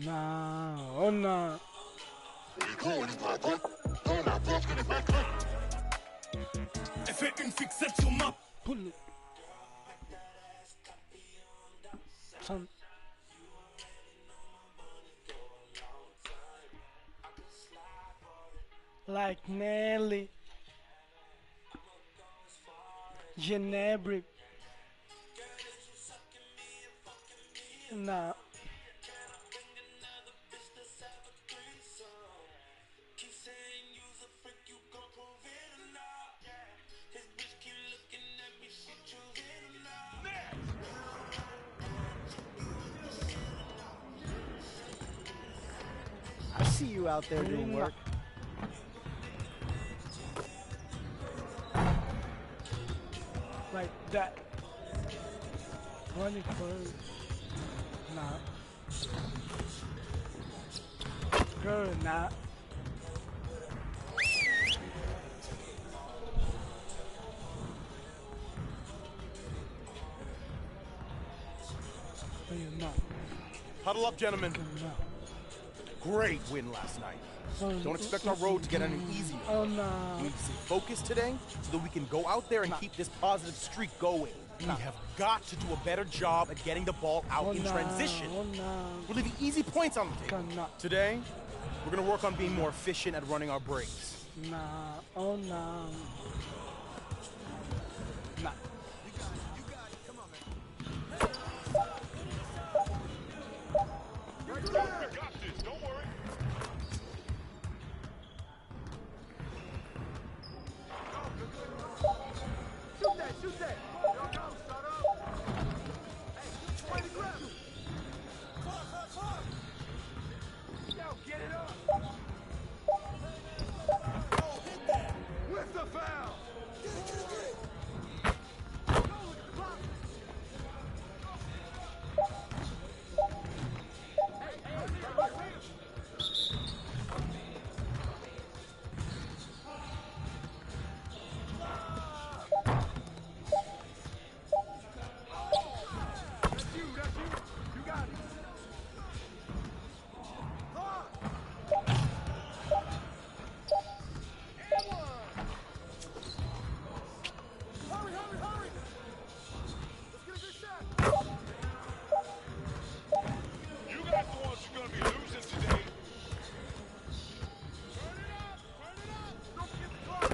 Nah, oh nah. Elle fait une fixette sur ma. Pull it. Son. Like Nelly. Generic. Nah. I see you out there doing work. Like that. 21st. Nah. Girl, nah. Oh, you're not. Huddle up, gentlemen. You're not. Great win last night. Oh, Don't expect our road to get any easier. Oh, no. We need to stay focused today so that we can go out there and keep this positive streak going. We have got to do a better job at getting the ball out in transition. Oh, no. We're leaving easy points on the table. Nah. Today, we're going to work on being more efficient at running our breaks. Nah. Oh, no. Nah. We got this, don't worry. Shoot that! Here I go, shut up! Hey, way to grab him! Yo, get it up! Oh, hit that! With the foul! Get it! Go with the clock! That's you! You got it! Hurry! Let's get a good shot! You guys the ones who are gonna be losing today. Turn it up! Don't forget the clock!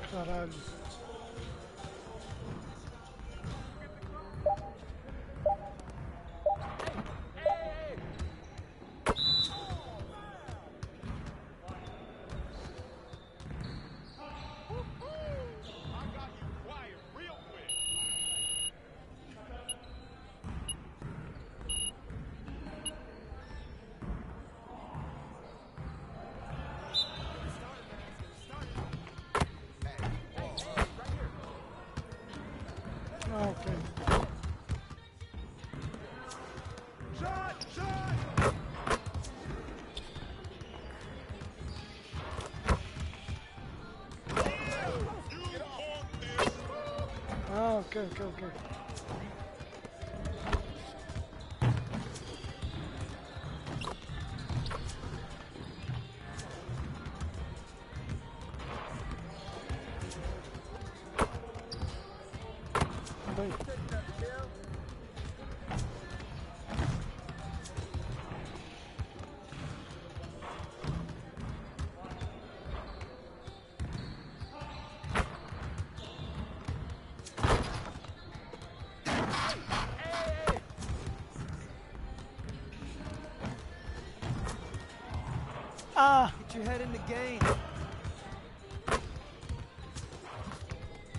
Caralho. I got you quiet real quick. Okay. Shot! You want this. Okay. Wait. Ah! Get your head in the game.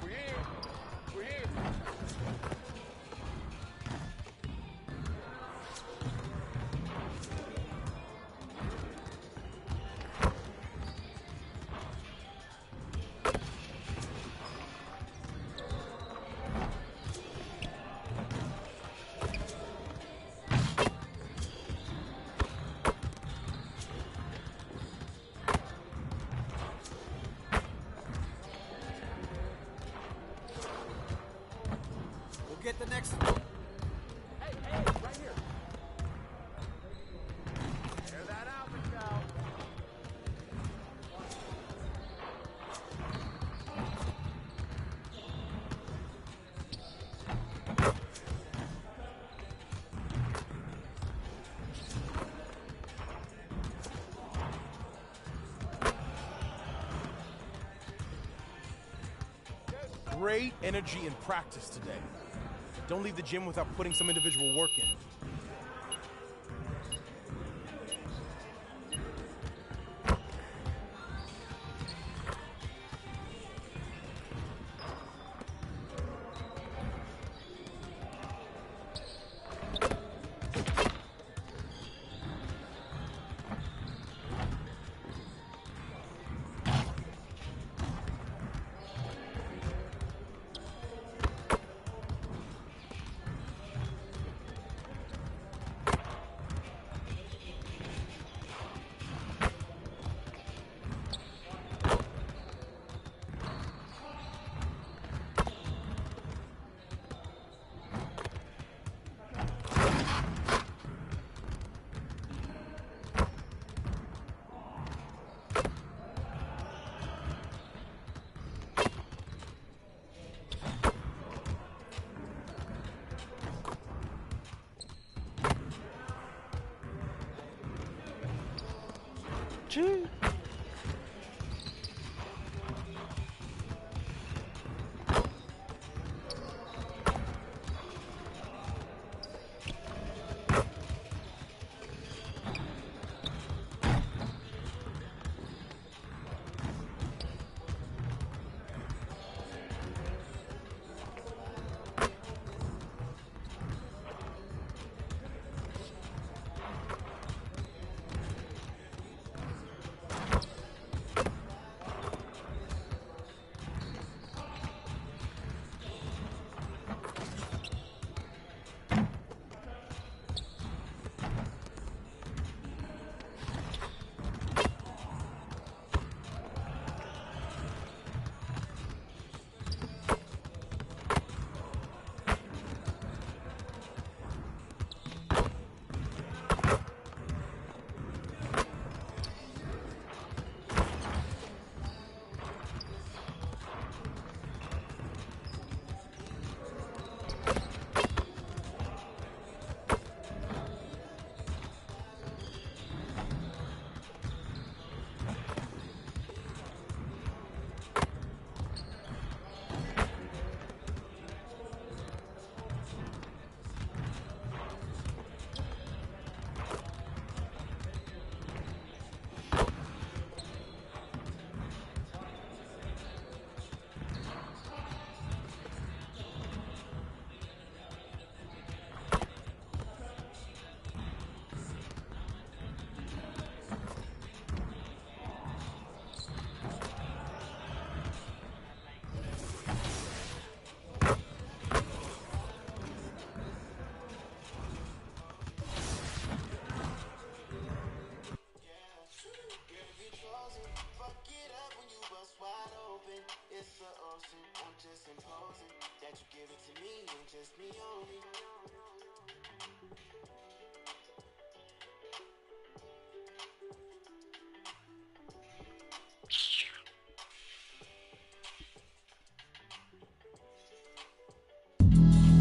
We're here. next. Hey, right here. Air that out, Michelle. Great energy in practice today. Don't leave the gym without putting some individual work in. Gee.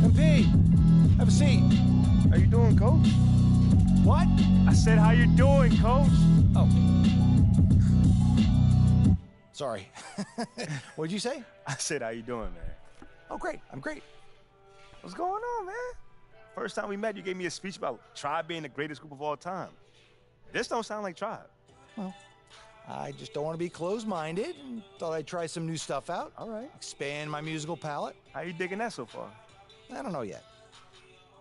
MP, have a seat. How you doing, Coach? What? I said, how you doing, Coach? Oh. Sorry. What'd you say? I said, how you doing, man? Oh, great. I'm great. What's going on, man? First time we met, you gave me a speech about Tribe being the greatest group of all time. This don't sound like Tribe. Well, I just don't want to be closed-minded and thought I'd try some new stuff out. All right. Expand my musical palette. How you digging that so far? I don't know yet.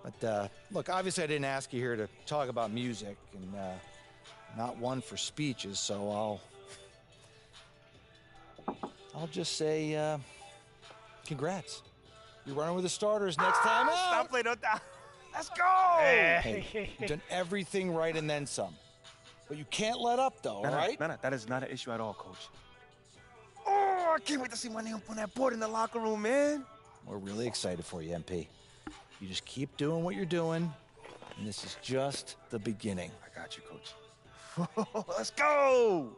But, look, obviously I didn't ask you here to talk about music, and not one for speeches, so I'll just say, congrats. You're running with the starters next time out. Stop playing on that. Let's go! Hey, you've done everything right and then some. But you can't let up, though, all right? No, that is not an issue at all, Coach. Oh, I can't wait to see my name up on that board in the locker room, man. We're really excited for you, MP. You just keep doing what you're doing, and this is just the beginning. I got you, Coach. Let's go!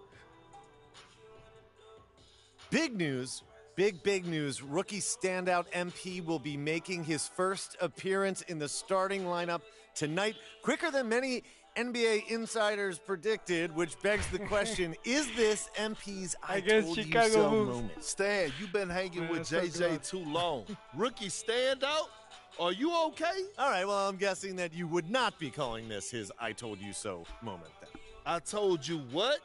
Big news. Big news. Rookie standout MP will be making his first appearance in the starting lineup tonight, quicker than many NBA insiders predicted, which begs the question, is this MP's I told you so moment? Stan, you've been hanging with so JJ good. too long. Rookie standout? Are you okay? All right, well, I'm guessing that you would not be calling this his I told you so moment then. I told you what?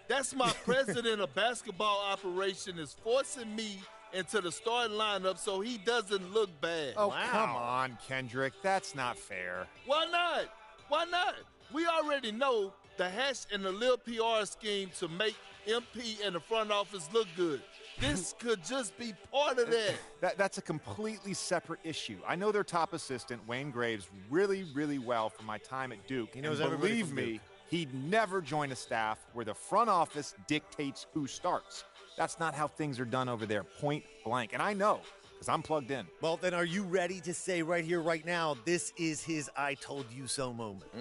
That's my president of basketball operation is forcing me into the starting lineup so he doesn't look bad. Oh, come on, Kendrick. That's not fair. Why not? Why not? We already know the hash and the Lil PR scheme to make MP and the front office look good. This could just be part of that. That's a completely separate issue. I know their top assistant, Wayne Graves, really well from my time at Duke. He knows and everybody believe from me, Duke. he'd never join a staff where the front office dictates who starts. That's not how things are done over there, point blank. And I know, because I'm plugged in. Well, then are you ready to say right here, right now, this is his I told you so moment?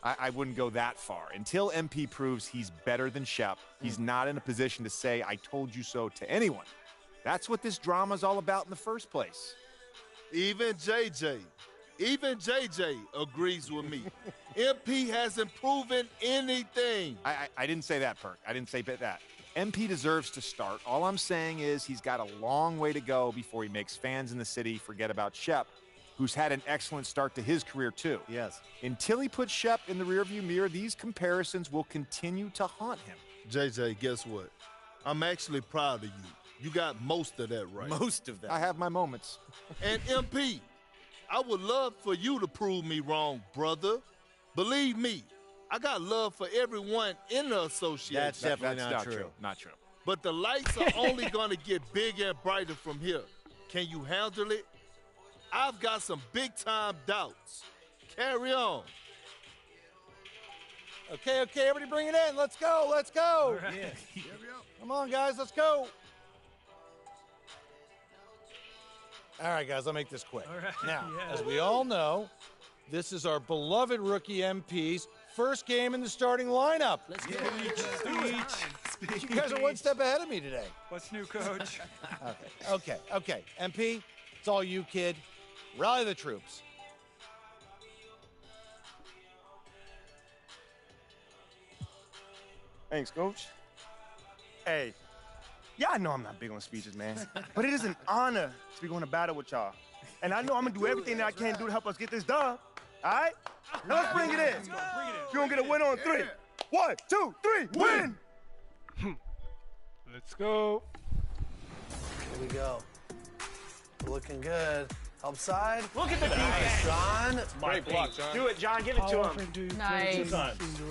I wouldn't go that far. Until MP proves he's better than Shep, he's not in a position to say, I told you so to anyone. That's what this drama's all about in the first place. Even JJ agrees with me. MP hasn't proven anything. I didn't say that, Perk. I didn't say that. MP deserves to start. All I'm saying is he's got a long way to go before he makes fans in the city forget about Shep, who's had an excellent start to his career, too. Yes. Until he puts Shep in the rearview mirror, these comparisons will continue to haunt him. JJ, guess what? I'm actually proud of you. You got most of that right. Most of that. I have my moments. And MP, I would love for you to prove me wrong, brother. Believe me, I got love for everyone in the association. That's definitely That's not not true. Not true. But the lights are only going to get bigger and brighter from here. Can you handle it? I've got some big-time doubts. Carry on. Okay, everybody bring it in. Let's go. Come on, guys, let's go. All right, guys, I'll make this quick. All right, Now, yeah. as we all know, this is our beloved rookie MP's first game in the starting lineup. Let's go. Speech. You guys are one step ahead of me today. What's new, Coach? Okay. MP, it's all you, kid. Rally the troops. Thanks, Coach. Hey, y'all know I'm not big on speeches, man. But it is an honor to be going to battle with y'all. And I know I'm going to do everything that I can do to help us get this done. All right? Now let's bring it in. You're going to get a win on 3. 1, 2, 3, win! Let's go. Here we go. Looking good. Help side. Look at the defense. John. Great block, John. Do it, John. Give it How to often him. do you Nice. play Two times.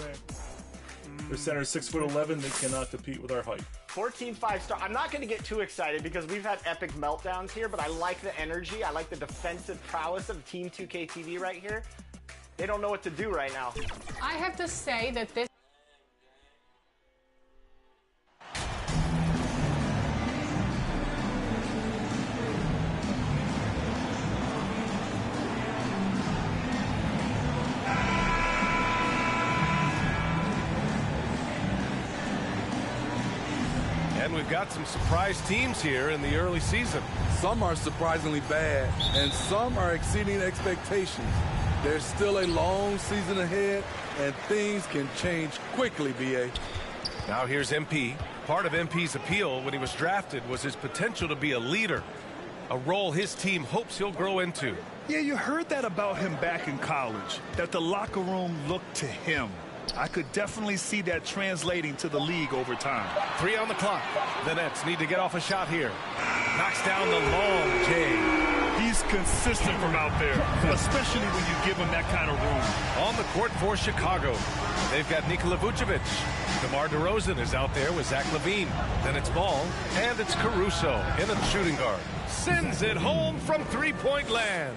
Their center 6'11". They cannot compete with our height. 14 5-star. I'm not going to get too excited because we've had epic meltdowns here, but I like the energy. I like the defensive prowess of Team 2K TV right here. They don't know what to do right now. I have to say that this And we've got some surprise teams here in the early season. Some are surprisingly bad, and some are exceeding expectations. There's still a long season ahead, and things can change quickly, B.A. Now here's MP. Part of MP's appeal when he was drafted was his potential to be a leader, a role his team hopes he'll grow into. Yeah, you heard that about him back in college, that the locker room looked to him. I could definitely see that translating to the league over time. 3 on the clock. The Nets need to get off a shot here. Knocks down the long J. He's consistent from out there, especially when you give him that kind of room. On the court for Chicago, they've got Nikola Vucevic. DeMar DeRozan is out there with Zach LaVine. Then it's Ball, and it's Caruso in a shooting guard. Sends it home from three-point land.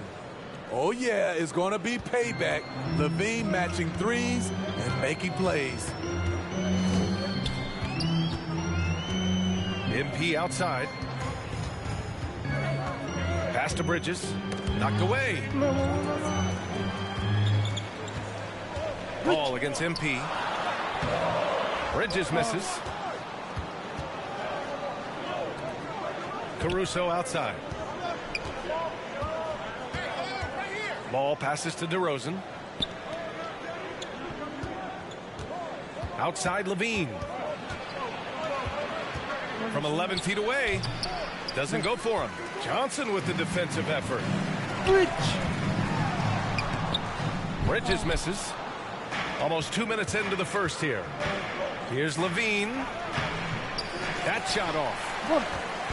Oh, yeah, it's going to be payback. LaVine matching threes and making plays. MP outside. Pass to Bridges. Knocked away. Ball against MP. Bridges misses. Caruso outside. Ball passes to DeRozan. Outside Levine. From 11 feet away. Doesn't go for him. Johnson with the defensive effort. Bridges misses. Almost 2 minutes into the first here. Here's Levine. That shot off.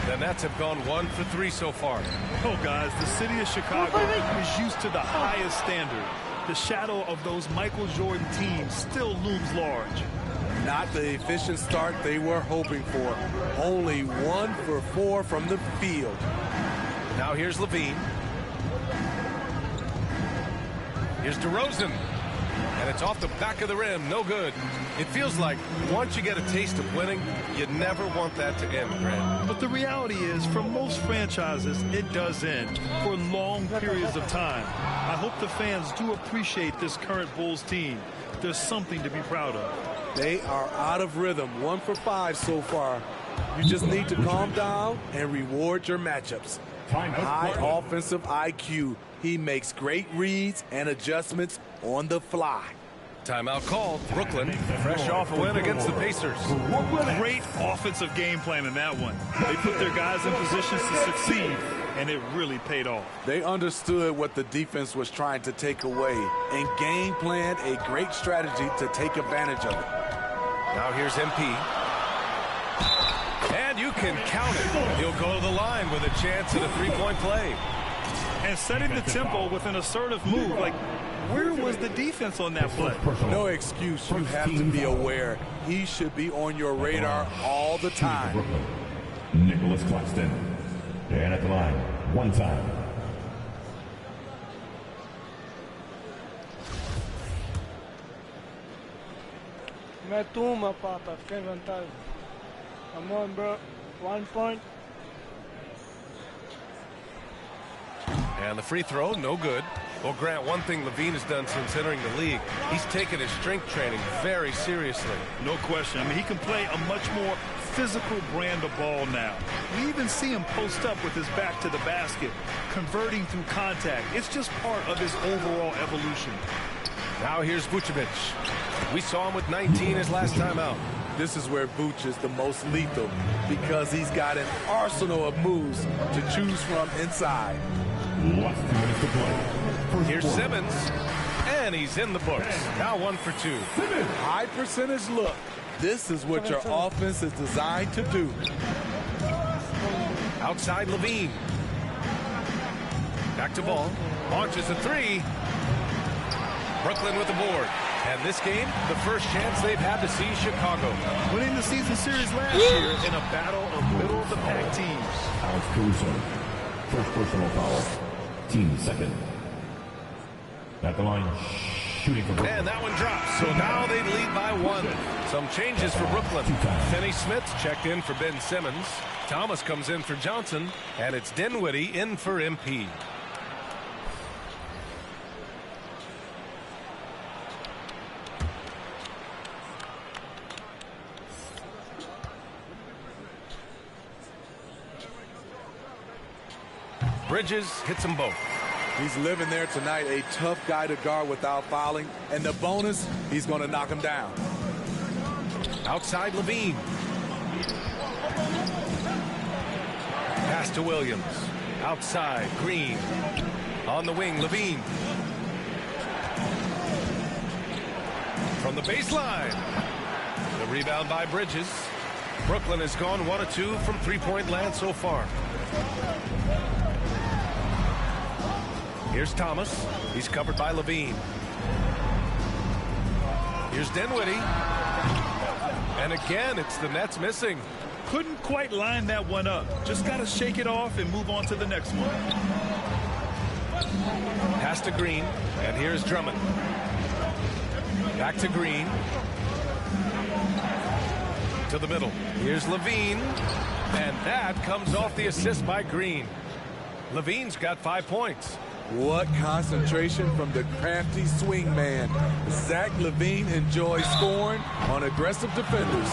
The Nets have gone 1 for 3 so far. Oh, guys, the city of Chicago is used to the highest standard. The shadow of those Michael Jordan teams still looms large. Not the efficient start they were hoping for. Only 1 for 4 from the field. Now here's Levine. Here's DeRozan. And it's off the back of the rim. No good. It feels like once you get a taste of winning, you never want that to end, Grant. But the reality is, for most franchises, it does end for long periods of time. I hope the fans do appreciate this current Bulls team. There's something to be proud of. They are out of rhythm. 1 for 5 so far. You just need to calm down and reward your matchups. High offensive IQ. He makes great reads and adjustments on the fly. Timeout called. Brooklyn fresh off a win against the Pacers. Great offensive game plan in that one. They put their guys in positions to succeed, and it really paid off. They understood what the defense was trying to take away and game planned a great strategy to take advantage of it. Now here's MP. And you can count it. He'll go to the line with a chance at a three-point play. And setting the tempo with an assertive move. Like, where was the defense on that play? No excuse. You have to be aware. He should be on your radar all the time. Nicholas Claxton. And at the line, 1 time. Metuma, Papa. Fica em vantagem. Come on, bro. 1 point. And the free throw, no good. Well, Grant, one thing Levine has done since entering the league, he's taken his strength training very seriously. No question. I mean, he can play a much more physical brand of ball now. We even see him post up with his back to the basket, converting through contact. It's just part of his overall evolution. Now here's Vucevic. We saw him with 19 his last time out. This is where Vuce is the most lethal because he's got an arsenal of moves to choose from inside. Last 2 minutes to play. Here's Simmons, and he's in the books. Now 1 for 2. High percentage look. This is what your offense is designed to do. Outside Levine. Back to ball. Launches a 3. Brooklyn with the board. And this game, the first chance they've had to see Chicago. Winning the season series last year in a battle of middle-of-the-pack teams. Alex Caruso. First personal foul. Team second. At the line, shooting for Brooklyn. And that one drops. So now they lead by 1. Some changes for Brooklyn. Finney-Smith checked in for Ben Simmons. Thomas comes in for Johnson. And it's Dinwiddie in for MP. Bridges hits them both. He's living there tonight, a tough guy to guard without fouling. And the bonus, he's going to knock him down. Outside Levine. Pass to Williams. Outside, Green. On the wing, Levine. From the baseline. The rebound by Bridges. Brooklyn has gone 1 of 2 from three-point land so far. Here's Thomas. He's covered by Levine. Here's Dinwiddie. And again, it's the Nets missing. Couldn't quite line that one up. Just got to shake it off and move on to the next one. Pass to Green. And here's Drummond. Back to Green. To the middle. Here's Levine. And that comes off the assist by Green. Levine's got 5 points. What concentration from the crafty swing man. Zach LaVine enjoys scoring on aggressive defenders.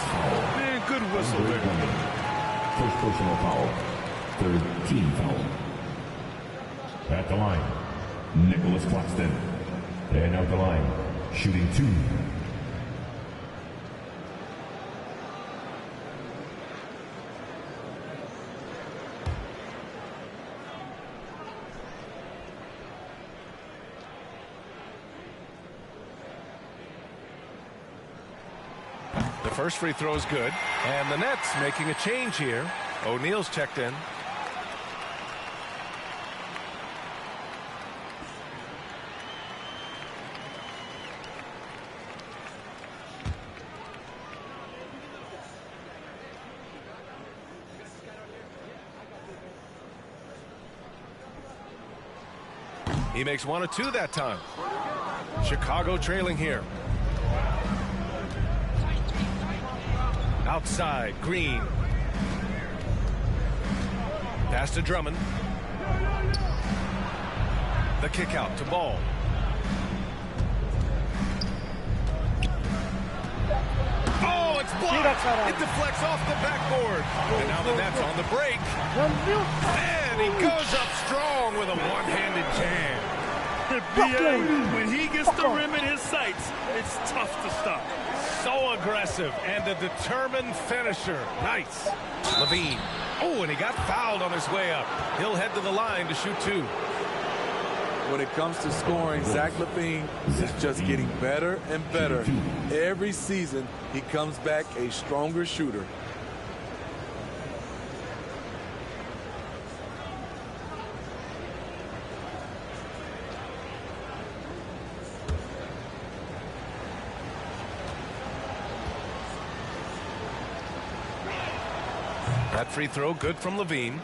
Man, good whistle there. First personal foul. Third team foul. At the line, Nicholas Claxton. And out the line, shooting 2. The first free throw is good, and the Nets making a change here. O'Neal's checked in. He makes 1 or 2 that time. Chicago trailing here. Outside, Green. Pass to Drummond. The kick out to Ball. Oh, it's blocked. It deflects off the backboard. And now the Nets on the break. And he goes up strong with a one-handed jam. When he gets the rim in his sights, it's tough to stop. So aggressive and a determined finisher. Nice. LaVine. Oh, and he got fouled on his way up. He'll head to the line to shoot 2. When it comes to scoring, Zach LaVine is just getting better and better. Every season, he comes back a stronger shooter. That free throw good from LaVine.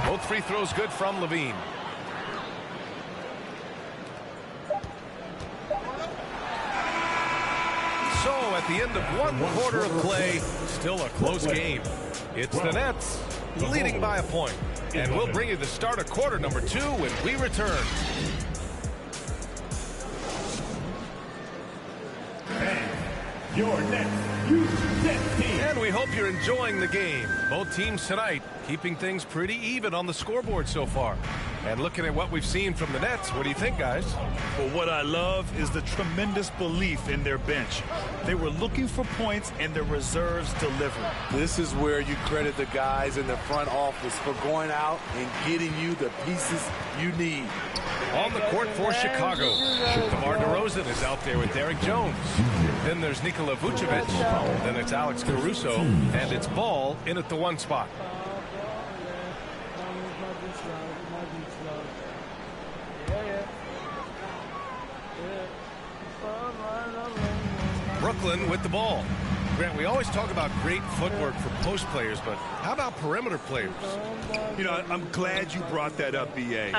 Both free throws good from LaVine. So at the end of 1 quarter of play, still a close game. It's the Nets leading by a point. And we'll bring you the start of quarter number 2 when we return. Your next U10 team. And we hope you're enjoying the game. Both teams tonight keeping things pretty even on the scoreboard so far. And looking at what we've seen from the Nets, what do you think, guys? Well, what I love is the tremendous belief in their bench. They were looking for points, and their reserves delivered. This is where you credit the guys in the front office for going out and getting you the pieces you need. On the court for Chicago, DeMar DeRozan is out there with Derek Jones. Then there's Nikola Vucevic. Then it's Alex Caruso. And it's Ball in at the 1 spot. Brooklyn with the ball. Grant, we always talk about great footwork for post players, but how about perimeter players? You know, I'm glad you brought that up, B.A.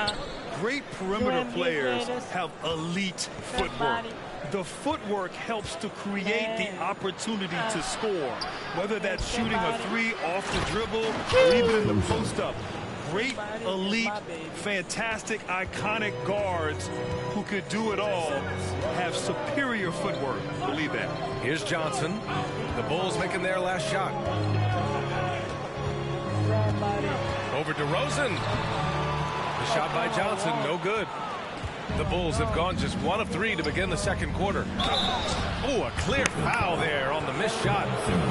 Great perimeter players have elite footwork. The footwork helps to create the opportunity to score, whether that's shooting a 3 off the dribble or even in the post-up. Great, elite, fantastic, iconic guards who could do it all have superior footwork. Believe that. Here's Johnson. The Bulls making their last shot. Over to Rosen. The shot by Johnson, no good. The Bulls have gone just 1 of 3 to begin the second quarter. Oh, a clear foul there on the missed shot.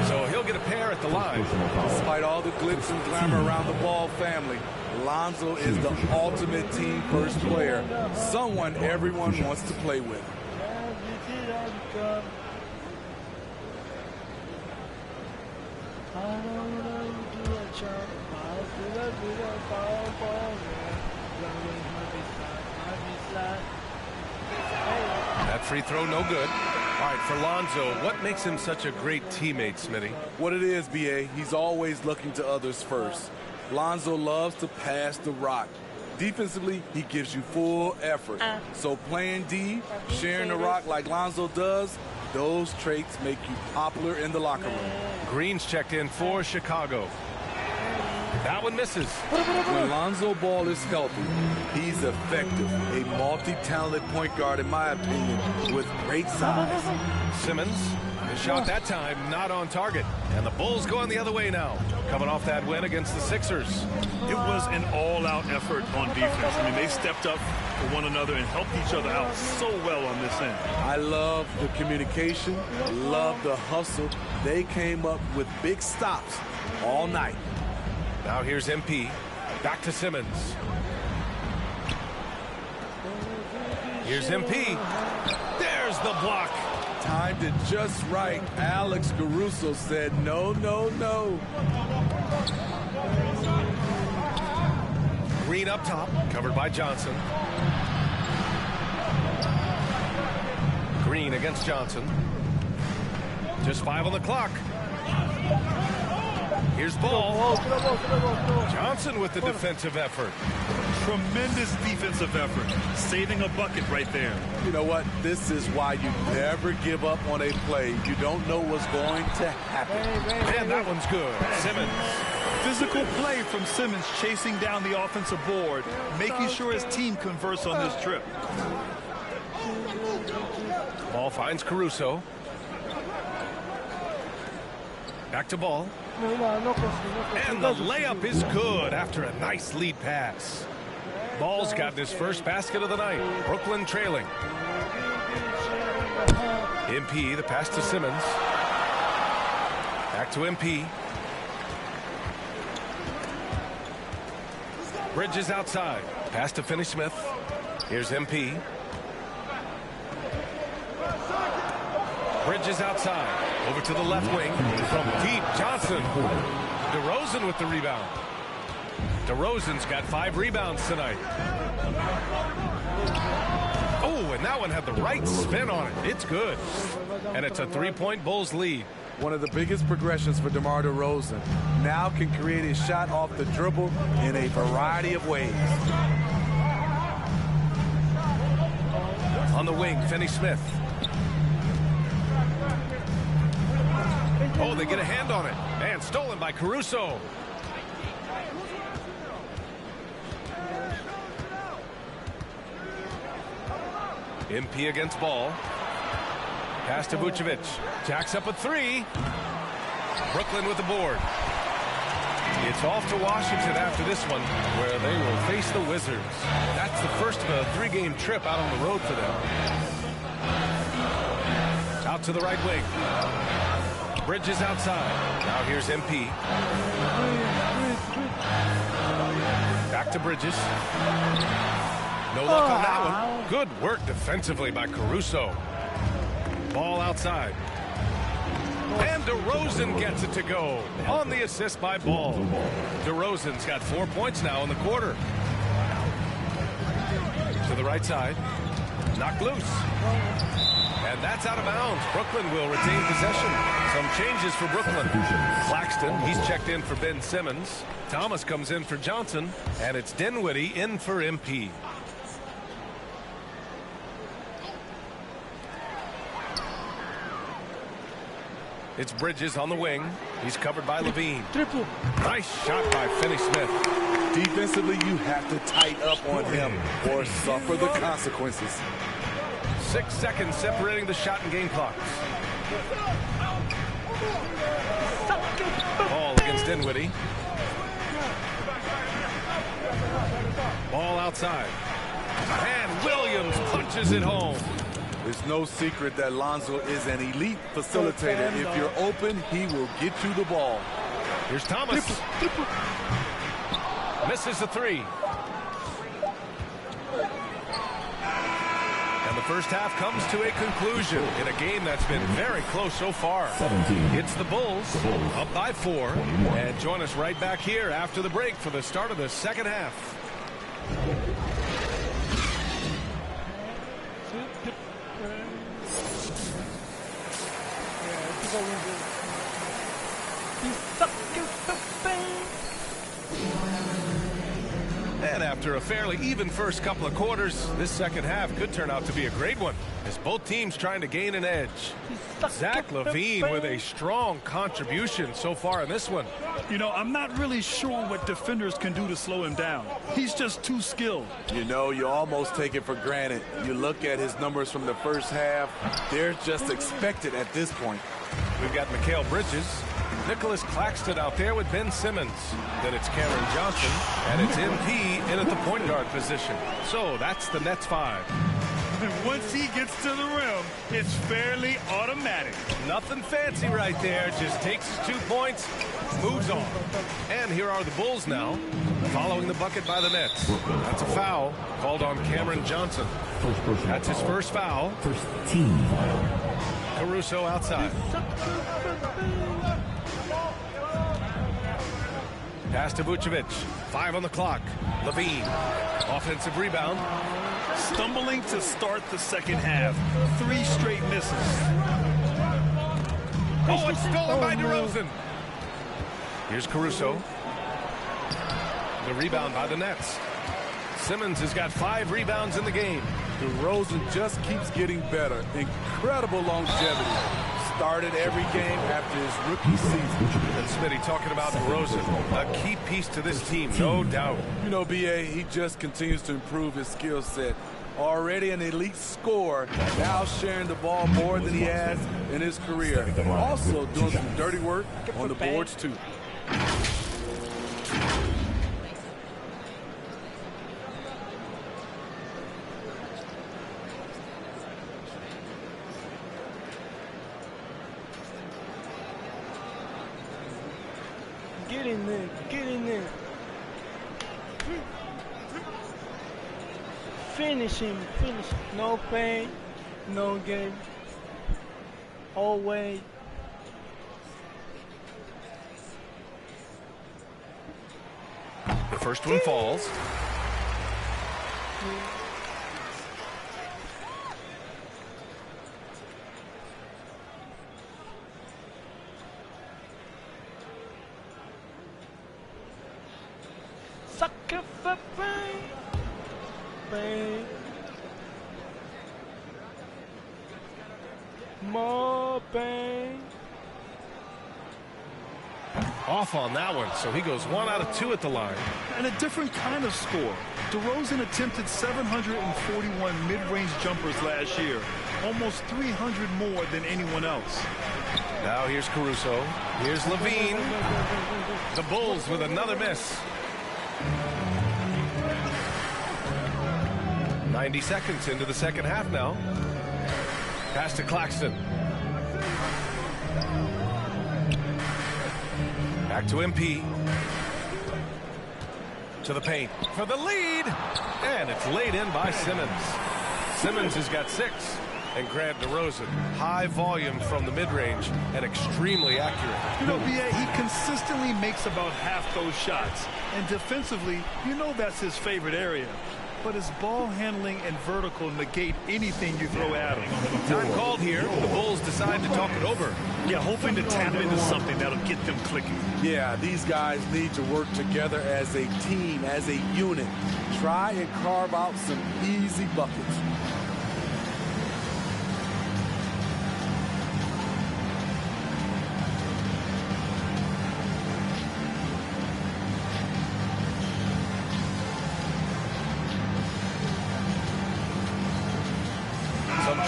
So he'll get a pair at the line. Despite all the glitz and glamour around the Ball family, Lonzo is the ultimate team first player. Someone everyone wants to play with. That free throw, no good. All right, for Lonzo, what makes him such a great teammate, Smitty? What it is, B.A., he's always looking to others first. Lonzo loves to pass the rock. Defensively, he gives you full effort. So playing D, sharing the rock like Lonzo does, those traits make you popular in the locker room. Green's checked in for Chicago. That one misses. When Lonzo Ball is healthy, he's effective. A multi-talented point guard, in my opinion, with great size. Simmons, his shot that time not on target. And the Bulls going the other way now, coming off that win against the Sixers. It was an all-out effort on defense. I mean, they stepped up for one another and helped each other out so well on this end. I love the communication, love the hustle. They came up with big stops all night. Now here's MP. Back to Simmons. Here's MP. There's the block. Timed it just right. Alex Caruso said no, no, no. Green up top, covered by Johnson. Green against Johnson. Just 5 on the clock. Here's Ball. Johnson with the defensive effort. Tremendous defensive effort. Saving a bucket right there. You know what? This is why you never give up on a play. You don't know what's going to happen. And that one's good. Simmons. Physical play from Simmons, chasing down the offensive board, making sure his team converts on this trip. Ball finds Caruso. Back to Ball. And the layup is good after a nice lead pass. Ball's gotten his first basket of the night. Brooklyn trailing. MP, the pass to Simmons. Back to MP. Bridges outside. Pass to Finney-Smith. Here's MP. Bridges outside. Over to the left wing. From deep, Johnson. DeRozan with the rebound. DeRozan's got 5 rebounds tonight. Oh, and that one had the right spin on it. It's good. And it's a 3-point Bulls lead. One of the biggest progressions for DeMar DeRozan. Now can create a shot off the dribble in a variety of ways. On the wing, Finney-Smith. Oh, they get a hand on it. And stolen by Caruso. MP against Ball. Pass to Vucevic. Jacks up a 3. Brooklyn with the board. It's off to Washington after this one, where they will face the Wizards. That's the first of a 3-game trip out on the road for them. Out to the right wing. Bridges outside. Now here's MP. Back to Bridges. No luck on that one. Good work defensively by Caruso. Ball outside. And DeRozan gets it to go on the assist by Ball. DeRozan's got 4 points now in the quarter. To the right side. Knocked loose. And that's out of bounds. Brooklyn will retain possession. Some changes for Brooklyn. Claxton, he's checked in for Ben Simmons. Thomas comes in for Johnson. And it's Dinwiddie in for MP. It's Bridges on the wing. He's covered by Levine. Nice shot by Finney-Smith. Defensively, you have to tighten up on him or suffer the consequences. 6 seconds separating the shot and game clocks. Ball against Dinwiddie. Ball outside. And Williams punches it home. It's no secret that Lonzo is an elite facilitator. If you're open, he will get you the ball. Here's Thomas. Misses the 3. And the first half comes to a conclusion in a game that's been very close so far. 17. It's the Bulls up by 4. And join us right back here after the break for the start of the second half. And after a fairly even first couple of quarters, this second half could turn out to be a great one, as both teams trying to gain an edge. Zach LaVine with a strong contribution so far in this one. You know, I'm not really sure what defenders can do to slow him down. He's just too skilled. You know, you almost take it for granted. You look at his numbers from the first half, they're just expected at this point. We've got Mikal Bridges, Nicholas Claxton out there with Ben Simmons. Then it's Cameron Johnson, and it's MP in at the point guard position. So that's the Nets 5. And once he gets to the rim, it's fairly automatic. Nothing fancy right there. Just takes his 2 points, moves on. And here are the Bulls now, following the bucket by the Nets. That's a foul called on Cameron Johnson. That's his first foul. First team foul. Caruso outside. Pass to Vucevic. 5 on the clock. LaVine. Offensive rebound. Stumbling to start the second half. 3 straight misses. Oh, it's stolen by DeRozan. Here's Caruso. The rebound by the Nets. Simmons has got 5 rebounds in the game. DeRozan just keeps getting better. Incredible longevity. Started every game after his rookie season. And Smitty talking about DeRozan, a key piece to this team, no doubt. You know, B.A., he just continues to improve his skill set. Already an elite scorer, now sharing the ball more than he has in his career. Also doing some dirty work on the boards, too. Get in there. Get in there. Finish him. Finish. No pain. No game. Always. The first one falls. Sucker for pain. Pain. More pain. Off on that one, so he goes 1 out of 2 at the line. And a different kind of score. DeRozan attempted 741 mid-range jumpers last year, almost 300 more than anyone else. Now here's Caruso. Here's LaVine. The Bulls with another miss. 90 seconds into the second half now. Pass to Claxton. Back to MP. To the paint for the lead. And it's laid in by Simmons. Simmons has got 6. And Grant DeRozan, high volume from the mid-range and extremely accurate. You know, B.A., he consistently makes about half those shots. And defensively, you know that's his favorite area. But his ball handling and vertical negate anything you throw at him. Time called here. The Bulls decide to talk it over. Yeah, hoping to tap into something that'll get them clicking. Yeah, these guys need to work together as a team, as a unit. Try and carve out some easy buckets.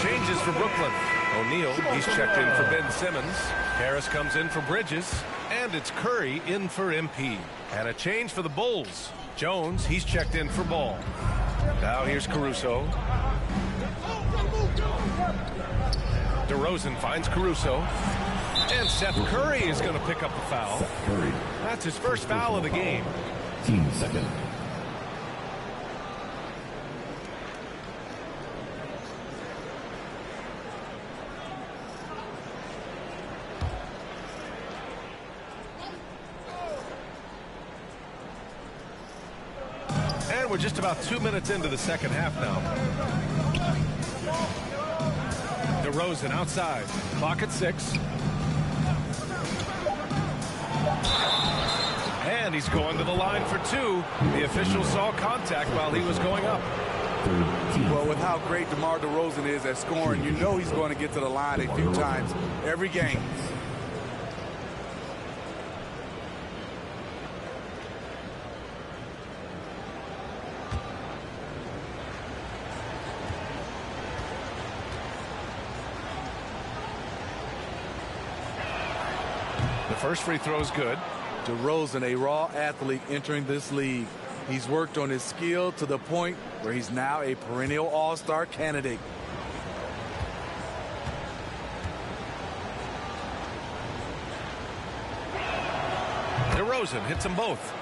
Changes for Brooklyn. O'Neal, he's checked in for Ben Simmons. Harris comes in for Bridges. And it's Curry in for MP. And a change for the Bulls. Jones, he's checked in for Ball. Now here's Caruso. DeRozan finds Caruso. And Seth Curry is going to pick up the foul. That's his first foul of the game. Team second. We're just about 2 minutes into the second half now. DeRozan outside. Clock at 6. And And he's going to the line for two. The official saw contact while he was going up. Well, with how great DeMar DeRozan is at scoring, you know he's going to get to the line a few times every game. The first free throw is good. DeRozan, a raw athlete entering this league. He's worked on his skill to the point where he's now a perennial all-star candidate. DeRozan hits them both.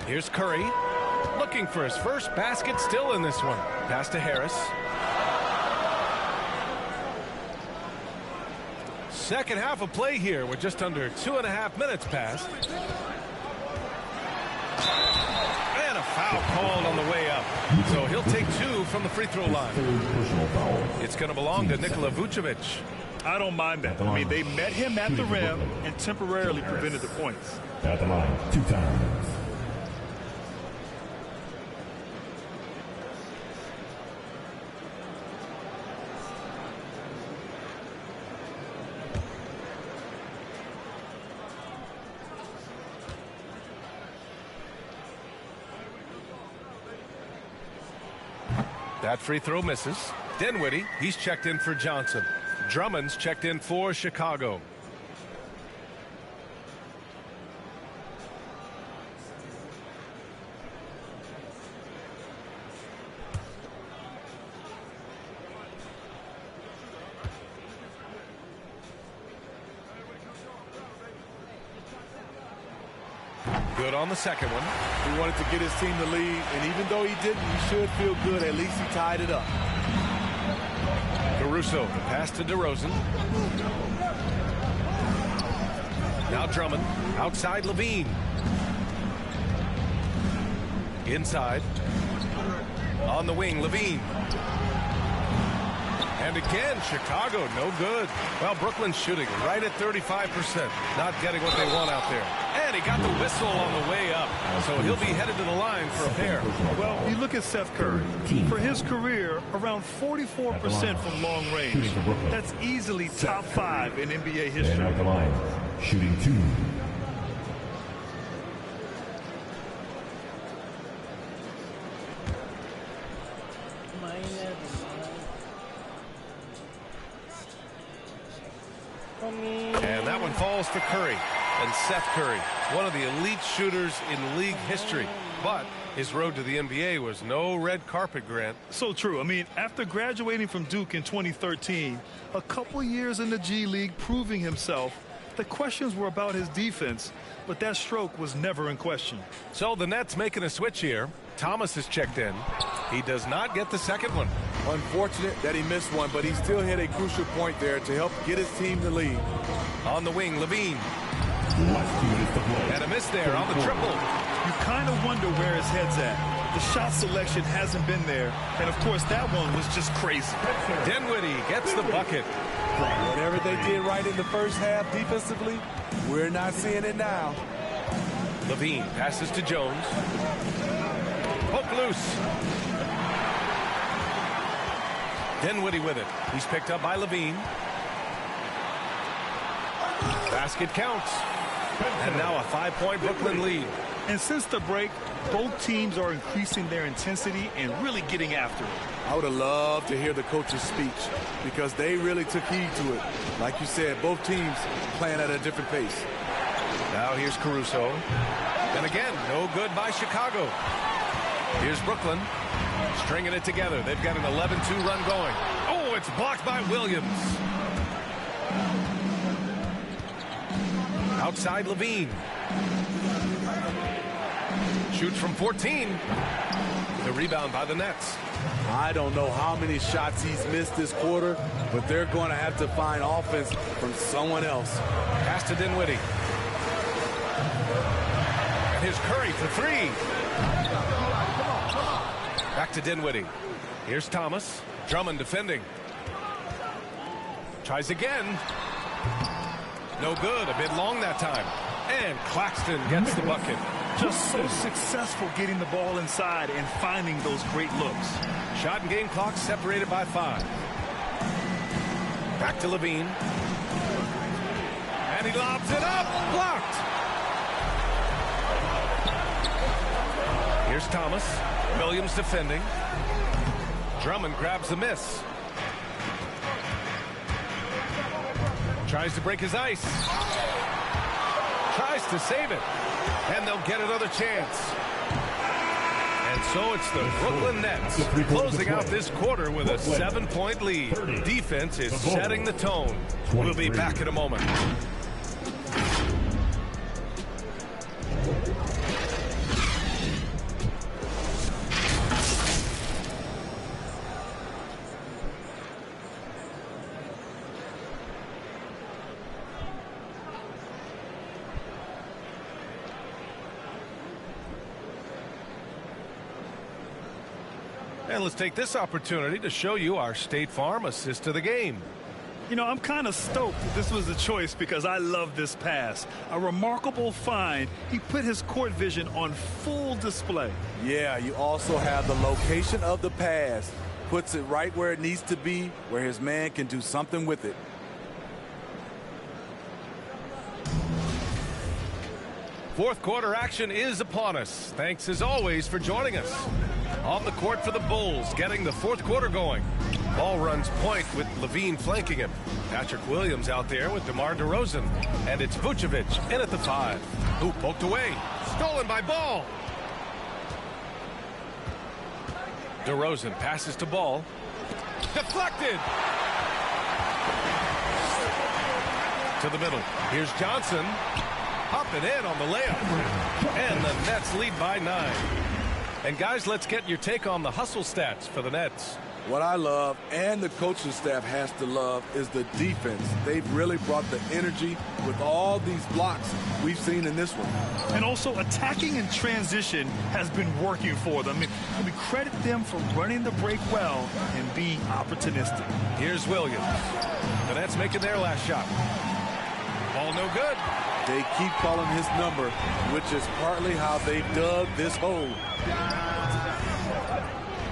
Here's Curry, looking for his first basket, still in this one. Pass to Harris. Second half of play here with just under 2.5 minutes passed. And a foul called on the way up. So he'll take two from the free throw line. It's going to belong to Nikola Vucevic. I don't mind that. I mean, they met him at the rim and temporarily prevented the points. At the line, 2 times. That free throw misses. Dinwiddie, he's checked in for Johnson. Drummond's checked in for Chicago. Good on the second one. He wanted to get his team the lead, and even though he didn't, he should feel good. At least he tied it up. Caruso, the pass to DeRozan. Now Drummond, outside Levine. Inside. On the wing, Levine. And again, Chicago, no good. Well, Brooklyn's shooting right at 35%. Not getting what they want out there. And he got the whistle on the way up. So he'll be headed to the line for a pair. Well, you look at Seth Curry. For his career, around 44% from long range. That's easily top 5 in NBA history. And at the line, shooting 2. And that one falls for Curry. And Seth Curry, one of the elite shooters in league history. But his road to the NBA was no red carpet, Grant. So true. I mean, after graduating from Duke in 2013, a couple years in the G League proving himself, the questions were about his defense, but that stroke was never in question. So the Nets making a switch here. Thomas is checked in. He does not get the second one. Unfortunate that he missed one, but he still hit a crucial point there to help get his team the lead. On the wing, Levine. And a miss there on the triple. You kind of wonder where his head's at. The shot selection hasn't been there. And, of course, that one was just crazy. Dinwiddie gets the bucket. Whatever they did right in the first half defensively, we're not seeing it now. Levine passes to Jones. Poke loose. Dinwiddie with it. He's picked up by Levine. Basket counts. And now a 5-point Brooklyn lead. And since the break, both teams are increasing their intensity and really getting after it. I would have loved to hear the coach's speech because they really took heed to it. Like you said, both teams playing at a different pace. Now here's Caruso. And again, no good by Chicago. Here's Brooklyn stringing it together. They've got an 11-2 run going. Oh, it's blocked by Williams. Outside Levine. Shoots from 14. The rebound by the Nets. I don't know how many shots he's missed this quarter, but they're going to have to find offense from someone else. Pass to Dinwiddie. And here's Curry for 3. Back to Dinwiddie. Here's Thomas. Drummond defending. Tries again. No good. A bit long that time. And Claxton gets the bucket. Just so successful getting the ball inside and finding those great looks. Shot and game clock separated by 5. Back to Levine. And he lobs it up. Blocked. Here's Thomas. Williams defending. Drummond grabs the miss. Tries to break his ice. Tries to save it. And they'll get another chance. And so it's the Brooklyn Nets closing out this quarter with a 7-point lead. Defense is setting the tone. We'll be back in a moment. And let's take this opportunity to show you our State Farm assist to the game. You know, I'm kind of stoked that this was a choice because I love this pass. A remarkable find. He put his court vision on full display. Yeah, you also have the location of the pass. Puts it right where it needs to be, where his man can do something with it. Fourth quarter action is upon us. Thanks as always for joining us. On the court for the Bulls, getting the fourth quarter going. Ball runs point with Levine flanking him. Patrick Williams out there with DeMar DeRozan. And it's Vucevic in at the 5. Who poked away. Stolen by Ball. DeRozan passes to Ball. Deflected. To the middle. Here's Johnson. Popping in on the layup. And the Nets lead by 9. And guys, let's get your take on the hustle stats for the Nets. What I love, and the coaching staff has to love, is the defense. They've really brought the energy with all these blocks we've seen in this one. And also attacking in transition has been working for them. I mean, credit them for running the break well and being opportunistic. Here's Williams. The Nets making their last shot. Ball no good. They keep calling his number, which is partly how they dug this hole.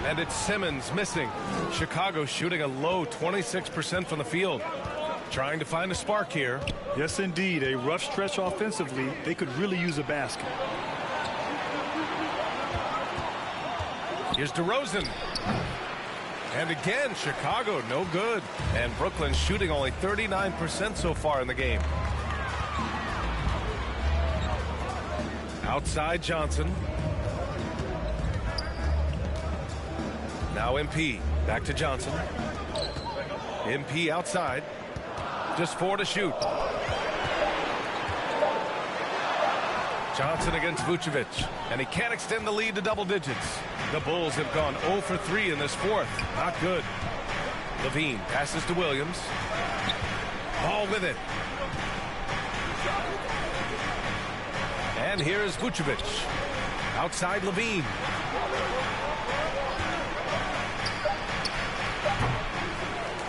And it's Simmons missing. Chicago shooting a low 26% from the field. Trying to find a spark here. Yes, indeed. A rough stretch offensively. They could really use a basket. Here's DeRozan. And again, Chicago no good. And Brooklyn shooting only 39% so far in the game. Outside Johnson. Now MP. Back to Johnson. MP outside. Just 4 to shoot. Johnson against Vucevic. And he can't extend the lead to double digits. The Bulls have gone 0 for 3 in this fourth. Not good. Levine passes to Williams. Ball with it. And here's Vucevic. Outside Levine.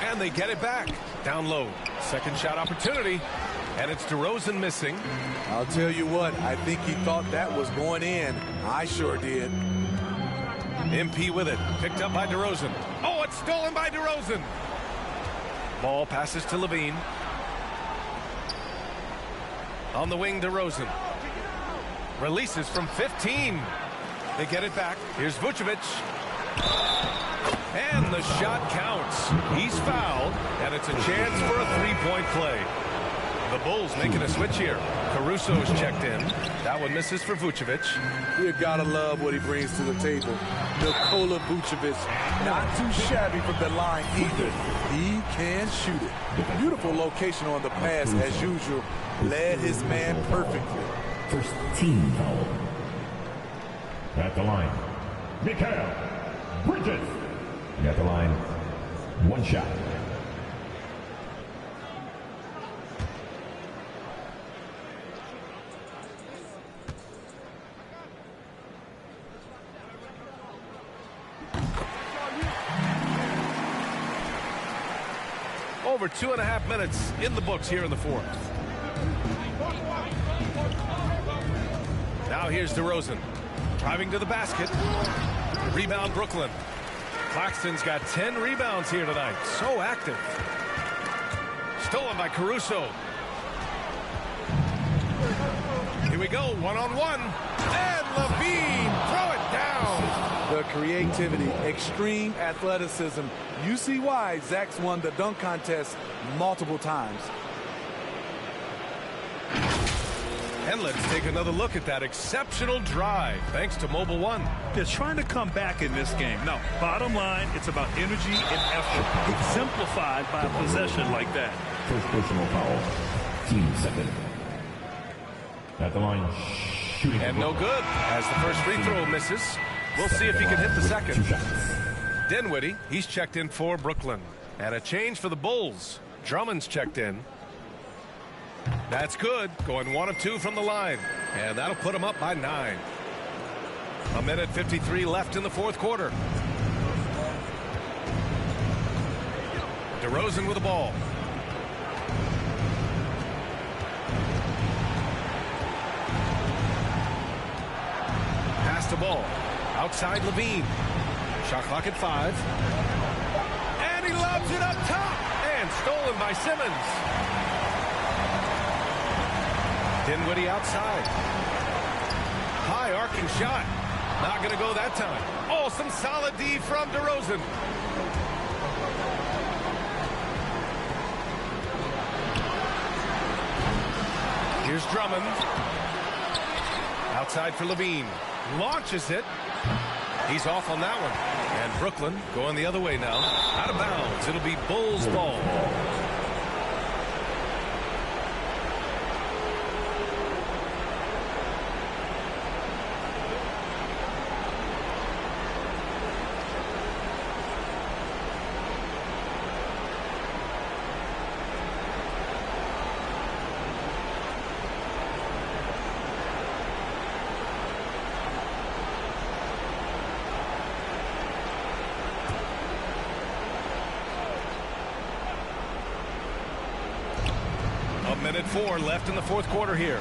And they get it back. Down low. Second shot opportunity. And it's DeRozan missing. I'll tell you what, I think he thought that was going in. I sure did. MP with it. Picked up by DeRozan. Oh, it's stolen by DeRozan. Ball passes to Levine. On the wing, DeRozan. Releases from 15. They get it back. Here's Vucevic. And the shot counts. He's fouled, and it's a chance for a three-point play. The Bulls making a switch here. Caruso's checked in. That one misses for Vucevic. You gotta love what he brings to the table. Nikola Vucevic, not too shabby from the line either. He can shoot it. Beautiful location on the pass as usual. Led his man perfectly. First team foul. At the line, Mikal Bridges. At the line, 1 shot. Over 2.5 minutes in the books here in the fourth. Now here's DeRozan. Driving to the basket. Rebound Brooklyn. Claxton's got 10 rebounds here tonight. So active. Stolen by Caruso. Here we go, one-on-one. And Levine, throw it down. The creativity, extreme athleticism. You see why Zach's won the dunk contest multiple times. And let's take another look at that exceptional drive, thanks to Mobile One. They're trying to come back in this game. No, bottom line, it's about energy and effort, exemplified by a possession like that. First personal foul. Team second. At the line, shooting. And no good, as the first free throw misses. We'll see if he can hit the second. Dinwiddie, he's checked in for Brooklyn. And a change for the Bulls. Drummond's checked in. That's good. Going 1 of 2 from the line. And that'll put him up by 9. A minute 53 left in the fourth quarter. DeRozan with the ball. Pass the ball. Outside Levine. Shot clock at 5. And he lobs it up top. And stolen by Simmons. Dinwiddie outside. High arcing shot. Not going to go that time. Oh, some solid D from DeRozan. Here's Drummond. Outside for Levine. Launches it. He's off on that one. And Brooklyn going the other way now. Out of bounds. It'll be Bulls ball. Minute 4 left in the fourth quarter here.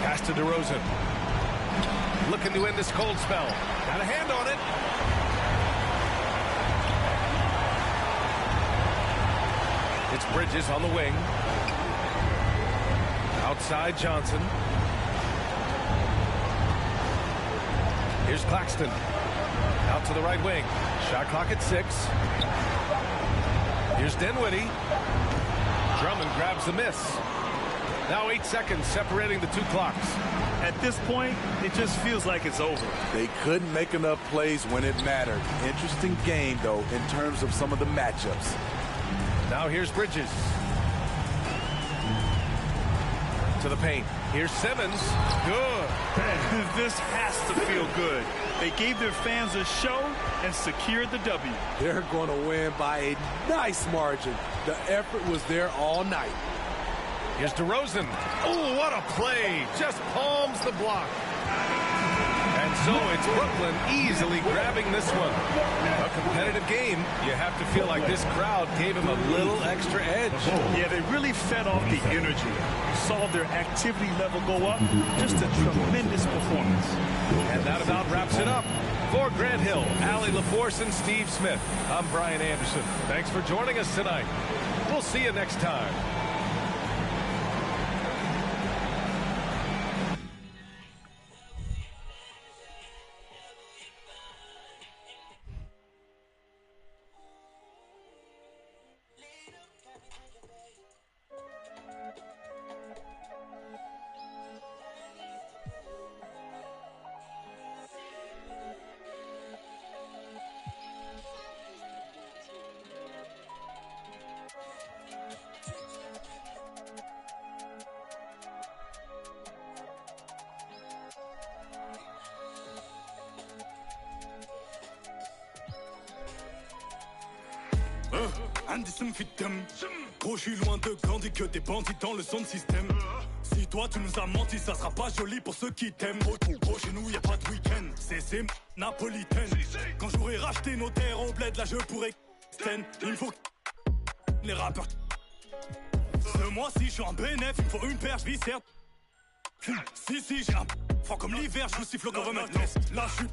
Pass to DeRozan. Looking to end this cold spell. Got a hand on it. It's Bridges on the wing. Outside Johnson. Here's Claxton. Out to the right wing. Shot clock at 6. Here's Dinwiddie. Drummond grabs the miss. Now 8 seconds separating the two clocks. At this point, it just feels like it's over. They couldn't make enough plays when it mattered. Interesting game, though, in terms of some of the matchups. Now here's Bridges. To the paint. Here's Simmons. Good. This has to feel good. They gave their fans a show and secured the W. They're going to win by a nice margin. The effort was there all night. Here's DeRozan. Oh, what a play. Just palms the block. And so it's Brooklyn easily grabbing this one. A competitive game. You have to feel like this crowd gave him a little extra edge. Yeah, they really fed off the energy. Saw their activity level go up. Just a tremendous performance. And that about wraps it up. For Grant Hill, Allie LaForce, and Steve Smith, I'm Brian Anderson. Thanks for joining us tonight. We'll see you next time. Anderson fit them. Gros, je suis loin de Gandhi que des bandits dans le son système. Si toi tu nous as menti, ça sera pas joli pour ceux qui t'aiment. Gros, chez nous y a pas de week-end. C'est napolitaine. Quand j'aurai racheté nos terres au bled, là je pourrais. Il faut que les rappeurs Ce mois-ci, je suis en bénéf, il me faut une paire, je vis certes. Si, j'ai un froid comme l'hiver, je vous siffle comme un test. Là, je suis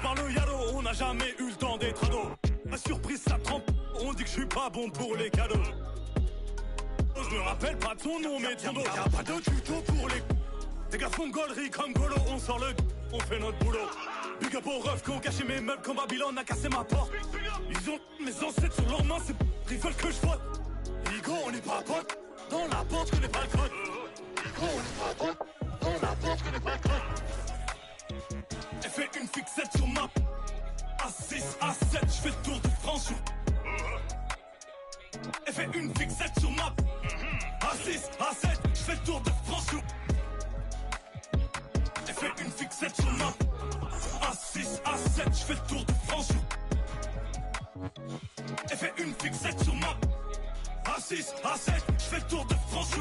par le yalo, on n'a jamais eu le temps d'être ado. Ma surprise, ça trempe, on dit que je suis pas bon pour les cadeaux. Je me rappelle pas de ton nom, mais ton dos. Y'a pas de tuto pour les. Des gars font gaulerie comme Golo, on sort le. On fait notre boulot. Big up aux refs qui ont caché mes meubles comme Babylone a cassé ma porte. Ils ont mes ancêtres sur leurs mains, c'est. Ils veulent que je vote. Ligo, on n'est pas potes. Dans la porte, je connais pas le code. Ligo, on n'est pas potes. Dans la porte, je connais pas le code. Elle fait une fixette sur ma. A6, A7, je fais le tour de France. Elle fait une fixette sur ma. A6, A7, je fais le tour de France. Elle fait une fixette sur ma. A6, A7, je fais le tour de France. Elle fait une fixette sur ma. A6, A7, je fais le tour de France.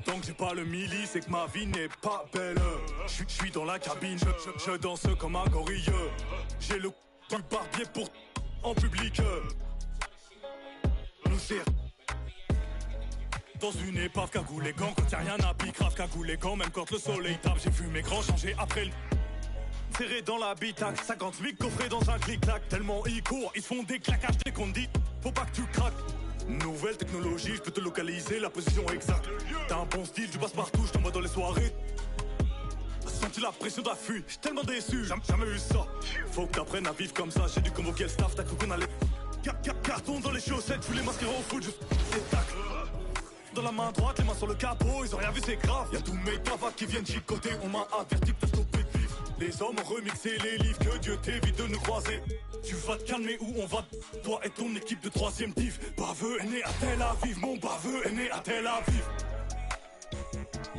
Tant que j'ai pas le milli, c'est que ma vie n'est pas belle. Je suis dans la cabine, je danse comme un gorille. J'ai le du barbier pour en public. Nous c'est dans une épave, cagoule les gants. Quand y'a rien à pique, grave cagoule les gants. Même quand le soleil tape, j'ai vu mes grands changer après le. Serré dans l'habitacle, 50 000 coffrés dans un clic-clac. Tellement ils courent, ils se font des claquages dès qu'on te dit faut pas que tu craques. Nouvelle technologie, je peux te localiser la position exacte. T'as un bon style, tu passes partout, je t'envoie dans les soirées. Senti la pression d'affût, j'suis tellement déçu, jamais eu ça. Faut que t'apprennes à vivre comme ça, j'ai dû convoquer le staff, t'as cru qu'on allait. Carton dans les chaussettes, je voulais masquer au foot, juste des tacles. Dans la main droite, les mains sur le capot, ils ont rien vu, c'est grave. Y'a tous mes cavacs qui viennent chicoter, on m'a averti que t'as stoppé de vivre. Les hommes ont remixé les livres, que Dieu t'évite de nous croiser. Tu vas te calmer où on va, toi et ton équipe de 3ème div. Baveux est né à Tel Aviv, mon baveux est né à Tel Aviv.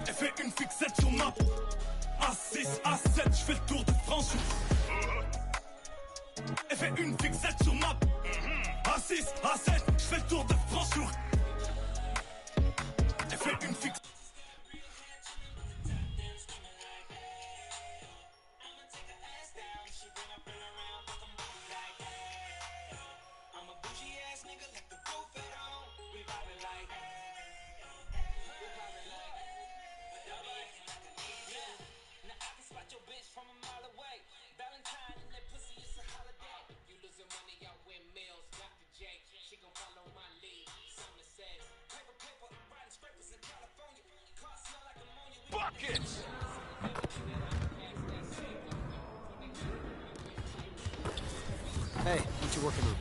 Elle fait une fixette sur ma. A6, A7, je fais le tour de France. Elle fait une fixette sur ma. A6, A7, je fais le tour de France. Elle fait une fixette. Buckets! Hey, what's your working move?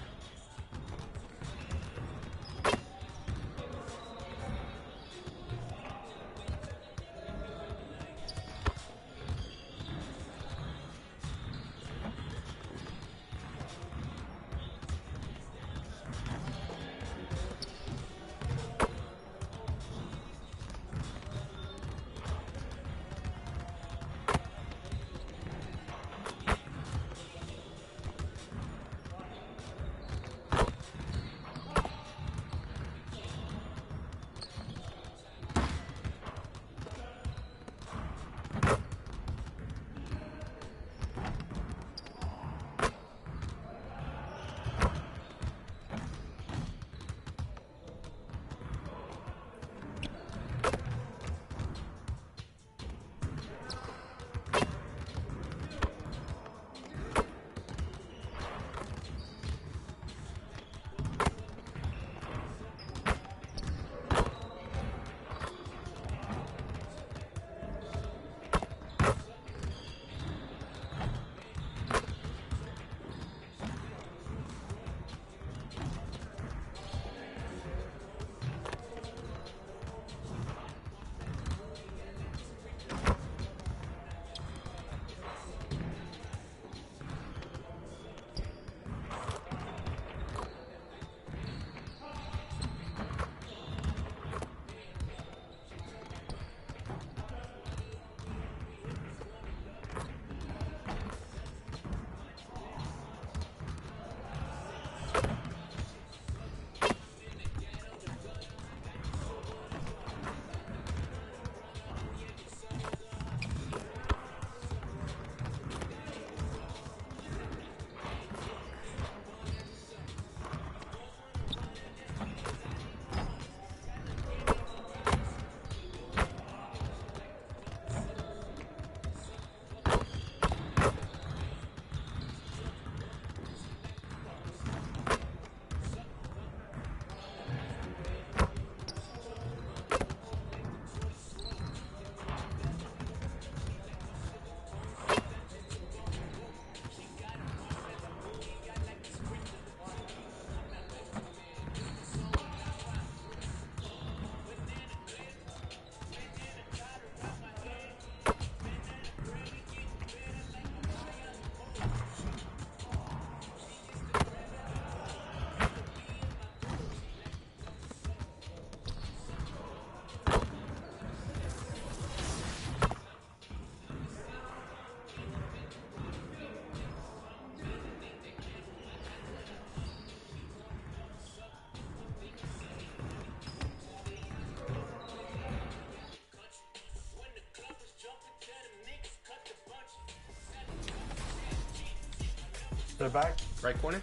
They're back. Right corner.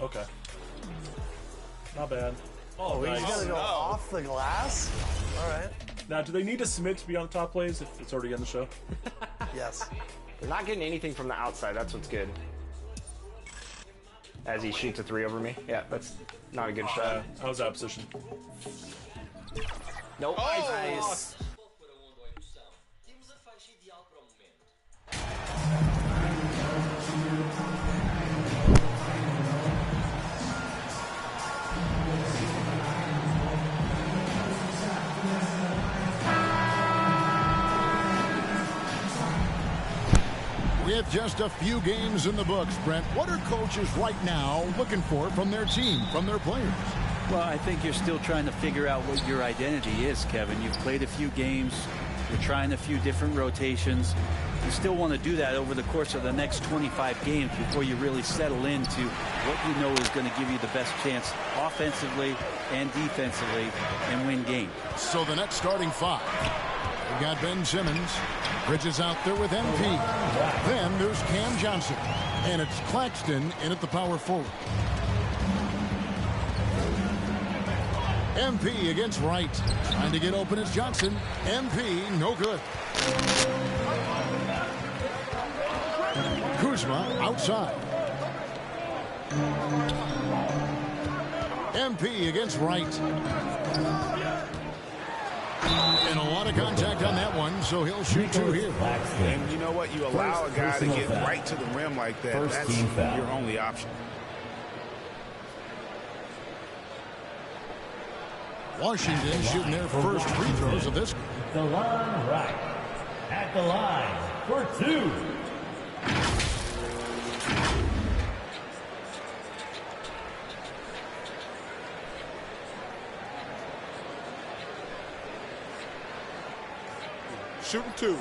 Okay. Not bad. Oh, he's nice. gonna go off the glass? All right. Now, do they need to submit to be on the top plays if it's already on the show? Yes. They're not getting anything from the outside. That's what's good. As he shoots a 3 over me. Yeah, that's not a good shot. I was out of position. Nope. Oh, nice. With just a few games in the books, Brent, what are coaches right now looking for from their team, from their players? Well, I think you're still trying to figure out what your identity is, Kevin. You've played a few games. You're trying a few different rotations. You still want to do that over the course of the next 25 games before you really settle into what you know is going to give you the best chance offensively and defensively and win games. So the next starting 5. We've got Ben Simmons. Bridges out there with MP. Then there's Cam Johnson. And it's Claxton in at the power forward. MP against Wright. Trying to get open is Johnson. MP, no good. Kuzma outside. MP against Wright. And a lot of contact on that one, so he'll shoot 2 here. And you know what? You allow a guy to get right to the rim like that. That's your only option. Washington shooting their first free throws of this game. DeLon Wright at the line for 2. Shooting 2.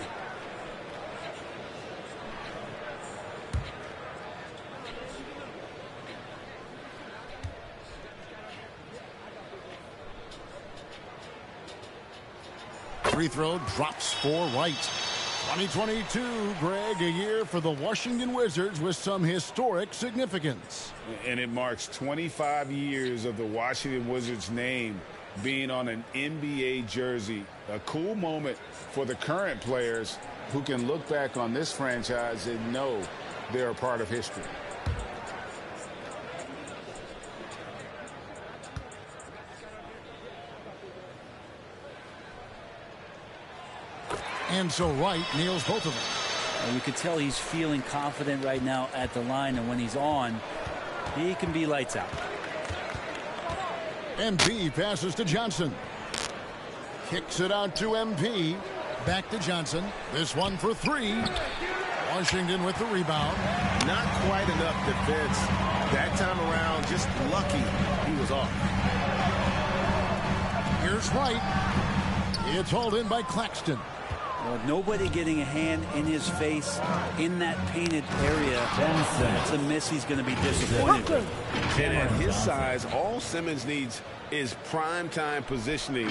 Free throw drops for Wright. 2022, Greg, a year for the Washington Wizards with some historic significance. And it marks 25 years of the Washington Wizards name being on an NBA jersey. A cool moment for the current players who can look back on this franchise and know they're a part of history. And so Wright nails both of them. And you can tell he's feeling confident right now at the line, and when he's on, he can be lights out. MP passes to Johnson. Kicks it out to MP. Back to Johnson. This one for 3. Washington with the rebound. Not quite enough defense. That time around, just lucky he was off. Here's Wright. It's hauled in by Claxton. Well, nobody getting a hand in his face in that painted area. That's a miss he's going to be disappointed with. And at his size, all Simmons needs is prime time positioning,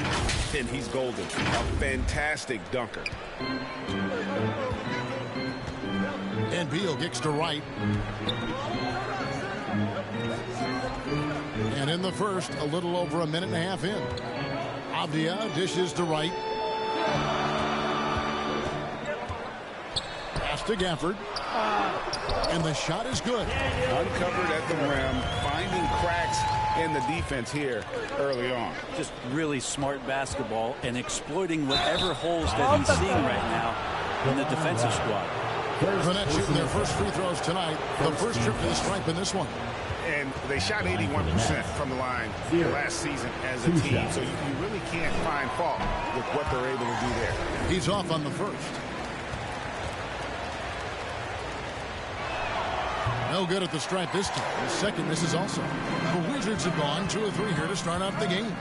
and he's golden. A fantastic dunker. And Beal kicks to Wright. And in the first, a little over a minute and a half in. Abdia dishes to Wright. Pass to Gafford. And the shot is good. Uncovered at the rim, finding cracks in the defense here early on. Just really smart basketball and exploiting whatever holes that he's seeing right now in the defensive squad. The Nets shooting their first free throws tonight. The first trip to the stripe in this one. And they shot 81% from the line last season as a team, so you really can't find fault with what they're able to do there. He's off on the first. No good at the stripe this time. The second misses also. The Wizards have gone 2 of 3 here to start off the game.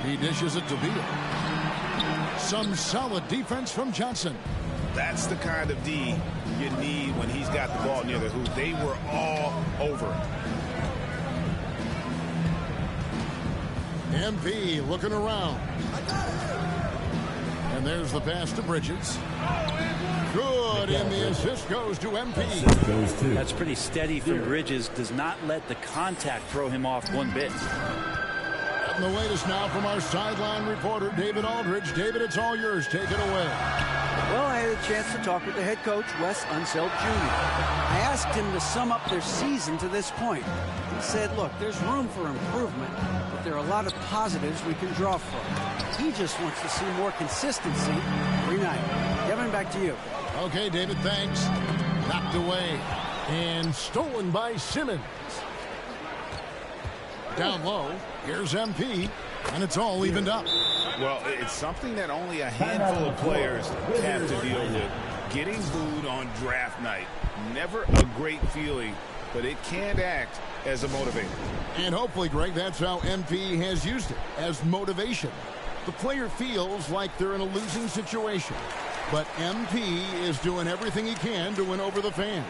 He dishes it to Beal. Some solid defense from Johnson. That's the kind of D you need when he's got the ball near the hoop. They were all over it. MP looking around. And there's the pass to Bridges. Good, and the assist goes to MP. That's pretty steady from Bridges. Does not let the contact throw him off one bit. And the latest now from our sideline reporter, David Aldridge. David, it's all yours. Take it away. Well, I had a chance to talk with the head coach, Wes Unseld Jr. I asked him to sum up their season to this point. He said, look, there's room for improvement, but there are a lot of positives we can draw from. He just wants to see more consistency every night. Kevin, back to you. Okay, David, thanks. Knocked away and stolen by Simmons. Down low, here's MP, and it's all evened up. Well, it's something that only a handful of players have to deal with. Getting booed on draft night. Never a great feeling, but it can act as a motivator. And hopefully, Greg, that's how MP has used it, as motivation. The player feels like they're in a losing situation, but MP is doing everything he can to win over the fans.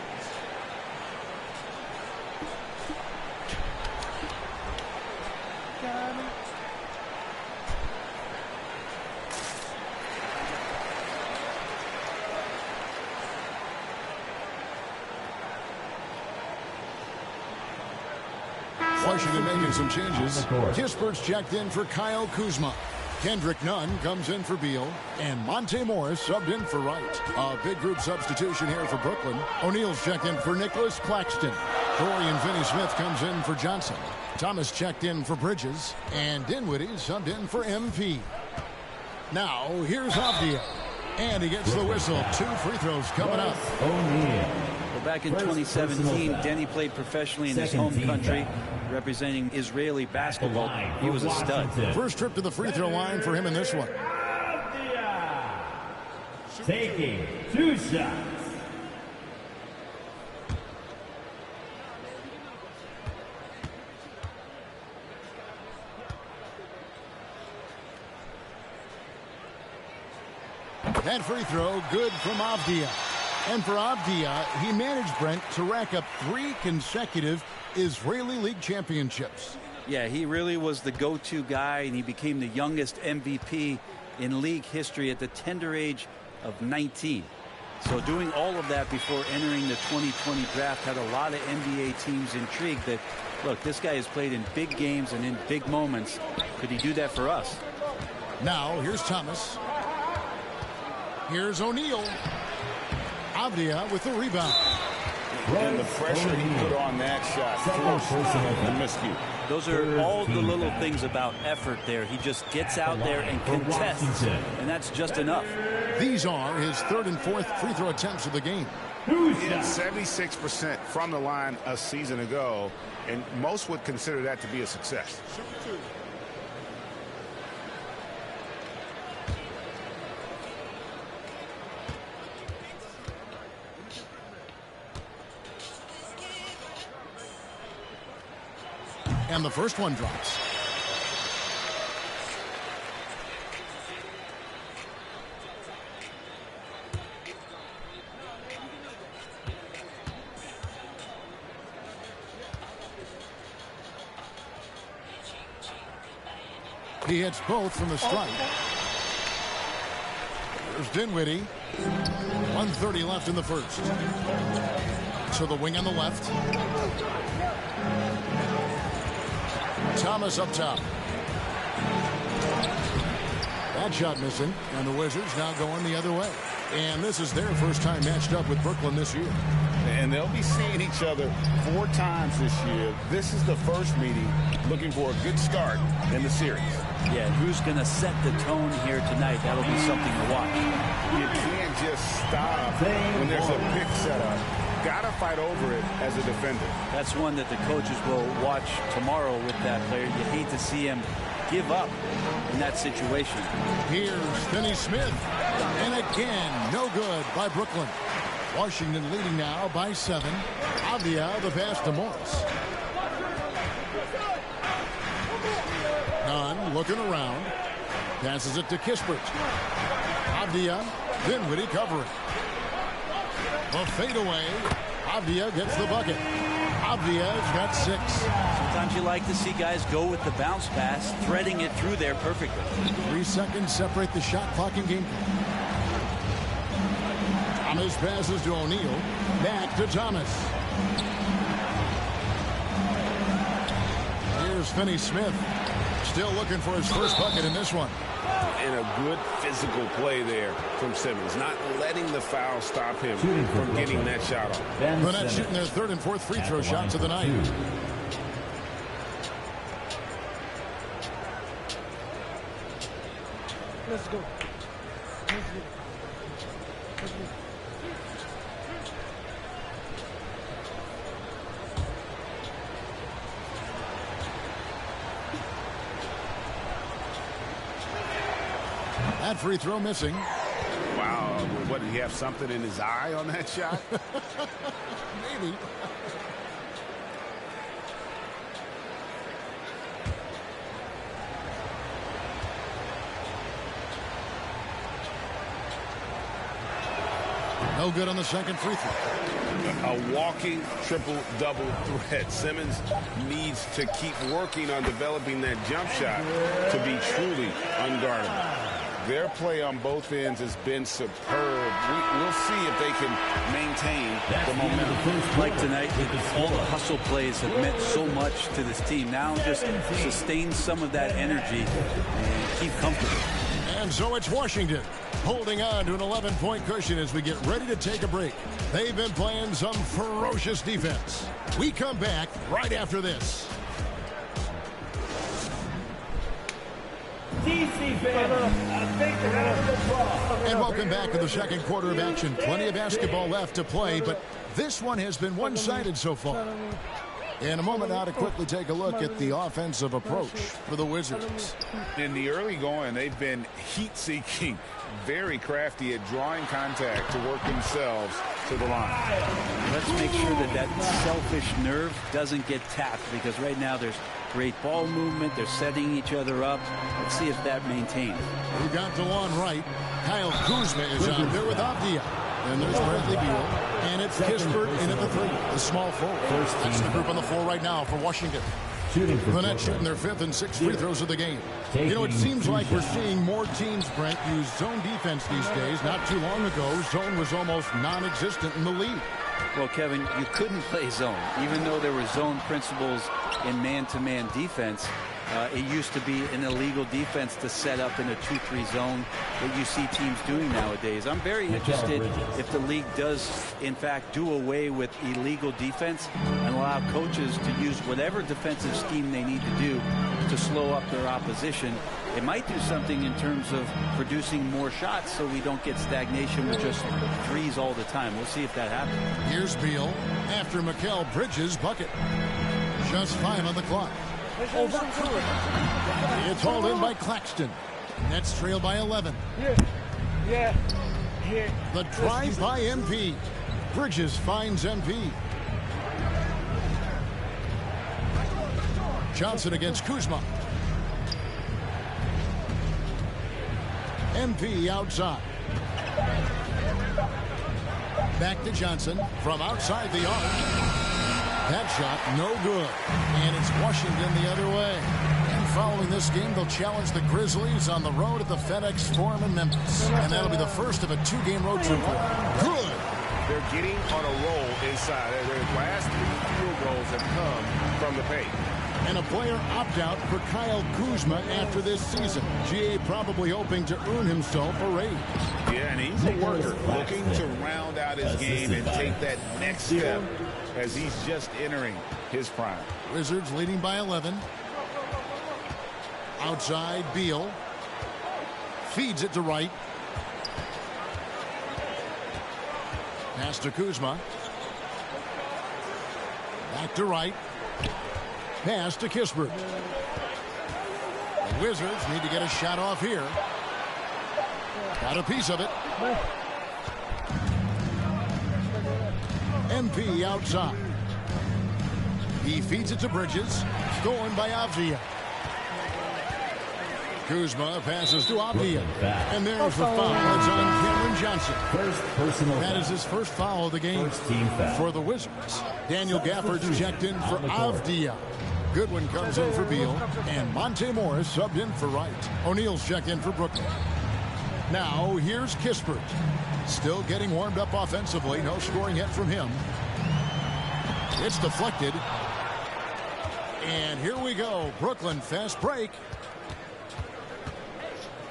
Washington making some changes. Kispert's checked in for Kyle Kuzma. Kendrick Nunn comes in for Beal. And Monte Morris subbed in for Wright. A big group substitution here for Brooklyn. O'Neal's checked in for Nicholas Claxton. Dorian Finney-Smith comes in for Johnson. Thomas checked in for Bridges. And Dinwiddie subbed in for MP. Now, here's Avdia. And he gets the whistle. 2 free throws coming up. Well, back in 2017, Denny played professionally in his home country, representing Israeli basketball. He was a stud. First trip to the free throw line for him in this one. Taking 2 shots. That free throw good from Avdia. And for Avdia, he managed, Brent, to rack up 3 consecutive Israeli League championships. Yeah, he really was the go-to guy, and he became the youngest MVP in league history at the tender age of 19. So doing all of that before entering the 2020 draft had a lot of NBA teams intrigued that, look, this guy has played in big games and in big moments. Could he do that for us? Now, here's Thomas. Here's O'Neal. Avdia with the rebound. And the pressure he put on that shot forced the miscue. Those are all the little things about effort there. He just gets out there and contests, and that's just enough. These are his 3rd and 4th free throw attempts of the game. He hit 76% from the line a season ago, and most would consider that to be a success. And the first one drops. He hits both from the stripe. There's Dinwiddie. 1:30 left in the first. So the wing on the left. Thomas up top. That shot missing, and the Wizards now going the other way. And this is their first time matched up with Brooklyn this year. And they'll be seeing each other 4 times this year. This is the first meeting, looking for a good start in the series. Yeah, who's going to set the tone here tonight? That'll be something to watch. You can't just stop when there's a pick set up. Gotta fight over it as a defender. That's one that the coaches will watch tomorrow with that player. You hate to see him give up in that situation. Here's Finney-Smith. And again, no good by Brooklyn. Washington leading now by 7. Avdia the pass to Morris. Nunn looking around. Passes it to Kispert. Avdia, Dinwiddie covering. A fadeaway. Avdia gets the bucket. Avdia's got 6. Sometimes you like to see guys go with the bounce pass, threading it through there perfectly. 3 seconds separate the shot clock and game clock. Thomas passes to O'Neal. Back to Thomas. Here's Finney-Smith. Still looking for his first bucket in this one. And a good physical play there from Simmons, not letting the foul stop him from getting that shot off. Gwinnett shooting their third and fourth free throw shots of the night. Let's go. That free throw missing. Wow, what, did he have something in his eye on that shot? Maybe. No good on the second free throw. A walking triple-double threat. Simmons needs to keep working on developing that jump shot to be truly unguardable. Their play on both ends has been superb. We'll see if they can maintain the momentum. Like tonight, all the hustle plays have meant so much to this team. Now just sustain some of that energy and keep comfortable. And so it's Washington holding on to an 11-point cushion as we get ready to take a break. They've been playing some ferocious defense. We come back right after this. And welcome back to the second quarter of action. Plenty of basketball left to play, but this one has been one-sided so far. In a moment now to quickly take a look at the offensive approach for the Wizards. In the early going, they've been heat-seeking, very crafty at drawing contact to work themselves to the line. Let's make sure that that selfish nerve doesn't get tapped, because right now there's great ball movement. They're setting each other up. Let's see if that maintains. We got DeLon right. Kyle Kuzma is out there with Avdia. And there's Bradley Beal. And it's Kispert in at the three. The small forward. That's the group on the floor right now for Washington. Gwinnett shooting their fifth and sixth free throws of the game. You know, it seems like we're seeing more teams, Brent, use zone defense these days. Not too long ago, zone was almost non-existent in the league. Well, Kevin, you couldn't play zone. Even though there were zone principles in man-to-man defense, it used to be an illegal defense to set up in a 2-3 zone that you see teams doing nowadays. I'm very interested if the league does, in fact, do away with illegal defense and allow coaches to use whatever defensive scheme they need to do to slow up their opposition. It might do something in terms of producing more shots so we don't get stagnation with just threes all the time. We'll see if that happens. Here's Beal after Mikal Bridges' bucket. Just 5 on the clock. It's hauled in by Claxton. Nets trail by 11. The drive by MP. Bridges finds MP. Johnson against Kuzma. MP outside. Back to Johnson from outside the arc. That shot, no good. And it's Washington the other way. And following this game, they'll challenge the Grizzlies on the road at the FedEx Forum in Memphis. And that'll be the first of a 2-game road trip. Good. They're getting on a roll inside. Their last 3 field goals have come from the paint. And a player opt-out for Kyle Kuzma after this season. GA probably hoping to earn himself a raise. Yeah, and he's a worker looking to round out his game and take that next step as he's just entering his prime. Wizards leading by 11. Outside, Beal. Feeds it to Wright. Pass to Kuzma. Back to Wright. Pass to Kispert. The Wizards need to get a shot off here. Got a piece of it. MP outside. He feeds it to Bridges. Stolen by Avdia. Kuzma passes to Avdia. And there's the foul. It's on Cameron Johnson. That is his first foul of the game for the Wizards. Daniel Gafford's checked in for Avdia. Goodwin comes in for Beal. And Monte Morris subbed in for Wright. O'Neal's checked in for Brooklyn. Now here's Kispert. Still getting warmed up offensively. No scoring yet from him. It's deflected. And here we go. Brooklyn fast break.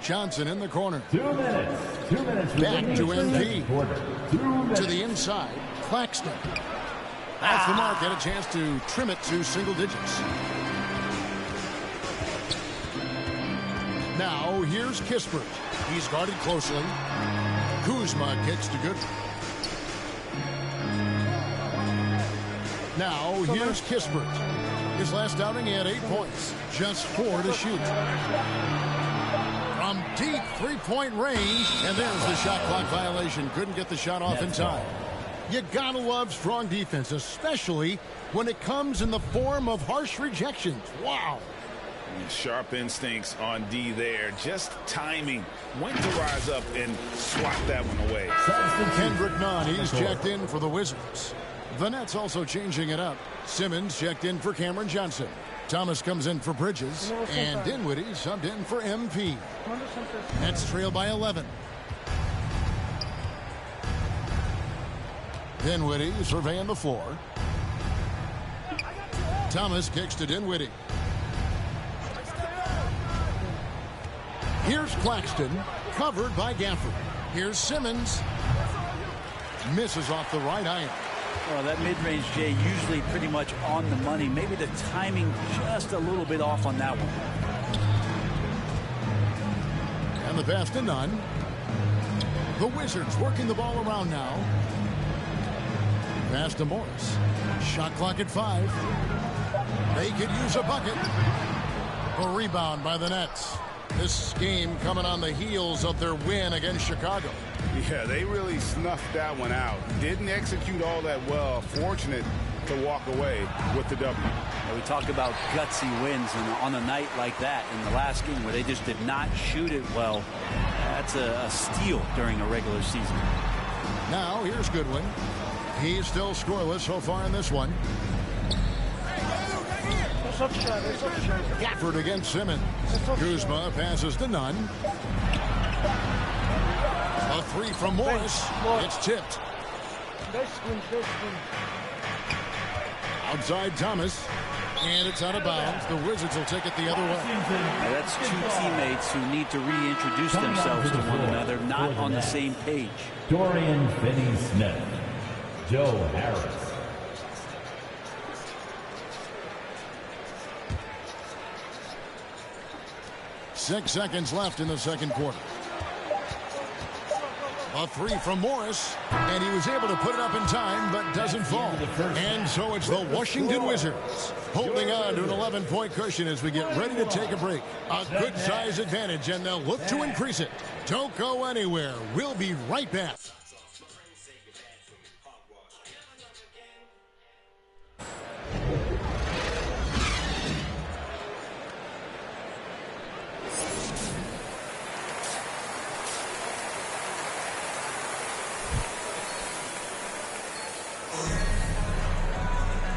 Johnson in the corner. 2 minutes. 2 minutes. Back to MP. To the inside. Claxton. Off the mark. Had a chance to trim it to single digits. Now here's Kispert. He's guarded closely. Kuzma kicks to good. Now here's Kispert. His last outing, he had 8 points. Just 4 to shoot. From deep three-point range. And there's the shot clock violation. Couldn't get the shot off in time. You gotta love strong defense, especially when it comes in the form of harsh rejections. Wow. Sharp instincts on D there. Just timing. When to rise up and swat that one away. Kendrick Nunn, he's checked in for the Wizards. The Nets also changing it up. Simmons checked in for Cameron Johnson. Thomas comes in for Bridges. And Dinwiddie subbed in for MP. Nets trail by 11. Dinwiddie surveying the floor. Thomas kicks to Dinwiddie. Here's Claxton, covered by Gafford. Here's Simmons. Misses off the right iron. Well, that mid-range, Jay, usually pretty much on the money. Maybe the timing just a little bit off on that one. And the pass to Nunn. The Wizards working the ball around now. Pass to Morris. Shot clock at 5. They could use a bucket. A rebound by the Nets. This game coming on the heels of their win against Chicago. Yeah, they really snuffed that one out. Didn't execute all that well. Fortunate to walk away with the W. We talk about gutsy wins, and on a night like that in the last game where they just did not shoot it well, that's a steal during a regular season. Now here's Goodwin. He's still scoreless so far in this one. Gafford against Simmons. Kuzma passes to Nunn. A 3 from Morris. It's tipped. Outside Thomas. And it's out of bounds. The Wizards will take it the other way. Now that's two teammates who need to reintroduce themselves to one another, not on the same page. Dorian Finney-Smith. Joe Harris. Six seconds left in the second quarter. A 3 from Morris, and he was able to put it up in time, but doesn't fall. And so it's the Washington Wizards holding on to an 11-point cushion as we get ready to take a break. A good size advantage, and they'll look to increase it. Don't go anywhere. We'll be right back.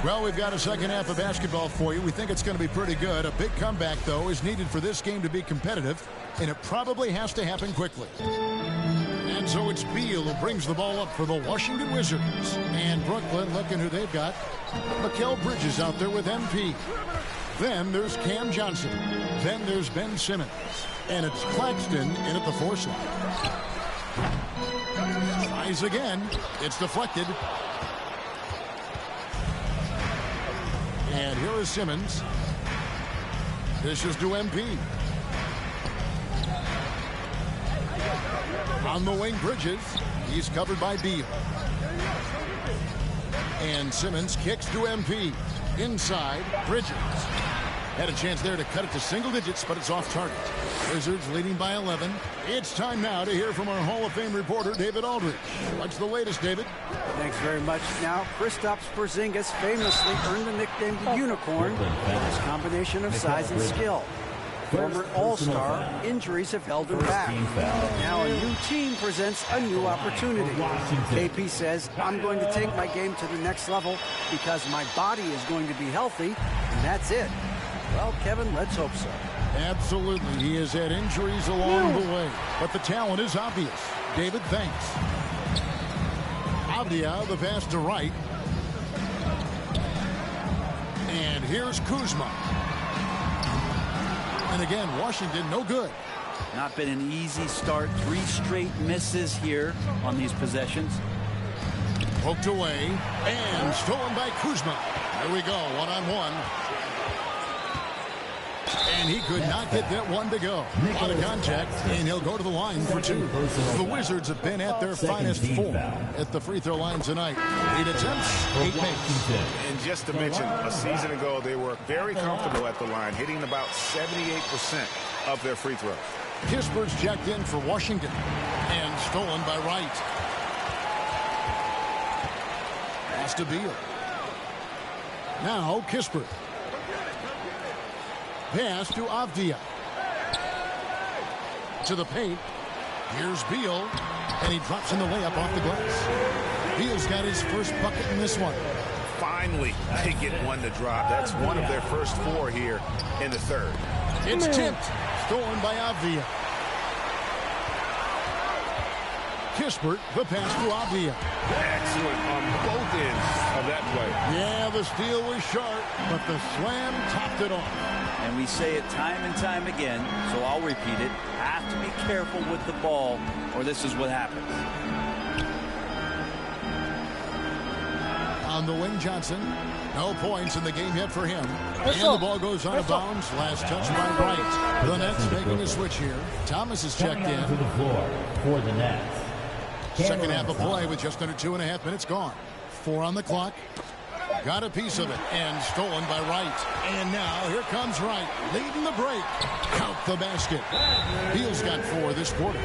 Well, we've got a second half of basketball for you. We think it's going to be pretty good. A big comeback, though, is needed for this game to be competitive, and it probably has to happen quickly. And so it's Beal who brings the ball up for the Washington Wizards. And Brooklyn, looking who they've got. Mikal Bridges out there with MP. Then there's Cam Johnson. Then there's Ben Simmons. And it's Claxton in at the 4 slot. Tries again. It's deflected. And here is Simmons. Dishes to MP. On the wing, Bridges. He's covered by Beal. And Simmons kicks to MP. Inside, Bridges. Had a chance there to cut it to single digits, but it's off target. Wizards leading by 11. It's time now to hear from our Hall of Fame reporter, David Aldridge. What's the latest, David? Thanks very much. Now, Kristaps Porzingis famously earned the nickname the Unicorn with his combination of size and skill. Former All-Star, injuries have held him back. Now a new team presents a new opportunity. KP says, I'm going to take my game to the next level because my body is going to be healthy, and that's it. Well, Kevin, let's hope so. Absolutely. He has had injuries along the way, but the talent is obvious. David thanks. Avdia, the pass to right. And here's Kuzma. And again, Washington, no good. Not been an easy start. 3 straight misses here on these possessions. Poked away and stolen by Kuzma. There we go, one-on-one. And he could not get that one to go. On a contact, and he'll go to the line for 2. The Wizards have been at their finest 4 at the free throw line tonight. 8 attempts, 8 makes. And just to mention, a season ago, they were very comfortable at the line, hitting about 78% of their free throws. Kispert's checked in for Washington and stolen by Wright. Pass to Beal. Now Kispert. Pass to Avdia. To the paint. Here's Beal. And he drops in the layup off the glass. Beal's got his first bucket in this one. Finally, they get one to drop. That's one of their first 4 here in the third. It's tipped. Stolen by Avdia. Kispert, the pass to Avdia. Excellent on both ends of that play. Yeah, the steal was sharp, but the slam topped it off. And we say it time and time again, so I'll repeat it. Have to be careful with the ball, or this is what happens. On the wing, Johnson. No points in the game yet for him. And the ball goes out of bounds. Last touch by Wright. The Nets making a switch here. Thomas is checked in. To the floor for the Nets. Second half of play with just under 2.5 minutes gone. 4 on the clock. Got a piece of it and stolen by Wright. And now here comes Wright leading the break. Count the basket. Beal's got 4 this quarter.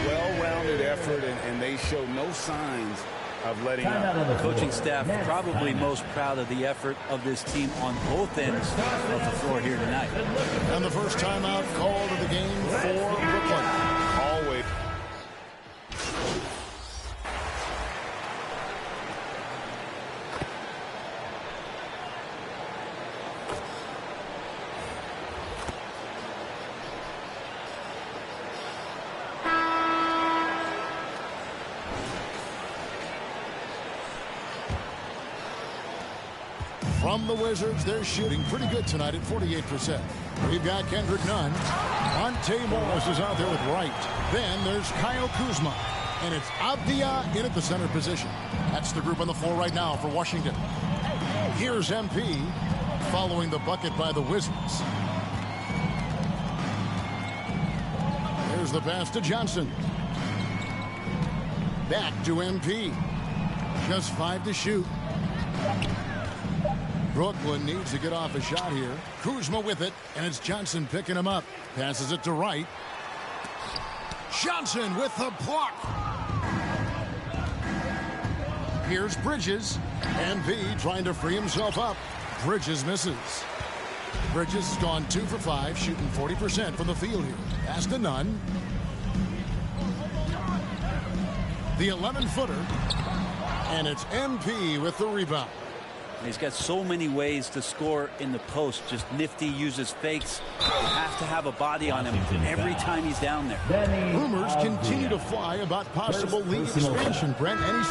Well-rounded effort, and they show no signs of letting up. The coaching staff probably most proud of the effort of this team on both ends of the floor here tonight. And the first timeout called of the game for Brooklyn. Always. From the Wizards, they're shooting pretty good tonight at 48%. We've got Kendrick Nunn. Monte Morris is out there with Wright. Then there's Kyle Kuzma. And it's Avdia in at the center position. That's the group on the floor right now for Washington. Here's MP following the bucket by the Wizards. There's the pass to Johnson. Back to MP. Just 5 to shoot. Brooklyn needs to get off a shot here. Kuzma with it, and it's Johnson picking him up. Passes it to Wright. Johnson with the block. Here's Bridges. MP trying to free himself up. Bridges misses. Bridges has gone 2 for 5, shooting 40% from the field here. Pass to Nunn. The 11-footer. And it's MP with the rebound. He's got so many ways to score in the post. Just nifty, uses fakes. You have to have a body on him every time he's down there. Rumors continue to fly about possible league expansion, Brent. Any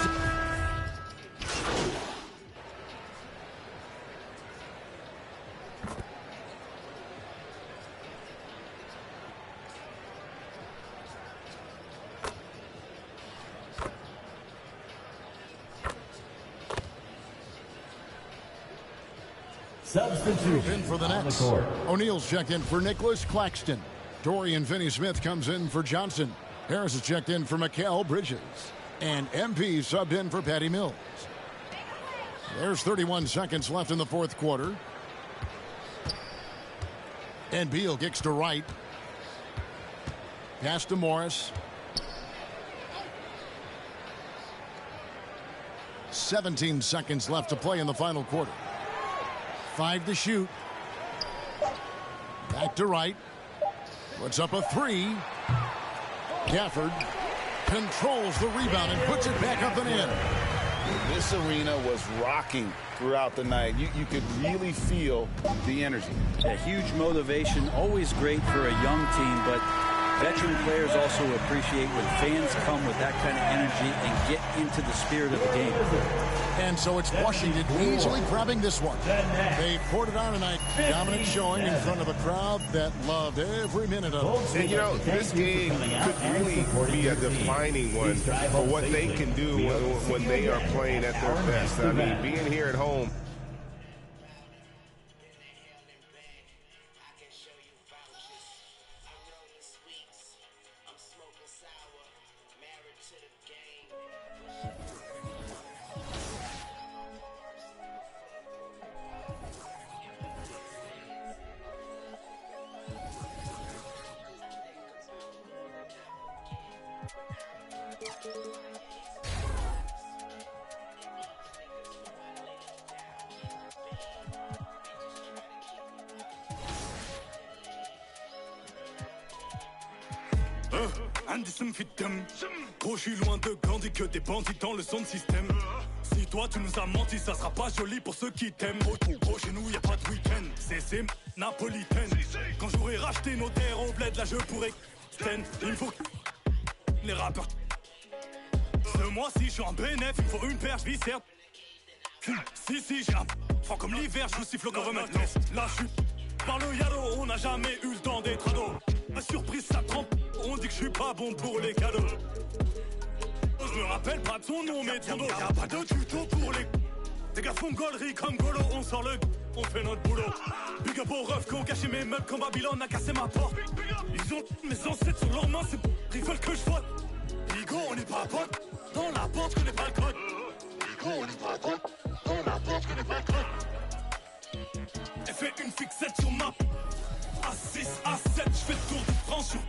Substitute in for the Nets. O'Neal's checked in for Nicholas Claxton. Dorian Finney-Smith comes in for Johnson. Harris is checked in for Mikal Bridges. And MP subbed in for Patty Mills. There's 31 seconds left in the fourth quarter. And Beal kicks to Wright. Pass to Morris. 17 seconds left to play in the final quarter. 5 to shoot. Back to Wright. Puts up a 3. Gafford controls the rebound and puts it back up and in. This arena was rocking throughout the night. You could really feel the energy. A huge motivation, always great for a young team, but veteran players also appreciate when fans come with that kind of energy and get into the spirit of the game. And so it's Washington easily grabbing this one. They poured it on tonight. Dominant showing in front of a crowd that loved every minute of it. And, you know, this game could really be a defining one for what they can do when they are playing at their best. I mean, being here at home, Anderson fit them. Gros, je suis loin de Gandhi que des bandits dans le son système. Si toi tu nous as menti, ça sera pas joli pour ceux qui t'aiment. Gros, chez nous y a pas de week-end. C'est napolitaine. Quand j'aurai racheté nos terres au bled, là je pourrais. Il faut les rappeurs. Ce mois-ci, je suis en bénéf, il faut une paire, viscère. Si, j'ai un franc comme l'hiver, je vous siffle comme maintenant. Là, je suis par le yalo, on n'a jamais eu le temps d'être ado. Ma surprise, ça trempe, on dit que je suis pas bon pour les cadeaux. Je me rappelle pas de son nom, mais de son dos. Y'a pas de tuto pour les. Des gars font gaulerie comme Golo, on sort le. On fait notre boulot. Big up aux refs qui ont caché mes meubles quand Babylone a cassé ma porte. Ils ont mes ancêtres sur leurs mains, c'est. Ils veulent que je vote. Bigo, on n'est pas potes. Dans la porte, je connais pas le code. Bigo, on n'est pas potes. Dans la porte, je connais pas le code. Elle fait une fixette sur ma. A6, A7, je fais le tour de France sur.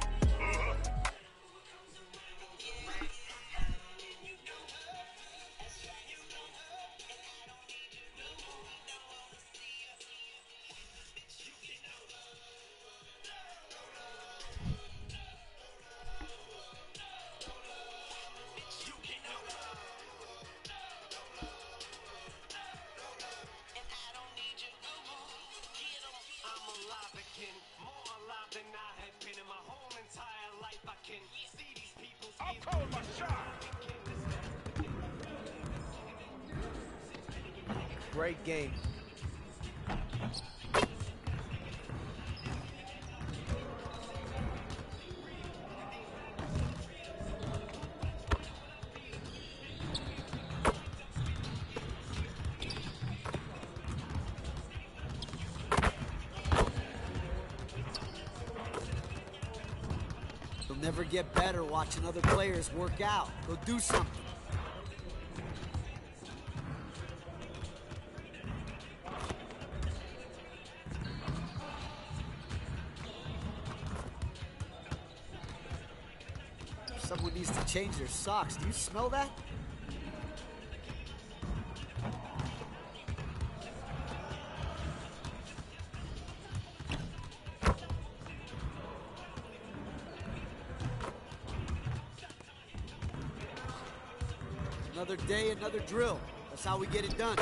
Great game. You'll never get better watching other players work out. Go do something. Someone needs to change their socks. Do you smell that? Another day, another drill. That's how we get it done.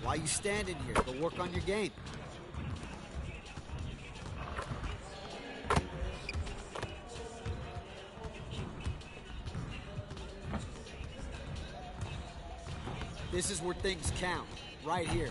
Why you standing here? Go work on your game. This is where things count, right here.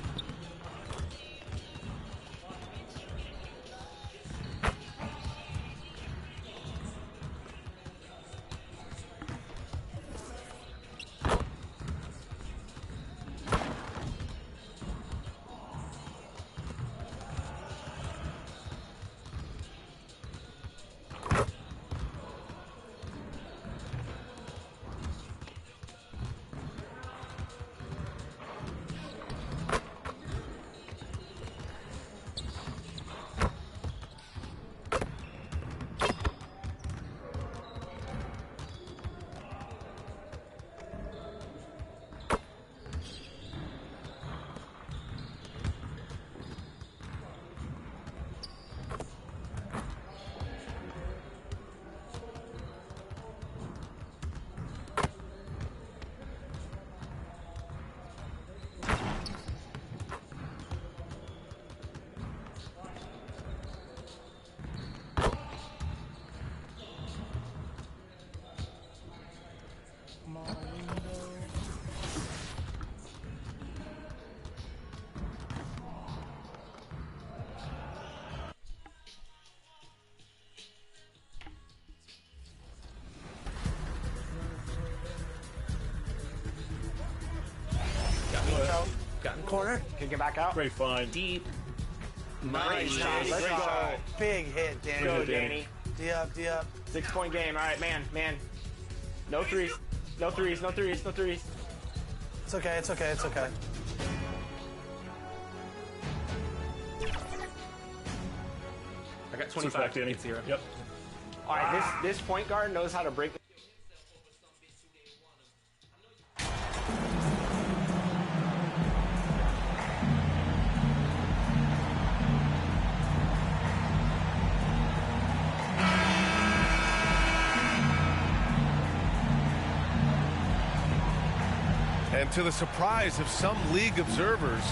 corner. Kicking back out. Great find. Deep. Nice Nice. shot. Let's go. Big hit, Danny. Go, Danny. D up, D up. 6-point game. All right, man. No threes. No threes. It's okay, it's okay, it's okay. I got 25. Switch back, Danny. It's 0. Yep. All right, this point guard knows how to break. And to the surprise of some league observers,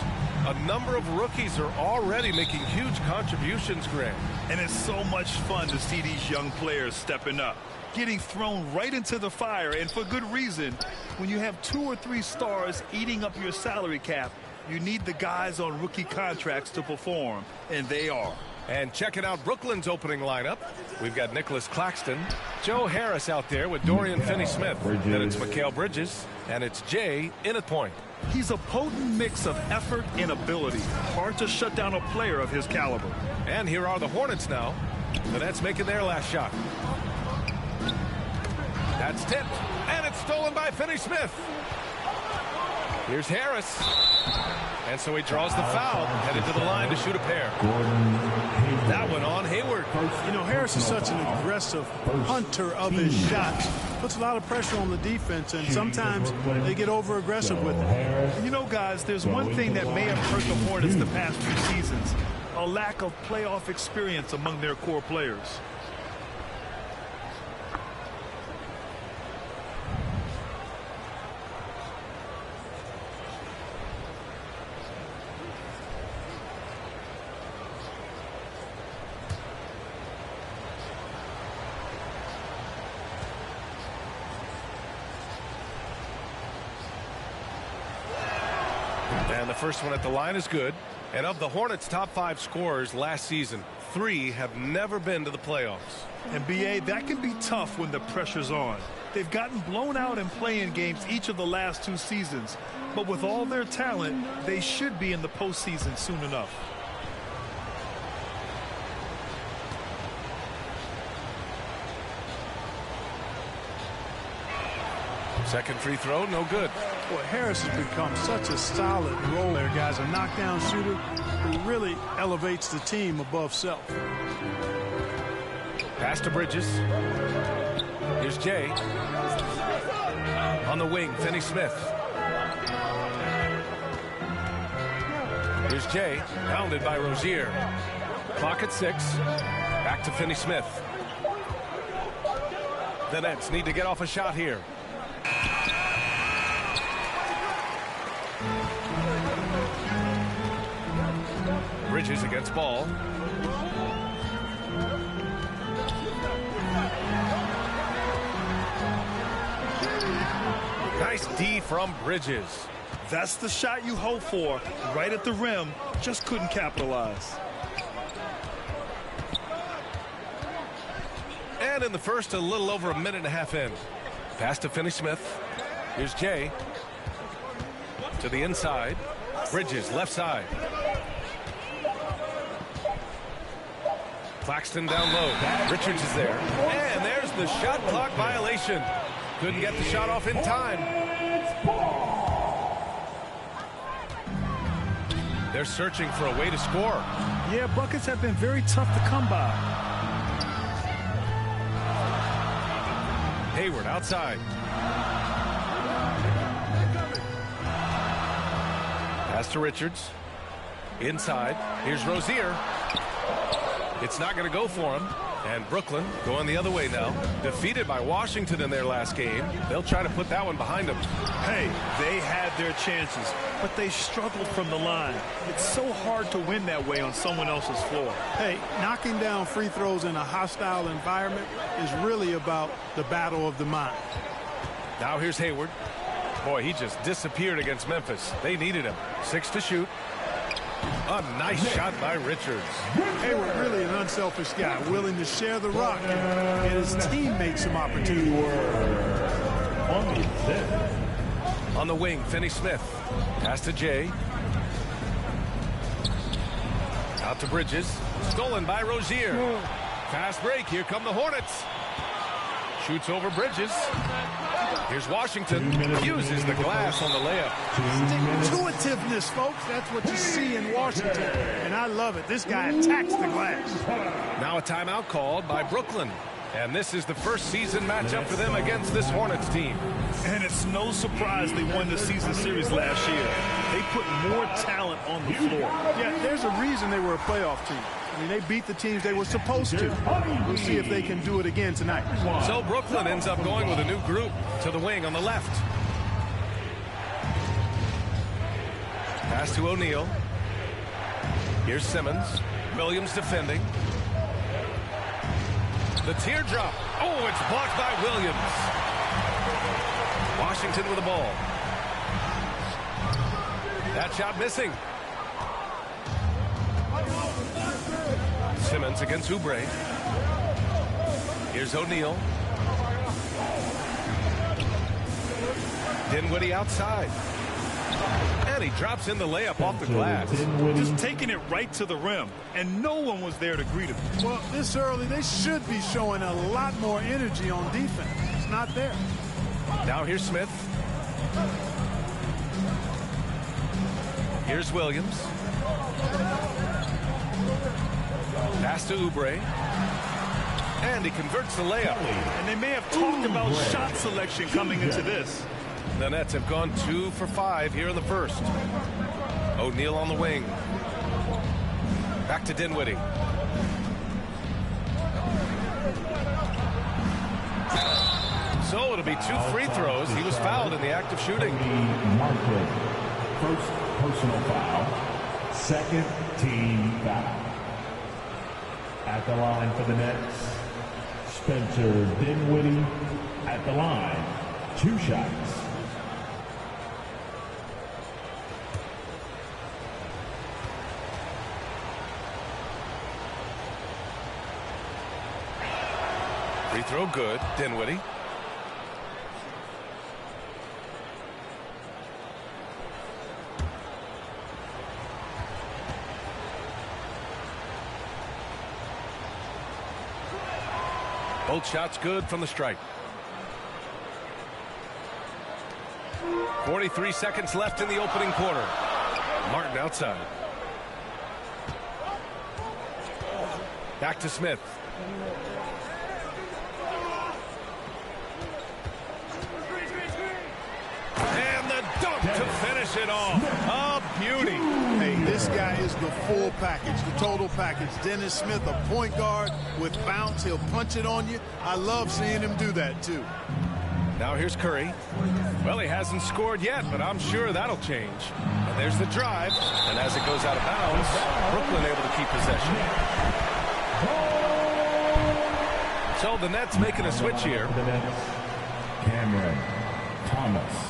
a number of rookies are already making huge contributions, Grant. And it's so much fun to see these young players stepping up, getting thrown right into the fire, and for good reason. When you have 2 or 3 stars eating up your salary cap, you need the guys on rookie contracts to perform, and they are. And checking out Brooklyn's opening lineup, we've got Nicholas Claxton, Joe Harris out there with Dorian Finney-Smith. Then it's Mikal Bridges, and it's Jay in at point. He's a potent mix of effort and ability. Hard to shut down a player of his caliber. And here are the Hornets now. The Nets making their last shot. That's tipped, and it's stolen by Finney-Smith. Here's Harris. And so he draws the foul, headed to the line to shoot a pair. That one on Hayward. You know, Harris is such an aggressive hunter of his shots. Puts a lot of pressure on the defense, and sometimes they get over-aggressive with it. And you know, guys, there's one thing that may have hurt the Hornets the past few seasons. A lack of playoff experience among their core players. And the first one at the line is good. And of the Hornets' top 5 scorers last season, 3 have never been to the playoffs. And BA, that can be tough when the pressure's on. They've gotten blown out in play-in games each of the last 2 seasons. But with all their talent, they should be in the postseason soon enough. Second free throw, no good. Boy, Harris has become such a solid role there, guys. A knockdown shooter who really elevates the team above self. Pass to Bridges. Here's Jay. On the wing, Finney-Smith. Here's Jay, pounded by Rozier. Clock at 6. Back to Finney-Smith. The Nets need to get off a shot here. Bridges against Ball. Nice D from Bridges. That's the shot you hope for. Right at the rim. Just couldn't capitalize. And in the first, a little over a minute and a half in. Pass to Finney-Smith. Here's Jay. To the inside. Bridges, left side. Claxton down low. Richards is there. And there's the shot clock violation. Couldn't get the shot off in time. They're searching for a way to score. Yeah, buckets have been very tough to come by. Hayward outside. Pass to Richards. Inside. Here's Rozier. It's not going to go for him. And Brooklyn going the other way now. Defeated by Washington in their last game. They'll try to put that one behind them. Hey, they had their chances, but they struggled from the line. It's so hard to win that way on someone else's floor. Hey, knocking down free throws in a hostile environment is really about the battle of the mind. Now here's Hayward. Boy, he just disappeared against Memphis. They needed him. 6 to shoot. A nice shot by Richards. Hayward really an unselfish guy, willing to share the rock and his teammates some opportunity. On the wing, Finney-Smith. Pass to Jay. Out to Bridges. Stolen by Rozier. Fast break. Here come the Hornets. Shoots over Bridges. Here's Washington. Uses the glass on the layup. Stick-to-itiveness, folks. That's what you see in Washington. And I love it. This guy attacks the glass. Now a timeout called by Brooklyn. And this is the first season matchup for them against this Hornets team. And it's no surprise they won the season series last year. They put more talent on the floor. Yeah, there's a reason they were a playoff team. I mean, they beat the teams they were supposed to. We'll see if they can do it again tonight. So Brooklyn ends up going with a new group to the wing on the left. Pass to O'Neal. Here's Simmons. Williams defending. The teardrop. Oh, it's blocked by Williams. Washington with the ball. That shot missing. Simmons against Oubre. Here's O'Neal. Dinwiddie outside. And he drops in the layup off the glass. Just taking it right to the rim, and no one was there to greet him. Well, this early, they should be showing a lot more energy on defense. It's not there. Now here's Smith. Here's Williams. Pass to Oubre. And he converts the layup. And they may have talked about shot selection coming into this. The Nets have gone 2 for 5 here in the first. O'Neal on the wing. Back to Dinwiddie. So it'll be 2 free throws. He was fouled in the act of shooting. First personal foul. Second team foul. At the line for the Nets, Spencer Dinwiddie at the line. 2 shots. Free throw good. Dinwiddie. Both shots good from the stripe. 43 seconds left in the opening quarter. Martin outside. Back to Smith. And the dunk to finish it off. A beauty. Hey, this guy is the full package, the total package. Dennis Smith, a point guard with bounce. He'll punch it on you. I love seeing him do that, too. Now here's Curry. Well, he hasn't scored yet, but I'm sure that'll change. And there's the drive. And as it goes out of bounds, Brooklyn able to keep possession. So the Nets making a switch here. Cameron Thomas.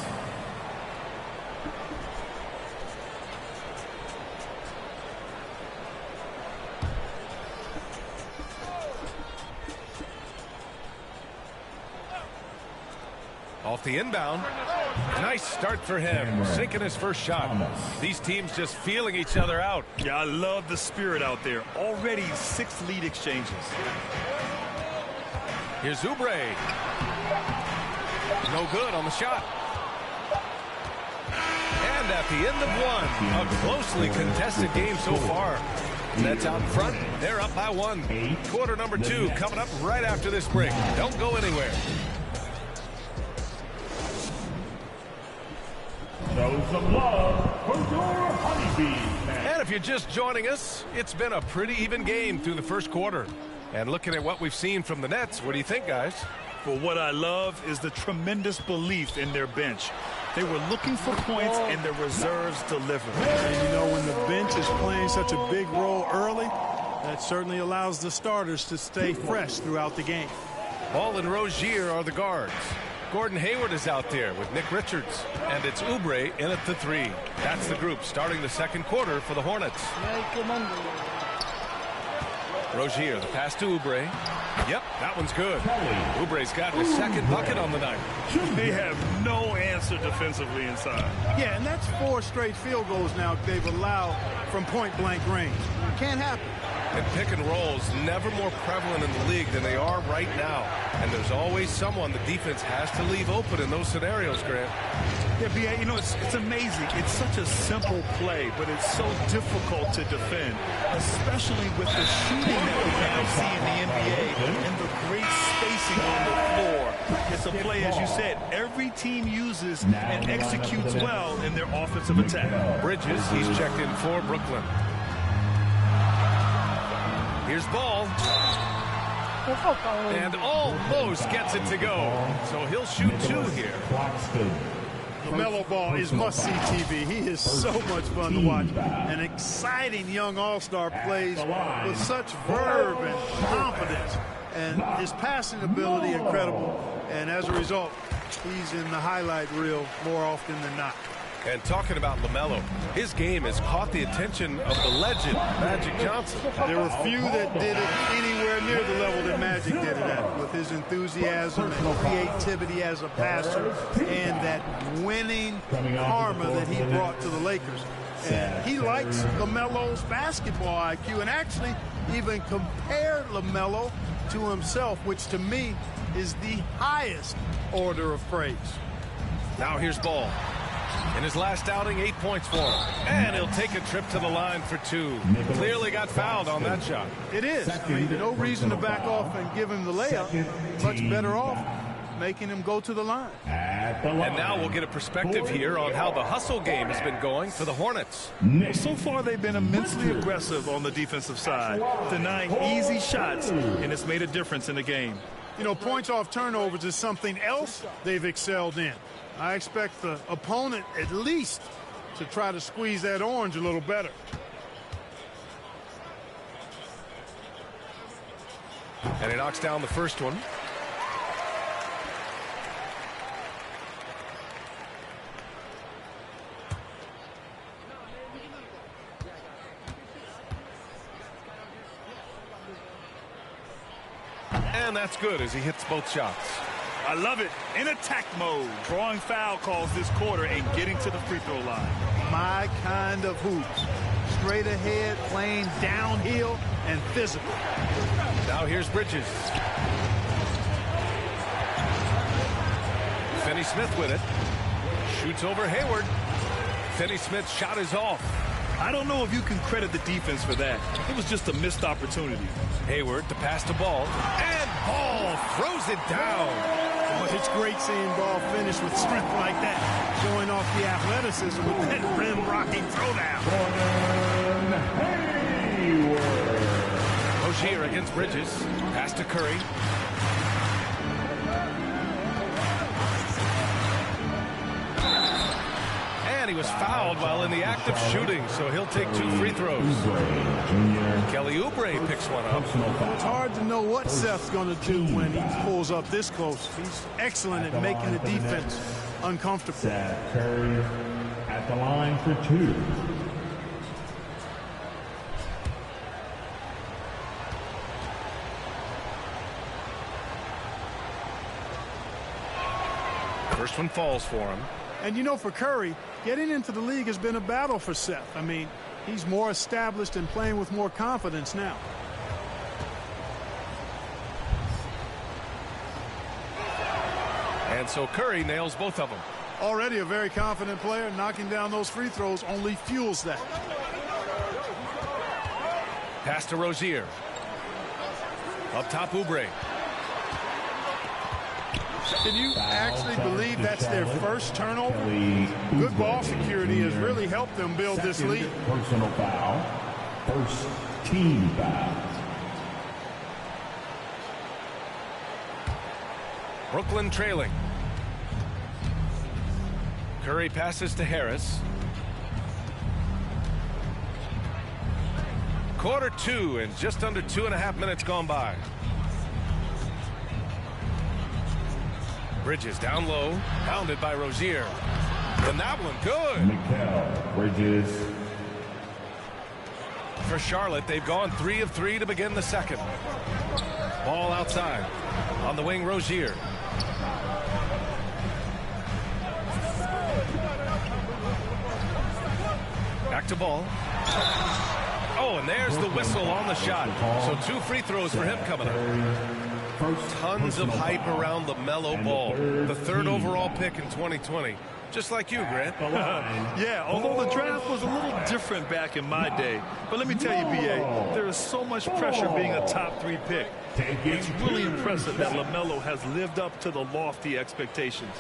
Off the inbound. Nice start for him. Sinking his first shot. These teams just feeling each other out. Yeah, I love the spirit out there. Already 6 lead exchanges. Here's Oubre. No good on the shot. And at the end of one, a closely contested game so far. Nets out in front. They're up by 1. Quarter number 2 coming up right after this break. Don't go anywhere. Show some love for your honeybees, man. And if you're just joining us, it's been a pretty even game through the first quarter. And looking at what we've seen from the Nets, what do you think, guys? Well, what I love is the tremendous belief in their bench. They were looking for points, and their reserves delivered. And, you know, when the bench is playing such a big role early, that certainly allows the starters to stay fresh throughout the game. Ball and Rozier are the guards. Gordon Hayward is out there with Nick Richards. And it's Oubre in at the 3. That's the group starting the second quarter for the Hornets. Rozier, the pass to Oubre. Yep, that one's good. Oubre's got his second bucket on the night. They have no answer defensively inside. Yeah, and that's 4 straight field goals now they've allowed from point-blank range. Can't happen. And pick and rolls never more prevalent in the league than they are right now. And there's always someone the defense has to leave open in those scenarios, Grant. Yeah, B.A., you know, it's amazing. It's such a simple play, but it's so difficult to defend, especially with the shooting that we now see in the NBA and the great spacing on the floor. It's a play, as you said, every team uses and executes well in their offensive attack. Bridges, he's checked in for Brooklyn. Here's Ball. And almost gets it to go. So he'll shoot 2 here. LaMelo Ball is must-see TV. He is so much fun to watch. An exciting young all-star, plays with such verve and confidence. And his passing ability incredible. And as a result, he's in the highlight reel more often than not. And talking about LaMelo, his game has caught the attention of the legend, Magic Johnson. There were few that did it anywhere near the level that Magic did it at, with his enthusiasm and creativity as a passer and that winning karma that he brought to the Lakers. And he likes LaMelo's basketball IQ and actually even compared LaMelo to himself, which to me is the highest order of praise. Now here's Ball. In his last outing, 8 points for him. And he'll take a trip to the line for 2. Clearly got fouled on that shot. It is. I mean, no reason to back off and give him the layup. Much better off making him go to the line. And now we'll get a perspective here on how the hustle game has been going for the Hornets. So far, they've been immensely aggressive on the defensive side, denying easy shots, and it's made a difference in the game. You know, points off turnovers is something else they've excelled in. I expect the opponent at least to try to squeeze that orange a little better. And he knocks down the first one. And that's good as he hits both shots. I love it. In attack mode, drawing foul calls this quarter and getting to the free throw line. My kind of hoops. Straight ahead, playing downhill, and physical. Now here's Bridges. Finney-Smith with it. Shoots over Hayward. Finney-Smith's shot is off. I don't know if you can credit the defense for that. It was just a missed opportunity. Hayward to pass the ball. And Ball throws it down. Well, it's great seeing Ball finish with strength like that, showing off the athleticism with that rim-rocking throwdown. Rozier against Bridges. Pass to Curry. And he was fouled while in the act of shooting, so he'll take 2 free throws. Kelly Oubre picks one up. It's hard to know what Seth's going to do when he pulls up this close. He's excellent at making the defense uncomfortable. Seth Curry at the line for 2. First one falls for him. And you know, for Curry, getting into the league has been a battle for Seth. I mean, he's more established and playing with more confidence now. And so Curry nails both of them. Already a very confident player. Knocking down those free throws only fuels that. Pass to Rozier. Up top, Oubre. Can you actually believe that's their first turnover? Good ball security has really helped them build this lead. Personal foul. First team foul. Brooklyn trailing. Curry passes to Harris. Quarter 2 and just under 2.5 minutes gone by. Bridges down low, pounded by Rozier. And that one good. Mikal Bridges. for Charlotte. They've gone 3 of 3 to begin the second. Ball outside. On the wing, Rozier. Back to Ball. Oh, and there's the whistle on the shot. So 2 free throws for him coming up. Tons of hype around LaMelo Ball, the 3rd overall pick in 2020. Just like you, Grant. Yeah, although the draft was a little different back in my day. But let me tell you, B.A., there is so much pressure being a top 3 pick. It's really impressive that LaMelo has lived up to the lofty expectations.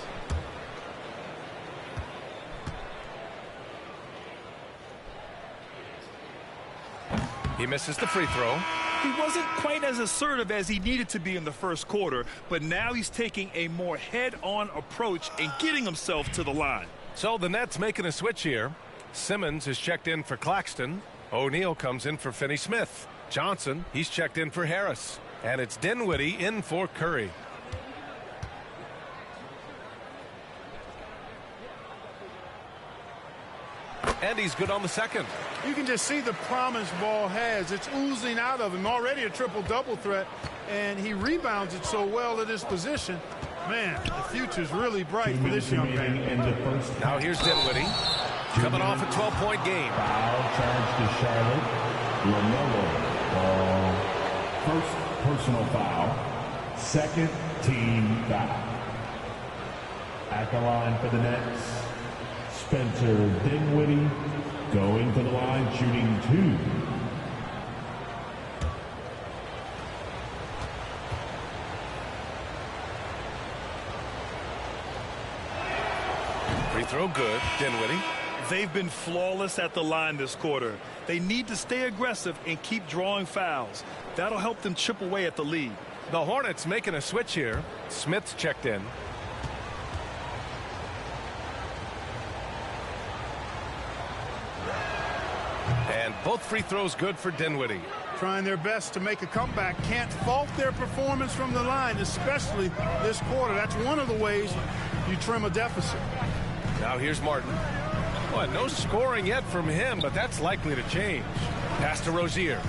He misses the free throw. He wasn't quite as assertive as he needed to be in the first quarter, but now he's taking a more head-on approach and getting himself to the line. So the Nets making a switch here. Simmons is checked in for Claxton. O'Neal comes in for Finney-Smith. Johnson, he's checked in for Harris. And it's Dinwiddie in for Curry. And he's good on the second. You can just see the promise Ball has. It's oozing out of him. Already a triple-double threat, and he rebounds it so well at his position. Man, the future's really bright for this young man. Now here's Dinwiddie, coming off a 12-point game. Foul charge to Charlotte. LaMelo Ball. First personal foul. Second team foul. At the line for the Nets, Spencer Dinwiddie going to the line, shooting 2. Free throw good, Dinwiddie. They've been flawless at the line this quarter. They need to stay aggressive and keep drawing fouls. That'll help them chip away at the lead. The Hornets making a switch here. Smith's checked in. And both free throws good for Dinwiddie. Trying their best to make a comeback. Can't fault their performance from the line, especially this quarter. That's one of the ways you trim a deficit. Now here's Martin. Well, no scoring yet from him, but that's likely to change. Pass to Rozier.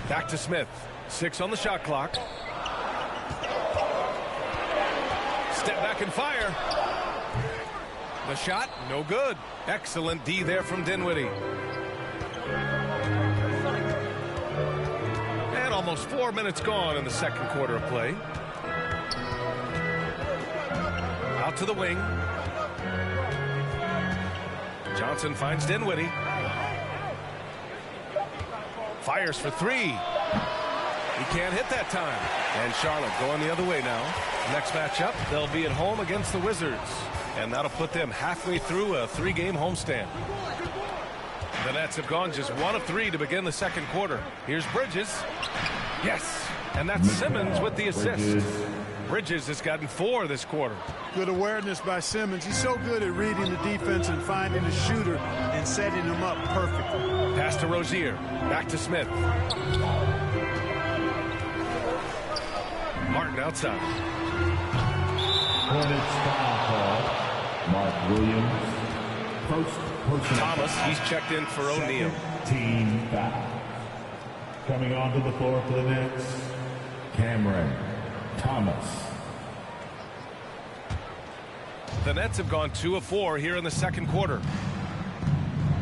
Back to Smith. 6 on the shot clock. Step back and fire. The shot, no good. Excellent D there from Dinwiddie. And almost 4 minutes gone in the second quarter of play. Out to the wing. Johnson finds Dinwiddie. Fires for 3. He can't hit that time. And Charlotte going the other way now. Next matchup, they'll be at home against the Wizards. And that'll put them halfway through a 3-game homestand. The Nets have gone just 1 of 3 to begin the second quarter. Here's Bridges. Yes. And that's Simmons with the assist. Bridges has gotten 4 this quarter. Good awareness by Simmons. He's so good at reading the defense and finding a shooter and setting him up perfectly. Pass to Rozier. Back to Smith. Martin outside. Hornets foul call. Mark Williams. First personal Thomas, foul. he's checked in for O'Neal. Team foul. Coming onto the floor for the Nets, Cameron Thomas. The Nets have gone 2 of 4 here in the second quarter.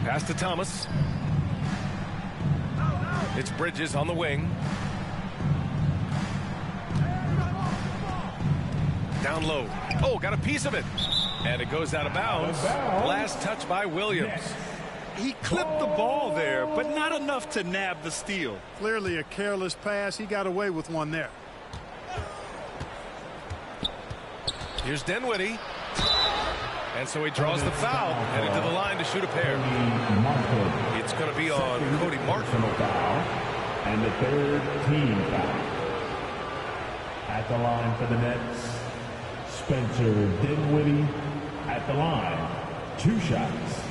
Pass to Thomas. It's Bridges on the wing. Down low. Oh, got a piece of it. And it goes out of bounds. Last touch by Williams. He clipped the ball there, but not enough to nab the steal. Clearly a careless pass. He got away with one there. Here's Dinwiddie. And so he draws the foul, headed to the line to shoot a pair. It's going to be on Cody Martin. And the third team foul. At the line for the Nets, Spencer Dinwiddie at the line. 2 shots.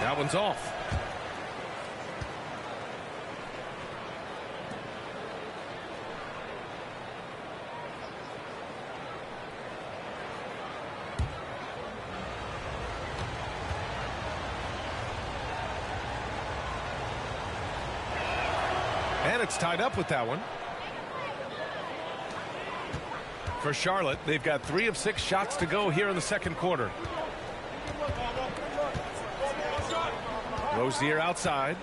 That one's off. And it's tied up with that one. For Charlotte, they've got 3 of 6 shots to go here in the second quarter. Rozier outside.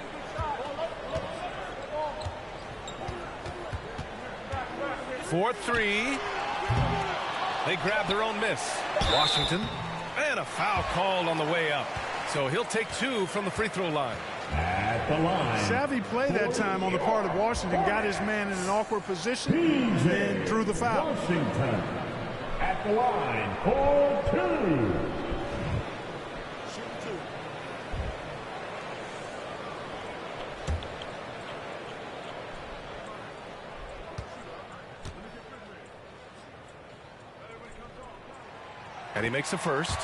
For 3. They grab their own miss. Washington. And a foul called on the way up. So he'll take 2 from the free throw line. At the line. Savvy play that time on the part of Washington. Got his man in an awkward position and then drew the foul. Washington at the line for 2. And he makes the first.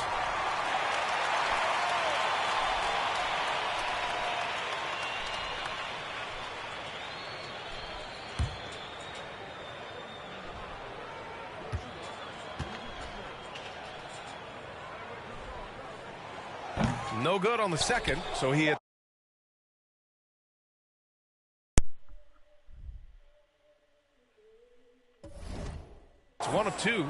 No good on the second, so he had. It's 1 of 2.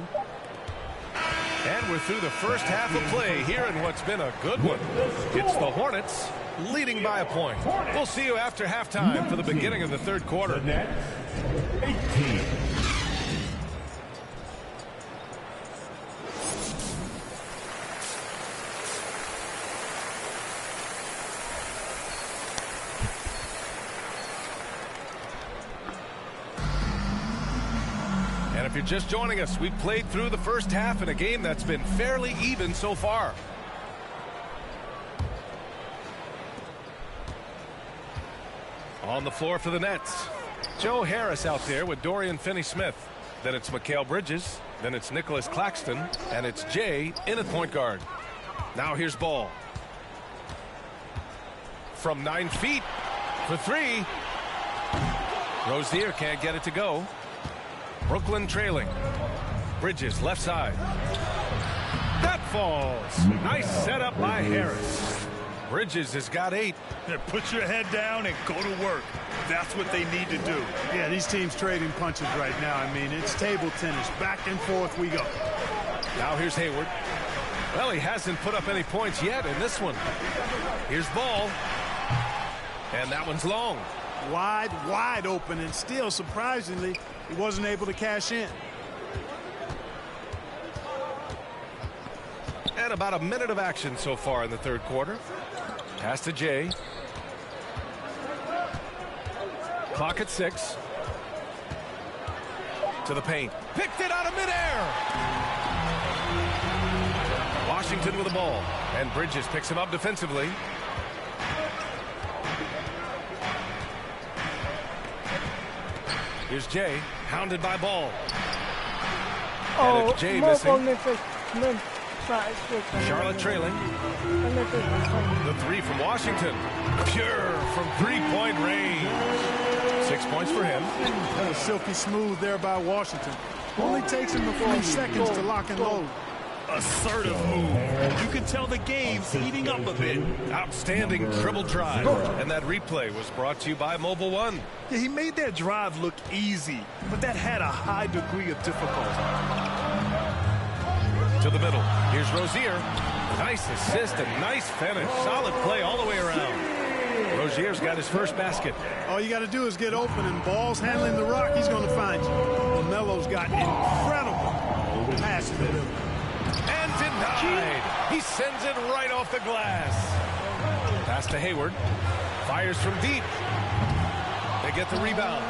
And we're through the first half of play here in what's been a good one. It's the Hornets leading by a point. We'll see you after halftime for the beginning of the third quarter. 18. And if you're just joining us, we've played through the first half in a game that's been fairly even so far. On the floor for the Nets, Joe Harris out there with Dorian Finney-Smith. Then it's Mikal Bridges. Then it's Nicholas Claxton. And it's Jay in at point guard. Now here's Ball. From 9 feet for 3. Rozier can't get it to go. Brooklyn trailing. Bridges left side. That falls. Nice setup by Harris. Bridges has got 8. Put your head down and go to work. That's what they need to do. Yeah, these teams trading punches right now. I mean, it's table tennis. Back and forth we go. Now here's Hayward. Well, he hasn't put up any points yet in this one. Here's Ball. And that one's long. Wide open, and still, surprisingly, he wasn't able to cash in. And about a minute of action so far in the third quarter. Pass to Jay. Clock at 6. To the paint. Picked it out of midair. Washington with the ball. And Bridges picks him up defensively. Here's Jay, hounded by Ball. And it's Jay missing. Charlotte trailing. The 3 from Washington. Pure from 3-point range. 6 points for him. That was silky smooth there by Washington. Only takes him a few seconds to lock and load. Assertive move. You can tell the game's heating up a bit. Outstanding dribble drive. And that replay was brought to you by Mobile One. Yeah, he made that drive look easy, but that had a high degree of difficulty. To the middle. Here's Rozier. Nice assist and nice finish. Solid play all the way around. Rozier's got his first basket. All you got to do is get open, and Ball's handling the rock. He's going to find you. LaMelo's got incredible passes. And denied. He sends it right off the glass. Pass to Hayward. Fires from deep. They get the rebound.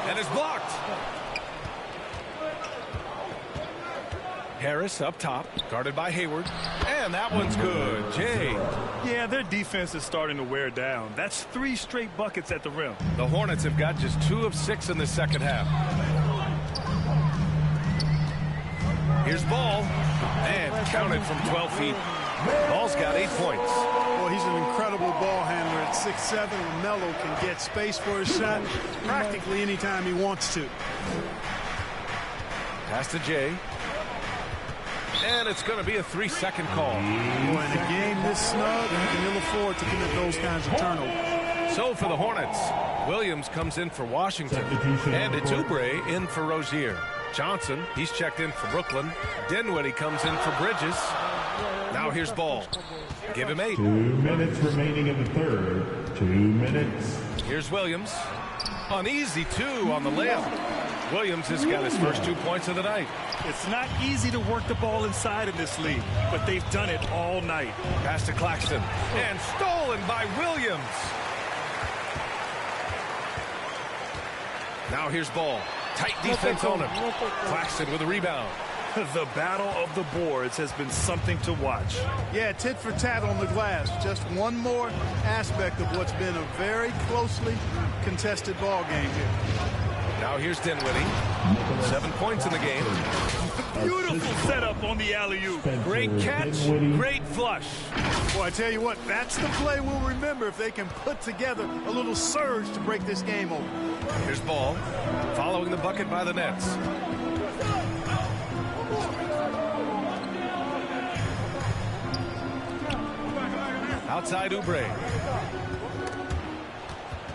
And it's blocked. Harris up top, guarded by Hayward. And that one's good. Jay. Yeah, their defense is starting to wear down. That's 3 straight buckets at the rim. The Hornets have got just 2 of 6 in the second half. Here's Ball. And counted from 12 feet. Ball's got 8 points. Well, he's an incredible ball handler at 6'7". LaMelo can get space for his shot practically anytime he wants to. Pass to Jay. And it's going to be a 3-second call. Boy, in a game this snug, you can ill afford to commit those kinds of turnovers. So for the Hornets, Williams comes in for Washington, and it's Oubre in for Rozier. Johnson, he's checked in for Brooklyn. Dinwiddie comes in for Bridges. Now here's Ball. Give him 8. 2 minutes remaining in the third. 2 minutes. Here's Williams. An easy 2 on the layup. Williams has got his first 2 points of the night. It's not easy to work the ball inside in this league, but they've done it all night. Pass to Claxton, and stolen by Williams. Now here's Ball. Tight defense on him. Claxton with a rebound. The battle of the boards has been something to watch. Yeah, tit for tat on the glass. Just one more aspect of what's been a very closely contested ball game here. Now here's Dinwiddie. 7 points in the game. Beautiful setup on the alley-oop. Great catch, great flush. Boy, I tell you what, that's the play we'll remember if they can put together a little surge to break this game open. Here's Ball, following the bucket by the Nets. Outside Oubre.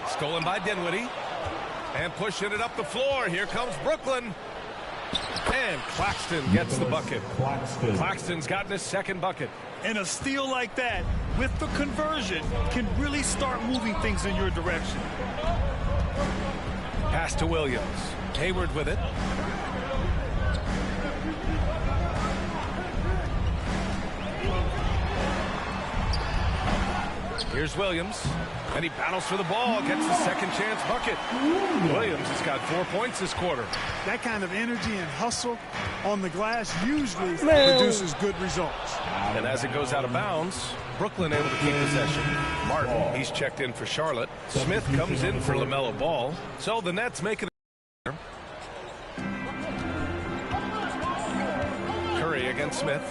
Stolen by Dinwiddie. And pushing it up the floor. Here comes Brooklyn. And Claxton gets the bucket. Claxton's gotten his second bucket. And a steal like that, with the conversion, can really start moving things in your direction. Pass to Williams. Hayward with it. Here's Williams, and he battles for the ball, gets the second chance bucket. Williams has got 4 points this quarter. That kind of energy and hustle on the glass usually produces good results. And as it goes out of bounds, Brooklyn able to keep possession. Martin, he's checked in for Charlotte. Smith comes in for LaMelo Ball. So the Nets make it. Curry against Smith.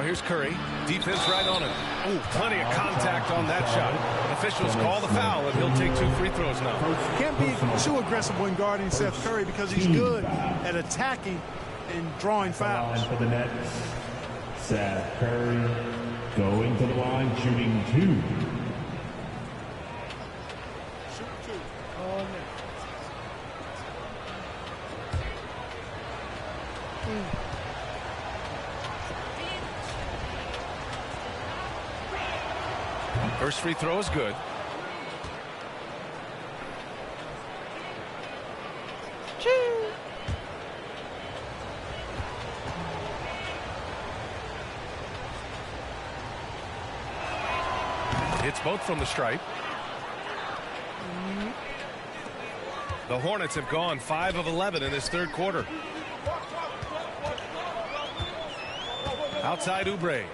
Here's Curry. Defense right on him. Oh, plenty of contact on that shot. Officials call the foul, and he'll take 2 free throws now. Can't be too aggressive when guarding Seth Curry because he's good at attacking and drawing fouls. For the Nets, Seth Curry going to the line, shooting 2. First free throw is good. It's both from the stripe. The Hornets have gone 5 of 11 in this third quarter. Outside Oubre.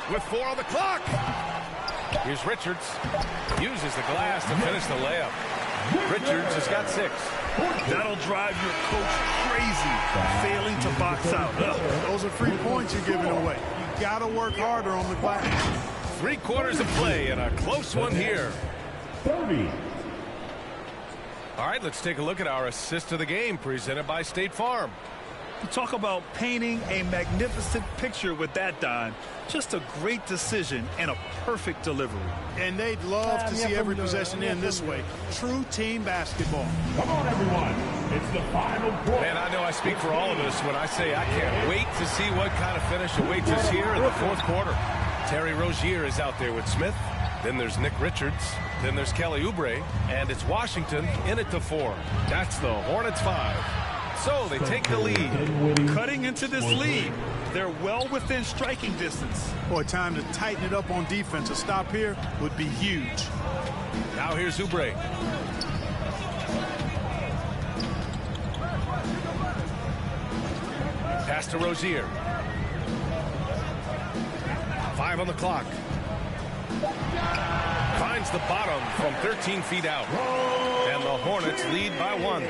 With 4 on the clock. Here's Richards. Uses the glass to finish the layup. Richards has got 6. That'll drive your coach crazy, failing to box out. Those are free points you're giving away. You got to work harder on the glass. 3 quarters of play and a close one here. 30. All right, let's take a look at our assist of the game presented by State Farm. Talk about painting a magnificent picture with that, Don. Just a great decision and a perfect delivery. And they'd love to see every possession end this way. True team basketball. Come on, everyone. It's the final quarter. Man, I know I speak for all of us when I say I can't wait to see what kind of finish awaits us here in the fourth quarter. Terry Rozier is out there with Smith. Then there's Nick Richards. Then there's Kelly Oubre. And it's Washington in it to 4. That's the Hornets 5. So they take the lead. Cutting into this lead. They're well within striking distance. Boy, time to tighten it up on defense. A stop here would be huge. Now here's Oubre. Pass to Rozier. 5 on the clock. Finds the bottom from 13 feet out. And the Hornets lead by 1.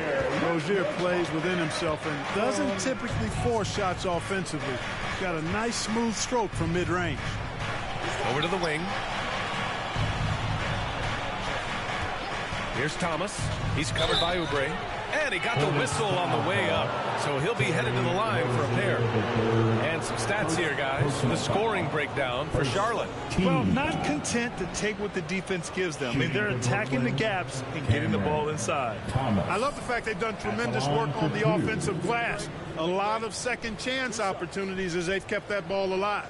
Rozier plays within himself and doesn't typically force shots offensively. Got a nice smooth stroke from mid-range. Over to the wing. Here's Thomas. He's covered by Oubre. And he got the whistle on the way up. So he'll be headed to the line for a pair. And some stats here, guys. The scoring breakdown for Charlotte. Well, not content to take what the defense gives them. I mean, they're attacking the gaps and getting the ball inside. I love the fact they've done tremendous work on the offensive glass. A lot of second chance opportunities as they've kept that ball alive.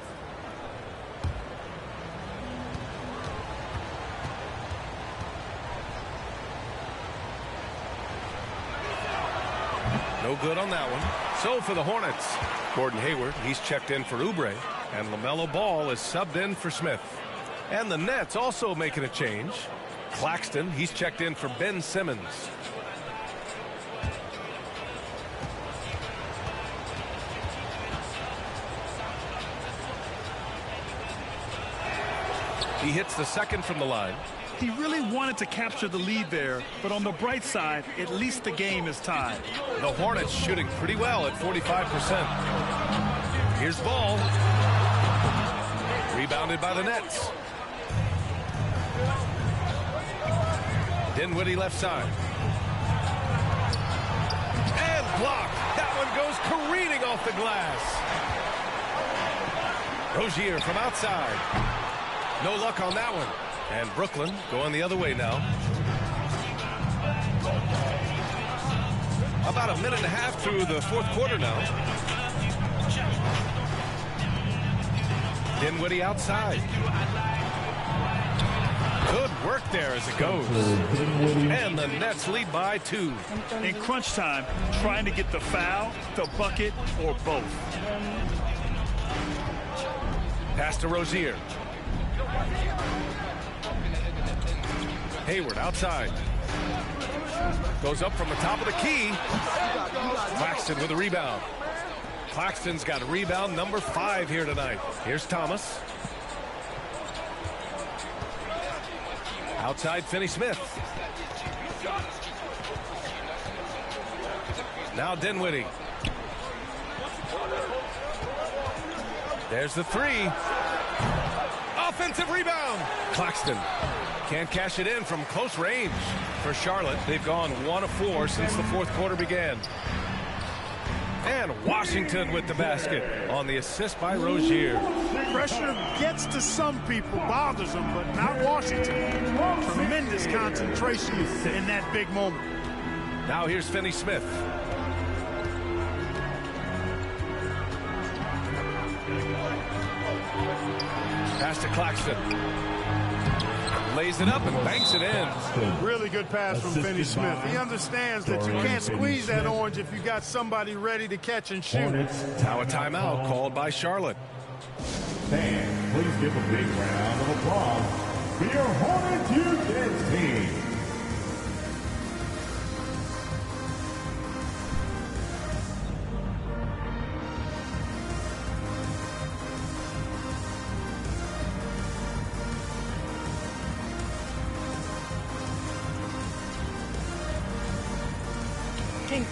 No good on that one. So for the Hornets, Gordon Hayward, he's checked in for Oubre, and LaMelo Ball is subbed in for Smith. And the Nets also making a change. Claxton, he's checked in for Ben Simmons. He hits the second from the line. He really wanted to capture the lead there, but on the bright side, at least the game is tied. The Hornets shooting pretty well at 45%. Here's Ball. Rebounded by the Nets. Dinwiddie left side. And blocked. That one goes careening off the glass. Rozier from outside. No luck on that one. And Brooklyn going the other way now. About a minute and a half through the fourth quarter now. Dinwiddie outside. Good work there as it goes. And the Nets lead by 2. In crunch time, trying to get the foul, the bucket, or both. Pass to Rozier. Hayward outside. Goes up from the top of the key. Claxton with a rebound. Claxton's got a rebound number 5 here tonight. Here's Thomas. Outside Finney-Smith. Now Dinwiddie. There's the 3. Offensive rebound. Claxton can't cash it in from close range. For Charlotte, they've gone 1 of 4 since the fourth quarter began. And Washington with the basket on the assist by Rozier. Pressure gets to some people, bothers them, but not Washington. Tremendous concentration in that big moment. Now here's Finney-Smith. Pass to Claxton. Lays it up and banks it in. Really good pass from Finney-Smith. He understands that you can't squeeze that orange if you got somebody ready to catch and shoot. Now a timeout called by Charlotte. Fans, please give a big round of applause for your Hornets U10 team.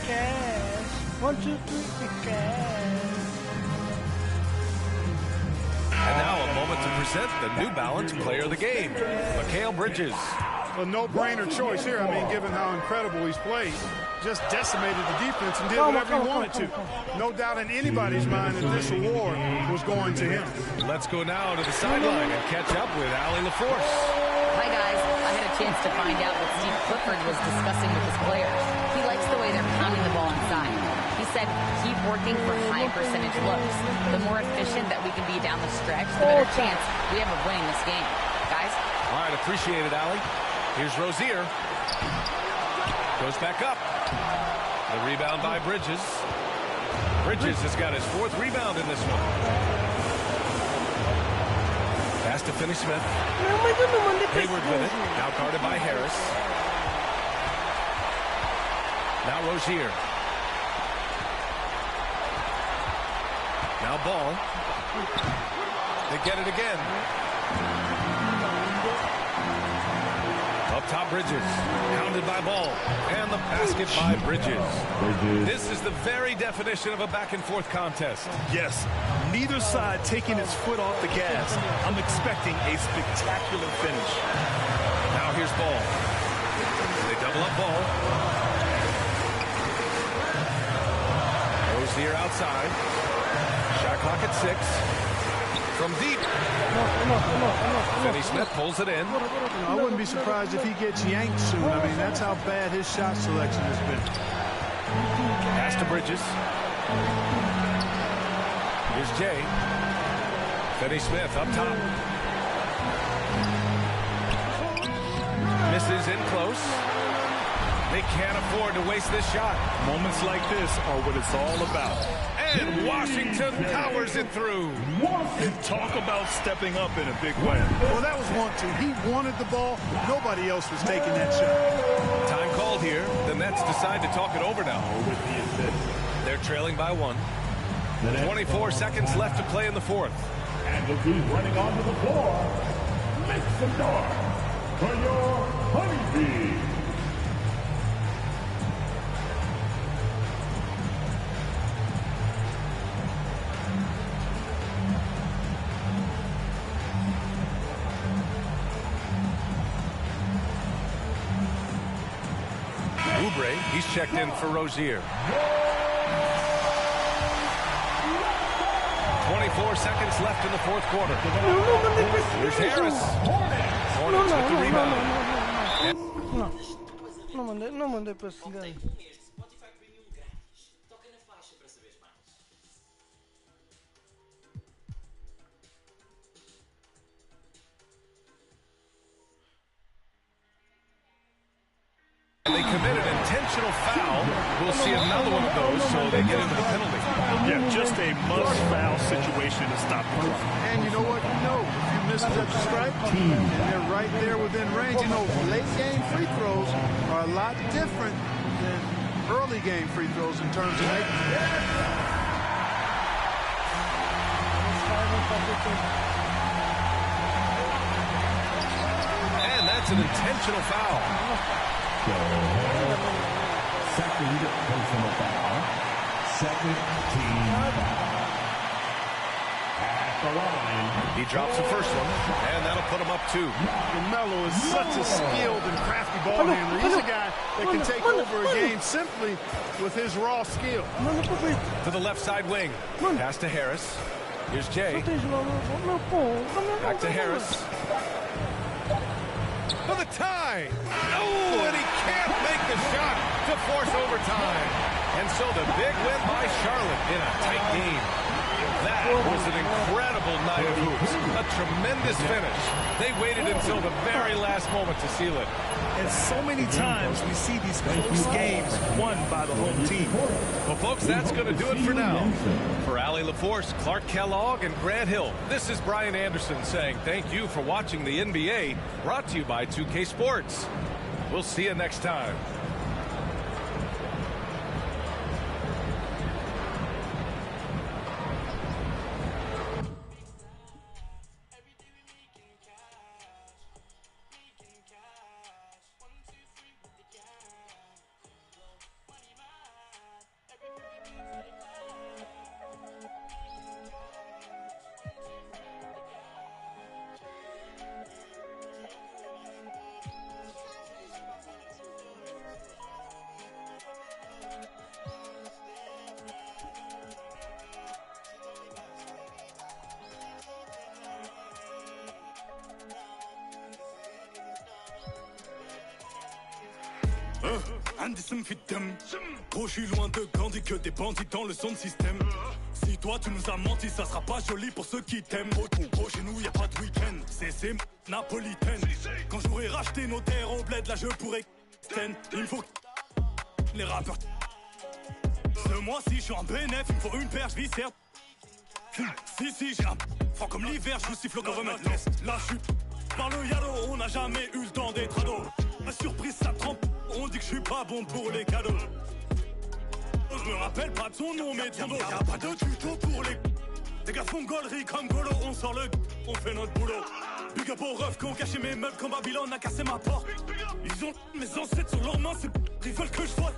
Cash. 1, 2, 3, cash. And now a moment to present the New Balance Player of the Game, Mikal Bridges. A no-brainer choice here. I mean, given how incredible he's played, just decimated the defense and did whatever he wanted to. No doubt in anybody's mind that this award was going to him. Let's go now to the sideline and catch up with Allie LaForce. Hi, guys. I had a chance to find out what Steve Clifford was discussing with his players. He likes the way they're pounding the ball inside. He said, keep working for high percentage looks. The more efficient that we can be down the stretch, the better chance we have of winning this game. Guys? All right, appreciate it, Allie. Here's Rozier. Goes back up. The rebound by Bridges. Bridges has got his 4th rebound in this one. Pass to Finney-Smith. Hayward with it. Now guarded by Harris. Now Rozier. Now Ball. They get it again. Up top Bridges. Pounded by Ball. And the basket by Bridges. This is the very definition of a back-and-forth contest. Yes, neither side taking its foot off the gas. I'm expecting a spectacular finish. Now here's Ball. They glove ball. Rozier outside. Shot clock at 6. From deep. Finney Smith pulls it in. I wouldn't be surprised if he gets yanked soon. I mean, that's how bad his shot selection has been. Pass to Bridges. Here's Jay. Finney Smith up top. Misses in close. They can't afford to waste this shot. Moments like this are what it's all about. And Washington powers it through. And talk about stepping up in a big way. Well, that was 1-2. He wanted the ball. Nobody else was taking that shot. Time called here. The Nets decide to talk it over now. They're trailing by 1. 24 seconds left to play in the 4th. And the he's running onto the floor. Make some noise for your Honeybee. Oubre, he's checked in for Rozier. 24 seconds left in the 4th quarter. Here's Harris. Hornets with the rebound. Não mandei para esse gajo. They committed an intentional foul. We'll see another one of those, so they get into the penalty. Yeah, just a must-foul situation to stop the clock. And you know what? You know, if you miss that strike, and they're right there within range. You know, late-game free throws are a lot different than early-game free throws in terms of making. And that's an intentional foul. Second personal foul. Second team foul. At the line. He drops the first one, and that'll put him up 2. Melo is such a skilled and crafty ball handler. He's a guy that can take over a game simply with his raw skill. To the left side wing. Pass to Harris. Here's Jay. Back to Harris. For the tie. Oh, and he can't make the shot to force overtime. And so the big win by Charlotte in a tight game. That was an incredible night of hoops. A tremendous finish. They waited until the very last moment to seal it. And so many times we see these close games won by the home team. Well, folks, that's going to do it for now. For Allie LaForce, Clark Kellogg, and Grant Hill, this is Brian Anderson saying thank you for watching the NBA, brought to you by 2K Sports. We'll see you next time. Indécent fit dem. Gros, je suis loin de grandir que des bandits dans le son système. Si toi tu nous as menti, ça sera pas joli pour ceux qui t'aiment. Gros, chez nous y a pas de week-end. C'est napolitaine. Quand j'aurai racheté nos terres au bled, là je pourrais. Il me faut les rappeurs. Ce mois-ci, je suis en bénéf, il me faut une paire, je vis certes. Si, j'ai un franc comme l'hiver, je vous siffle au government. Là, je suis par le yalo, on n'a jamais eu le temps d'être ado. Ma surprise, ça trempe, on dit que je suis pas bon pour les cadeaux. Je me rappelle pas de son nom, mais ton dos. Y'a pas de tuto pour les. Des gars font gaulerie comme Golo, on sort le. On fait notre boulot. Big up aux refs qui ont caché mes meubles quand Babylone a cassé ma porte. Ils ont mes ancêtres sur leurs mains, ils veulent que je vote.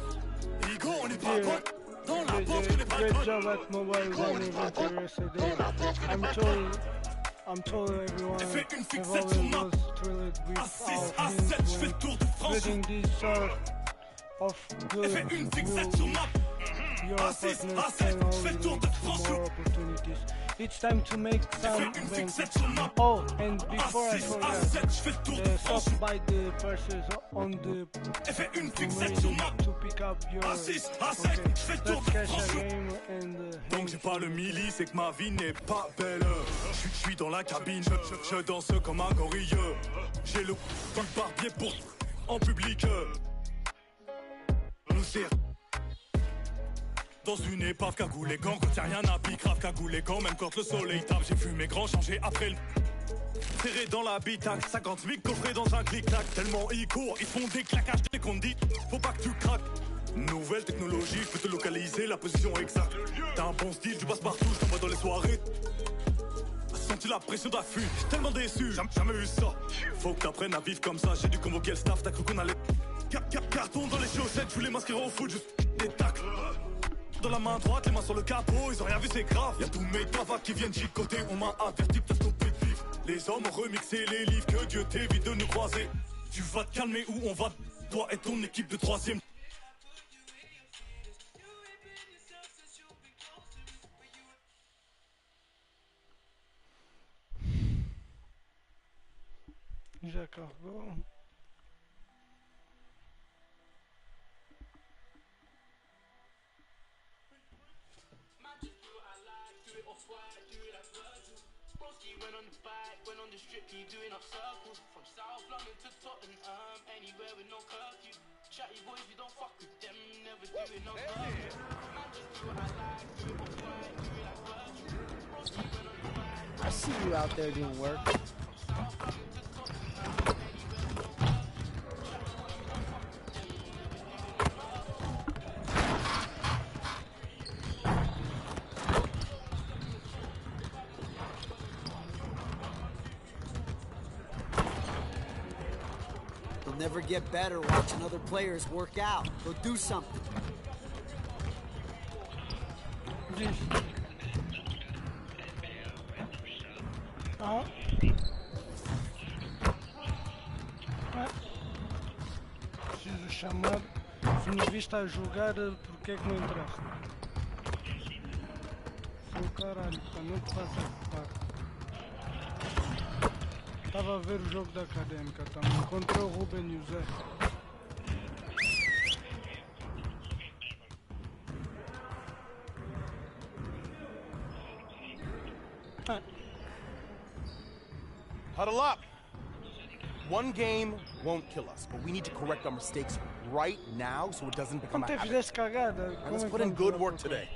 Igo, on est pas potes. Dans la porte, on est pas Great job at mobile gaming MyCareer today. I'm showing I'm told everyone have always was thrilled with our teams when getting this sort of good will. Your partners can only lead to more opportunities. It's time to make some wins. Oh, and before I forget, stop by the purses on the to pick up your... Okay, let's catch a game and... Donc j'ai pas le milli, c'est que ma vie n'est pas belle. Je suis dans la cabine, je danse comme un gorille. J'ai le barbier pour en public. Nous serre dans une épave cagoulée quand y'a rien à pique, grave cagoulé quand même quand le soleil tape. J'ai vu mes grands changer après le... Serré dans l'habitacle, 50 000 coffrés dans un clic-clac. Tellement ils courent, ils font des claquages dès qu'on dit faut pas que tu craques. Nouvelle technologie, je peux te localiser la position exacte. T'as un bon style, tu passes partout, je t'envoie dans les soirées. Senti la pression de la fuite, j'suis tellement déçu, jamais eu ça. Faut que t'apprennes à vivre comme ça, j'ai dû convoquer le staff, t'as cru qu'on allait... Carton dans les chaussettes, je voulais m'inscrire au foot, juste des tacles. Dans la main droite, les mains sur le capot, ils ont rien vu, c'est grave. Y'a tous mes cavacs qui viennent chicoter, on m'a averti que t'as stoppé de vivre. Les hommes ont remixé les livres, que Dieu t'évite de nous croiser. Tu vas te calmer ou on va, toi et ton équipe de 3e. Já carregou. I see you out there doing work. You'll never get better watching other players work out. Go do something. Ah. Preciso chamar. Se me viste a jogar, porque é que não entraste? Seu caralho, pá, não te faças ocupar. Estava a ver o jogo da Académica também. Encontrei o Ruben e o Zé. Huddle up. One game won't kill us, but we need to correct our mistakes right now so it doesn't become a habit. Let's put in good work today.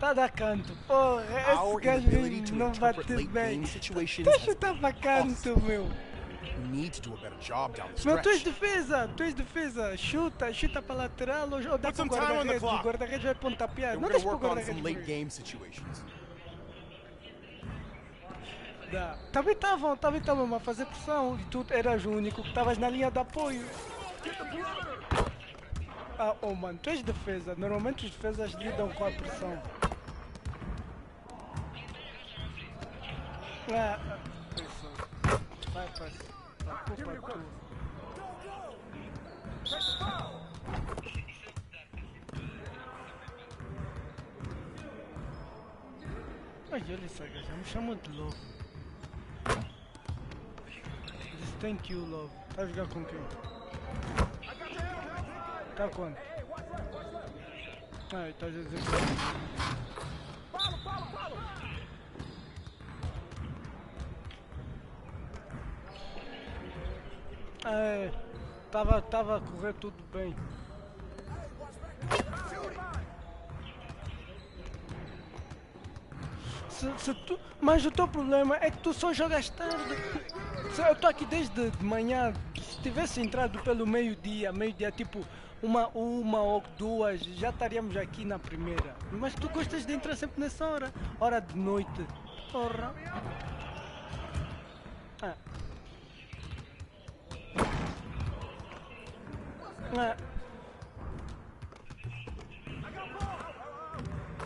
Tá da canto, porra, esse gajo não bate bem. Tá chutar pra canto, meu. We need to do a better job down the Meu, stretch. tu és defesa. Chuta pra lateral ou dá pro guarda-redes. O guarda-redes vai pontapear. Não We're deixa gonna pro work on some guarda-redes. late game situations. Dá. Também estavam a fazer pressão e tu eras o único que estavas na linha de apoio. Ah, oh mano, tu és defesa. Normalmente os defesas lidam com a pressão. Ah, vai para a culpa tua. Ai, olha essa gaja, me chama de Love. Diz thank you, Love. Tá a jogar com quem? Tá quanto? Ai, tá a dizer é, tava a correr tudo bem. Mas o teu problema é que tu só jogas tarde. Eu tô aqui desde de manhã. Se tivesse entrado pelo meio-dia tipo uma ou duas, já estaríamos aqui na primeira. Mas tu gostas de entrar sempre nessa hora de noite. Porra.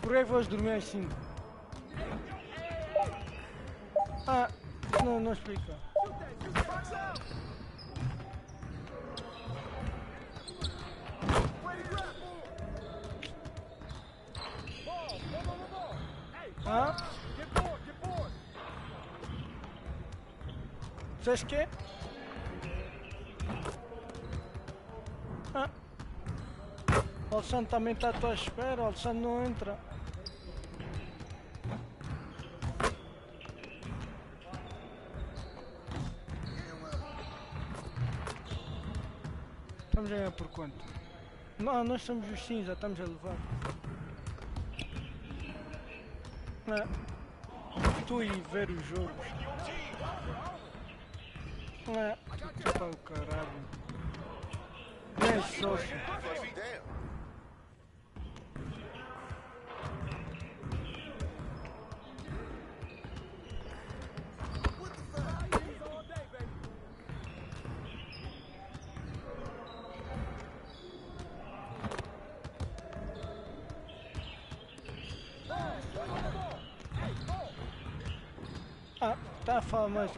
Por que vais dormir às 5? Ah, não explica. Ah? Sabes que? Ah. O Alessandro também está à tua espera, o Alessandro não entra. Estamos a ganhar por quanto? Não, nós somos os cinza, estamos a levar. Tu e ver os jogos. Tu para o caralho. Nem sócio. Ah, tá a falar mais.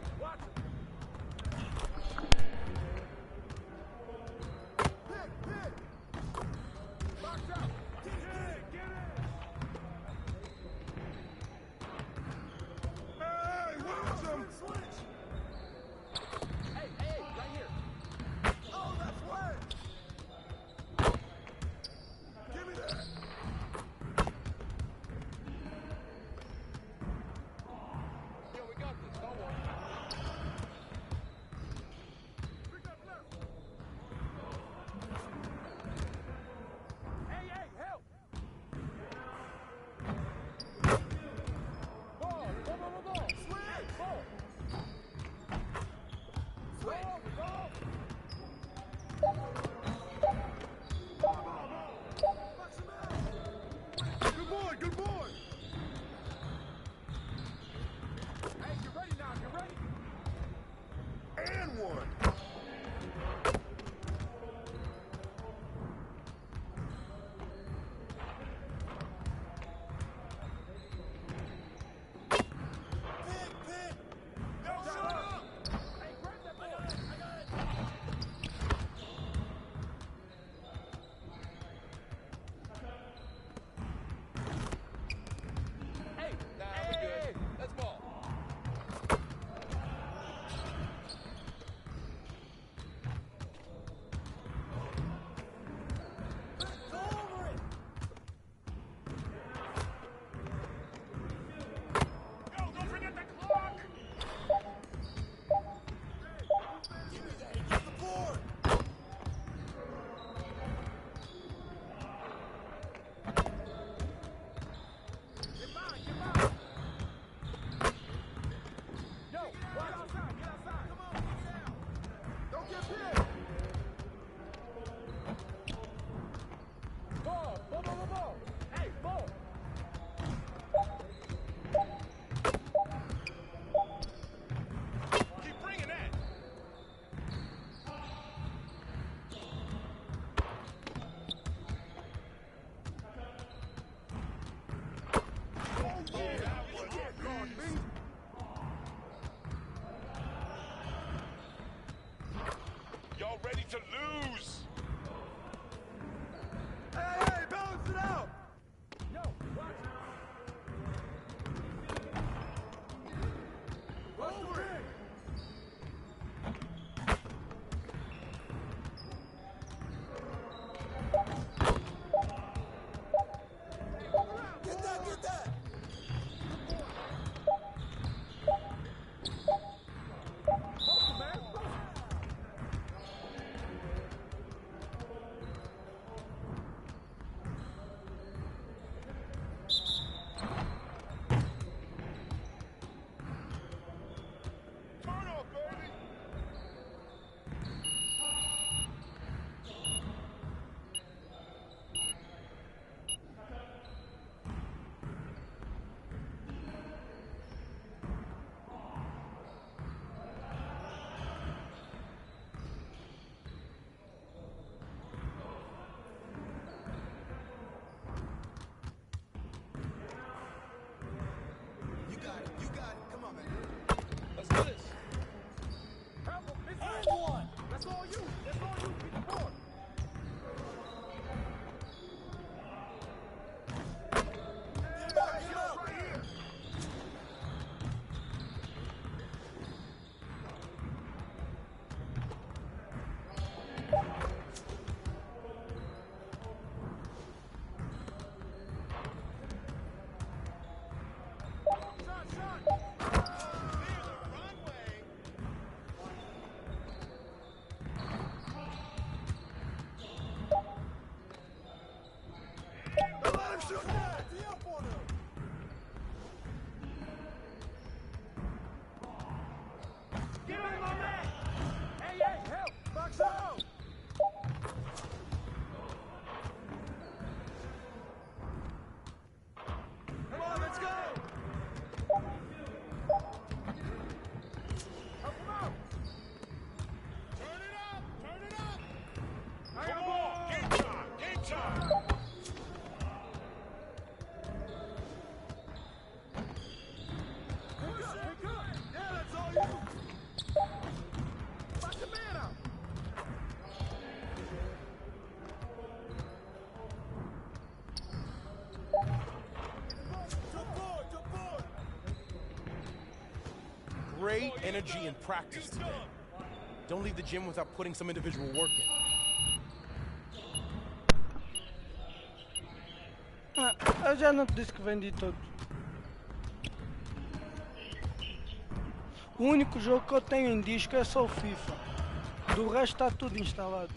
Let him shoot that! Tee up on him! Get him, my man! Hey, help! Box out! Come on, let's go! Help him out! Turn it up! Turn it up! Come on! Game time! Game time! Pick up! Pick up! Yeah, that's all you! Back the man out! Great energy in practice today. Don't leave the gym without putting some individual work in. Eu já não te disse que vendi todos. O único jogo que eu tenho em disco é só o FIFA. Do resto está tudo instalado.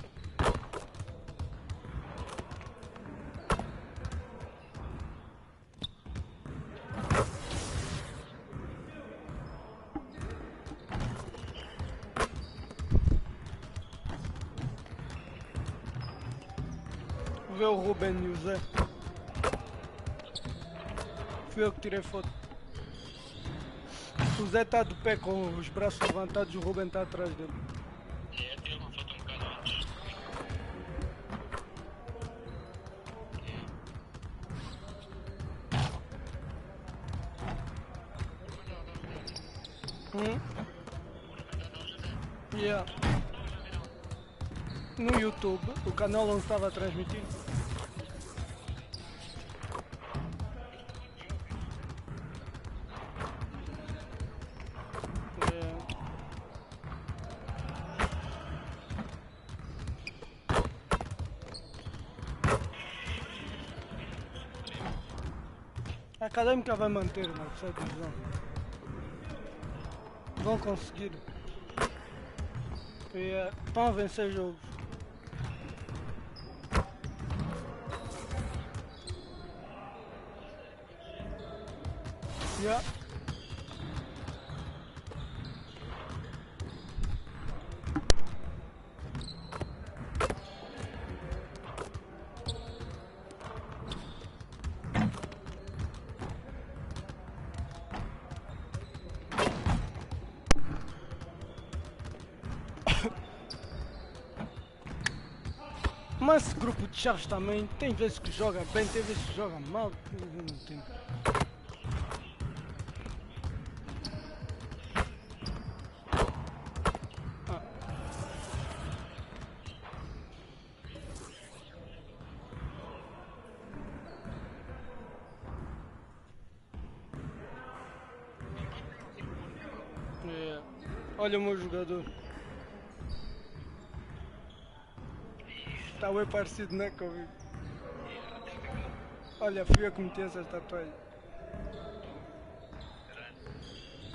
Vê o Ruben e o Zé. Fui eu que tirei foto. O Zé está de pé com os braços levantados e o Ruben está atrás dele. Yeah. No YouTube, o canal onde estava a transmitir. A Académica vai manter na terceira divisão. Vão conseguir. E estão a vencer jogos. Yeah. Mas esse grupo de chaves também, tem vezes que joga bem, tem vezes que joga mal, eu não entendo. Olha o meu jogador. Está bem parecido, né, comigo? Olha, fui eu que meti essa tatuagem.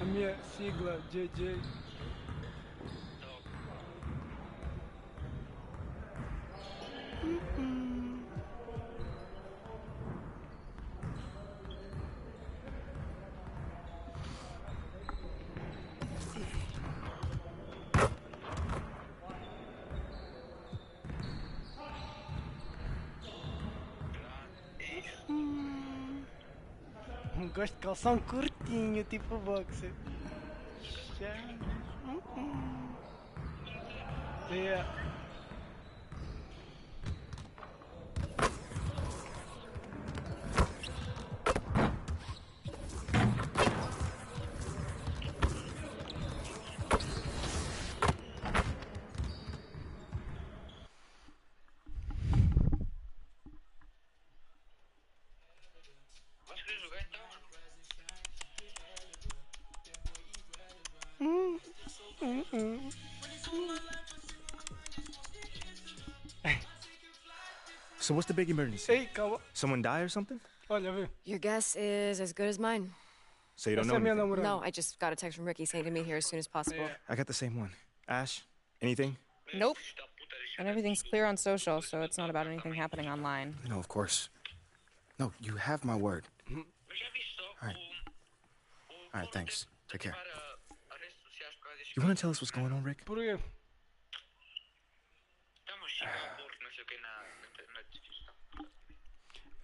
A minha sigla, JJ. Gosto de calção curtinho, tipo boxer. Yeah. So what's the big emergency? Hey, calma. Someone die or something? Olha, vê. Your guess is as good as mine. So you don't know anything? No, I just got a text from Ricky saying to meet here as soon as possible. I got the same one. Ash, anything? Nope. And everything's clear on social, so it's not about anything happening online. No, of course. No, you have my word. All right. All right, thanks. Take care. You want to tell us what's going on, Rick? Por quê?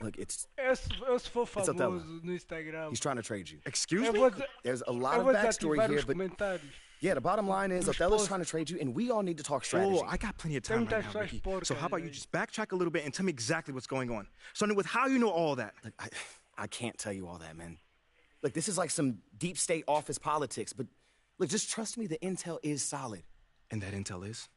Look, it's Eu se for famoso Othello. no Instagram. He's trying to trade you. Excuse eu me? vou, There's a lot eu of vou backstory desativar here, os but comentários. yeah, the bottom line is Othello's trying to trade you, and we all need to talk strategy. Oh, I got plenty of time right now, Ricky. So how about you just backtrack a little bit and tell me exactly what's going on? Starting with how you know all that. Look, I can't tell you all that, man. Look, this is like some deep state office politics, but look, just trust me, the intel is solid. And that intel is?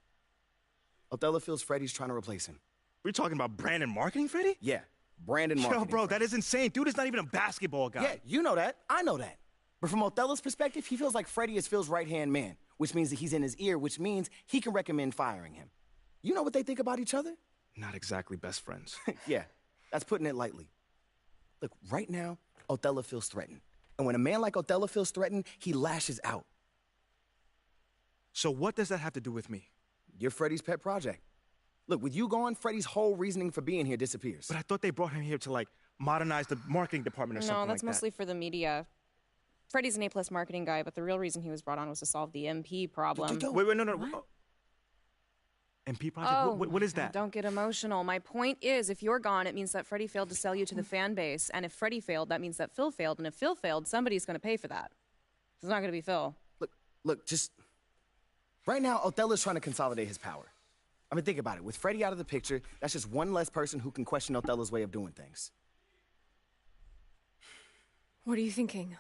Othello feels Freddie's trying to replace him. We're talking about brand and marketing, Freddie? Yeah, brand and marketing. Yo, bro, that is insane. Dude is not even a basketball guy. Yeah, you know that. I know that. But from Othello's perspective, he feels like Freddie is Phil's right-hand man, which means that he's in his ear, which means he can recommend firing him. You know what they think about each other? Not exactly best friends. Yeah, that's putting it lightly. Look, right now, Othello feels threatened. And when a man like Othello feels threatened, he lashes out. So what does that have to do with me? You're Freddie's pet project. Look, with you gone, Freddie's whole reasoning for being here disappears. But I thought they brought him here to, like, modernize the marketing department or something like that. No, that's mostly for the media. Freddie's an A-plus marketing guy, but the real reason he was brought on was to solve the MP problem. Wait, no. MP project? Oh, what is that? Don't get emotional. My point is, if you're gone, it means that Freddie failed to sell you to the fan base. And if Freddie failed, that means that Phil failed. And if Phil failed, somebody's going to pay for that. It's not going to be Phil. Look, just... Right now, Othello's trying to consolidate his power. I mean, think about it. With Freddie out of the picture, that's just one less person who can question Othello's way of doing things. What are you thinking?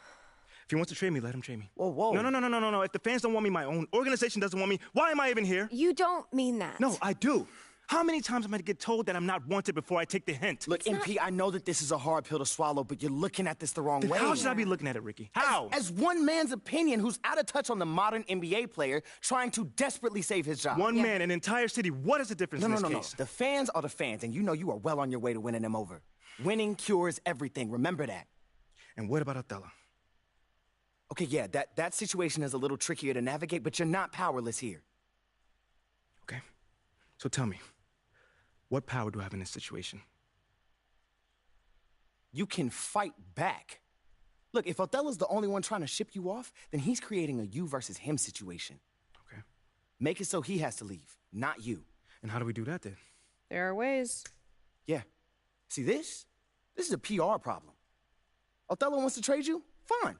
If he wants to trade me, let him trade me. Whoa. No. If the fans don't want me, my own organization doesn't want me, why am I even here? You don't mean that. No, I do. How many times am I to get told that I'm not wanted before I take the hint? Look, MP, I know that this is a hard pill to swallow, but you're looking at this the wrong way. How should I be looking at it, Ricky? How? As one man's opinion who's out of touch on the modern NBA player trying to desperately save his job. One man, an entire city. What is the difference in this case? No. The fans are the fans, and you know you are well on your way to winning them over. Winning cures everything. Remember that. And what about Othello? Okay, yeah, that situation is a little trickier to navigate, but you're not powerless here. Okay. So tell me, what power do I have in this situation? You can fight back. Look, if Othello's the only one trying to ship you off, then he's creating a you versus him situation. Okay. Make it so he has to leave, not you. And how do we do that then? There are ways. Yeah. See, this is a PR problem. Othello wants to trade you? Fine.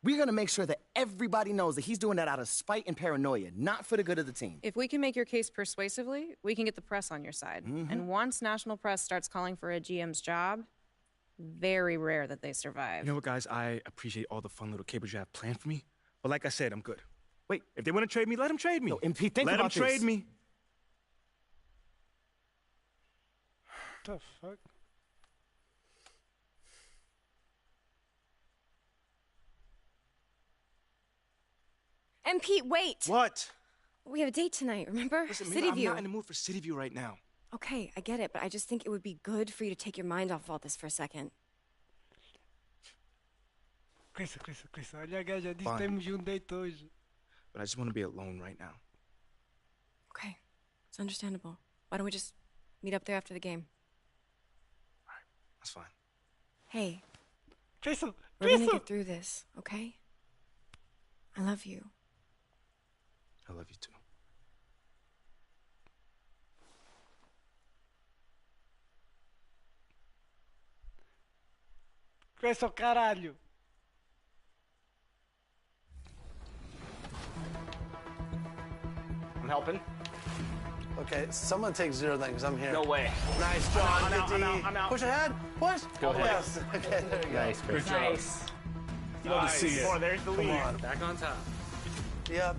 We're going to make sure that everybody knows that he's doing that out of spite and paranoia, not for the good of the team. If we can make your case persuasively, we can get the press on your side. Mm-hmm. And once national press starts calling for a GM's job, very rare that they survive. You know what, guys? I appreciate all the fun little capers you have planned for me. But like I said, I'm good. Wait. If they want to trade me, let them trade me. No, MP, think let about them trade me. What the fuck? And Pete, wait. What? We have a date tonight, remember? Listen, City View. I'm not in the mood for City View right now. Okay, I get it, but I just think it would be good for you to take your mind off all this for a second. Chris, olha a gaja disse Fine. temos date hoje. But I just want to be alone right now. Okay, it's understandable. Why don't we just meet up there after the game? All right, that's fine. Hey, Jason, we're gonna get through this, okay? I love you. I love you too. Chris, oh caralho. I'm helping. Okay, someone take 0 then, because I'm here. No way. Nice, John. I'm out. Push ahead. Push. Go ahead. Yes. Okay, there you go. Nice, Chris. Nice. Love to see it. Oh, there's the lead. on. Back on top. D-up.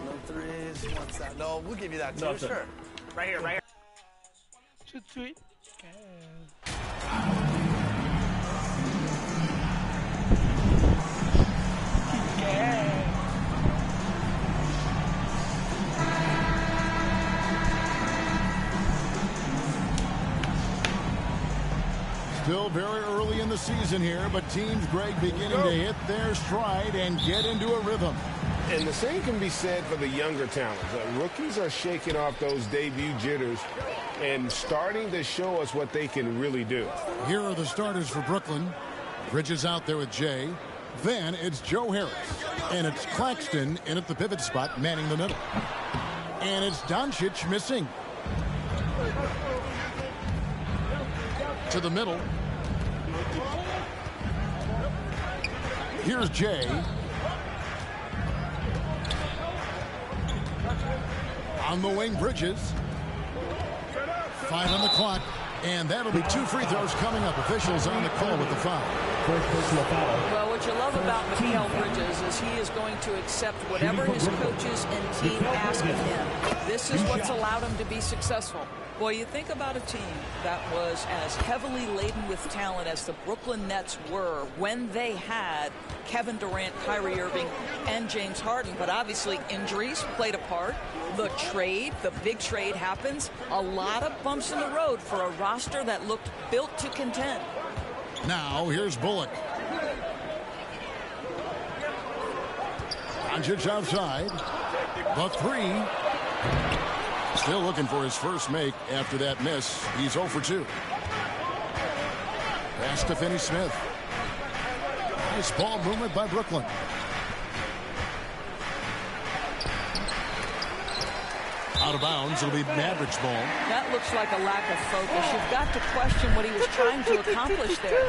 No threes. What's that? No, we'll give you that too. Nothing. Sure. Right here, right here. 2, 3. Still very early in the season here, but Team Greg beginning to hit their stride and get into a rhythm. And the same can be said for the younger talents. Rookies are shaking off those debut jitters and starting to show us what they can really do. Here are the starters for Brooklyn. Bridges out there with Jay. Then it's Joe Harris. And it's Claxton in at the pivot spot, manning the middle. And it's Doncic missing. To the middle. Here's Jay. On the wing, Bridges. 5 on the clock. And that'll be 2 free throws coming up. Officials on the call with the foul. First personal foul. Well, what you love about Mikal Bridges is he is going to accept whatever his coaches and team ask of him. This is what's allowed him to be successful. Boy, you think about a team that was as heavily laden with talent as the Brooklyn Nets were when they had Kevin Durant, Kyrie Irving, and James Harden. But obviously injuries played a part. The trade, the big trade happens. A lot of bumps in the road for a roster that looked built to contend. Now, here's Bullock. Doncic outside. The 3. Still looking for his first make after that miss. He's 0 for 2. Pass to Finney-Smith. Nice ball movement by Brooklyn. Out of bounds. It'll be Mavericks ball. That looks like a lack of focus. You've got to question what he was trying to accomplish there.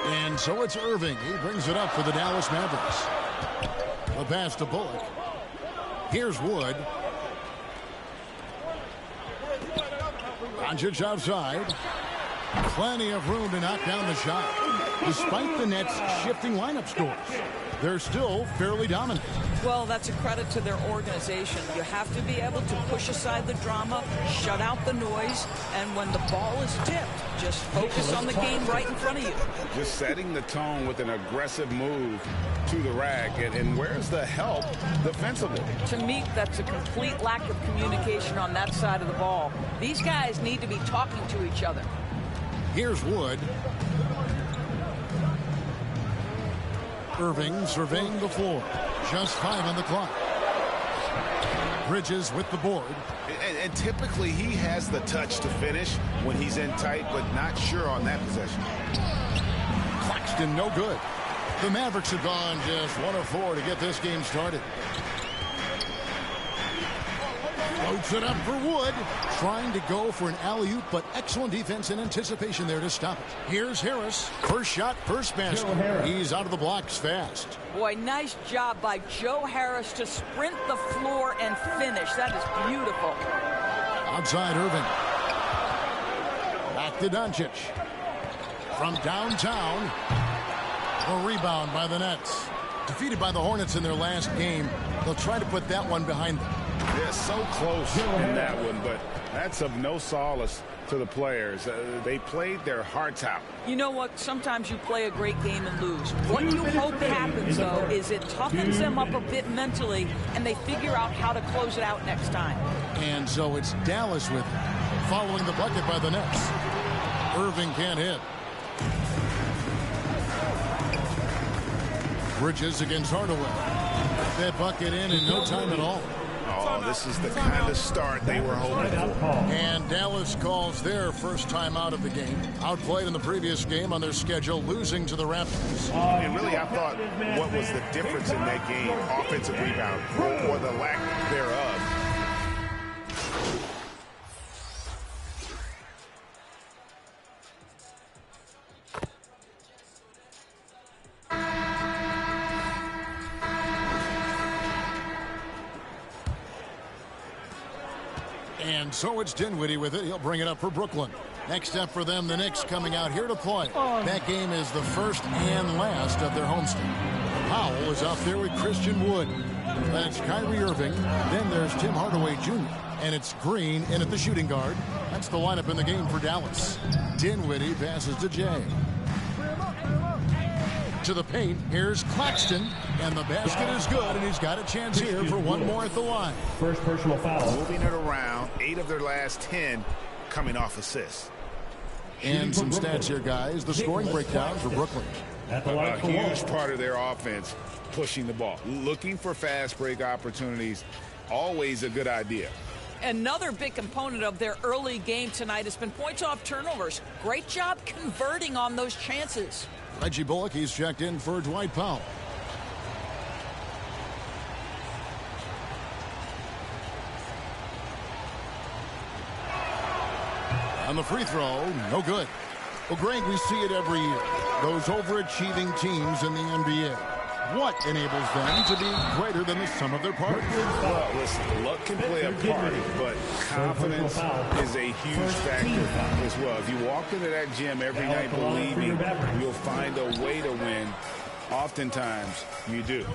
And so it's Irving. He brings it up for the Dallas Mavericks. The pass to Bullock. Here's Wood. Doncic outside. Plenty of room to knock down the shot. Despite the Nets' shifting lineup scores, they're still fairly dominant. Well, that's a credit to their organization. You have to be able to push aside the drama, shut out the noise, and when the ball is tipped, just focus on the game right in front of you. Just setting the tone with an aggressive move to the rack. And where's the help defensively? To me, that's a complete lack of communication on that side of the ball. These guys need to be talking to each other. Here's Wood. Irving surveying the floor. Just 5 on the clock. Bridges with the board. And typically he has the touch to finish when he's in tight, but not sure on that possession. Claxton no good. The Mavericks have gone just 1 of 4 to get this game started. Floats it up for Wood. Trying to go for an alley-oop, but excellent defense and anticipation there to stop it. Here's Harris. First shot, first basket. He's out of the blocks fast. Boy, nice job by Joe Harris to sprint the floor and finish. That is beautiful. Outside Irving. Back to Doncic. From downtown. A rebound by the Nets. Defeated by the Hornets in their last game. They'll try to put that one behind them. They're so close in that one, but that's of no solace to the players. They played their hearts out. You know what? Sometimes you play a great game and lose. What you hope happens, though, is it toughens them up a bit mentally, and they figure out how to close it out next time. And so it's Dallas with it, following the bucket by the Nets. Irving can't hit. Bridges against Hardaway. That bucket in no time at all. Oh, this is the kind of start they were hoping for. And Dallas calls their first time out of the game. Outplayed in the previous game on their schedule, losing to the Raptors. And really, I thought what was the difference in that game, offensive rebound, or the lack thereof. And so it's Dinwiddie with it. He'll bring it up for Brooklyn. Next up for them, the Knicks coming out here to play. That game is the first and last of their homestand. Powell is out there with Christian Wood. That's Kyrie Irving. Then there's Tim Hardaway Jr. And it's Green in at the shooting guard. That's the lineup in the game for Dallas. Dinwiddie passes to Jay. To the paint, here's Claxton, and the basket is good, and he's got a chance here for one more at the line. First personal foul. Moving it around, 8 of their last 10 coming off assists. And some stats here, guys. The scoring breakdown for Brooklyn. A huge part of their offense, pushing the ball. Looking for fast break opportunities, always a good idea. Another big component of their early game tonight has been points off turnovers. Great job converting on those chances. Reggie Bullock, he's checked in for Dwight Powell. On the free throw, no good. Well, Greg, we see it every year. Those overachieving teams in the NBA. What enables them to be greater than the sum of their parts? Well, listen, luck can play a part, but confidence is a huge factor as well. If you walk into that gym every night believing you'll find a way to win, oftentimes you do.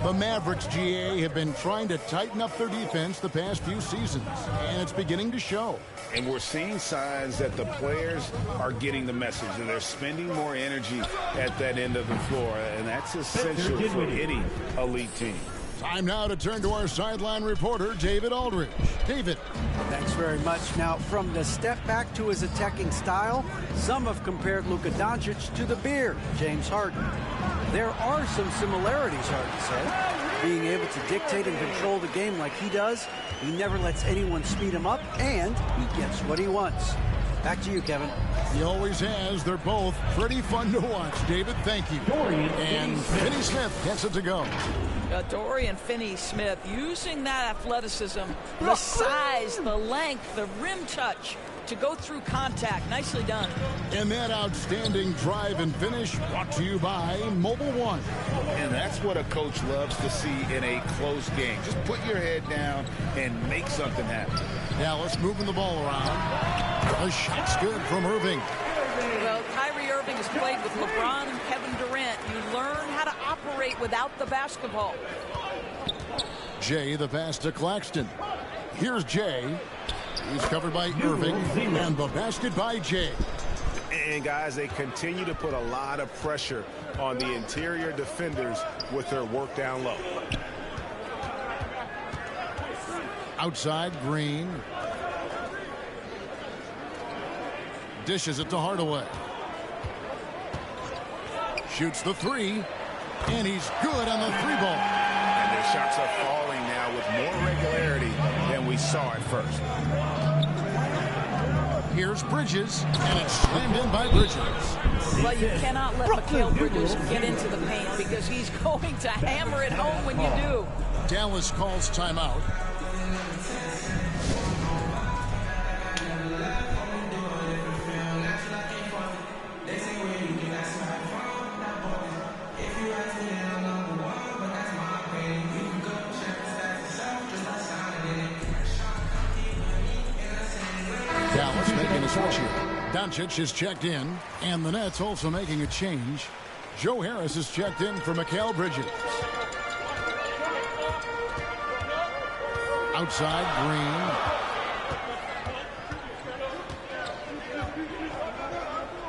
The Mavericks, GA, have been trying to tighten up their defense the past few seasons, and it's beginning to show. And we're seeing signs that the players are getting the message, and they're spending more energy at that end of the floor, and that's essential for any elite team. Time now to turn to our sideline reporter, David Aldridge. David. Thanks very much. Now, from the step back to his attacking style, some have compared Luka Doncic to the Bear, James Harden. There are some similarities, Harden said. Being able to dictate and control the game like he does, he never lets anyone speed him up, and he gets what he wants. Back to you, Kevin. He always has. They're both pretty fun to watch. David, thank you. And Finney-Smith gets it to go. Dorian Finney-Smith using that athleticism, the size, the length, the rim touch to go through contact. Nicely done. And that outstanding drive and finish brought to you by Mobile One. And that's what a coach loves to see in a close game. Just put your head down and make something happen. Dallas moving the ball around. A shot's good from Irving. Well, Kyrie Irving has played with LeBron and Kevin Durant. You learn how to operate without the basketball. Jay, the pass to Claxton. Here's Jay. He's covered by Irving, and the basket by Jay. And, guys, they continue to put a lot of pressure on the interior defenders with their work down low. Outside, Green. Dishes it to Hardaway. Shoots the three, and he's good on the three ball. And their shots are falling now with more regularity than we saw at first. Here's Bridges, and it's slammed in by Bridges. Well, you cannot let Mikal Bridges get into the paint because he's going to hammer it home when you do. Dallas calls timeout. Dallas making a switch here. Doncic is checked in, and the Nets also making a change. Joe Harris is checked in for Mikal Bridges. Outside, Green.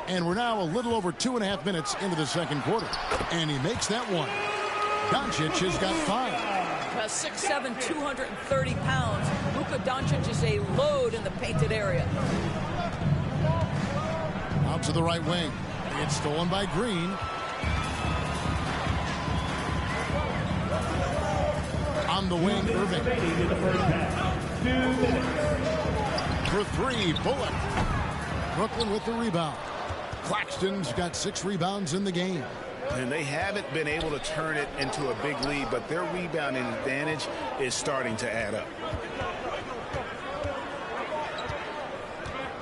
And we're now a little over 2.5 minutes into the second quarter. And he makes that one. Doncic has got 5. 6'7", 230 pounds. Luka Doncic is a load in the painted area. Out to the right wing. It's stolen by Green. On the wing, Irving. For three, Bullock. Brooklyn with the rebound. Claxton's got 6 rebounds in the game. And they haven't been able to turn it into a big lead, but their rebounding advantage is starting to add up.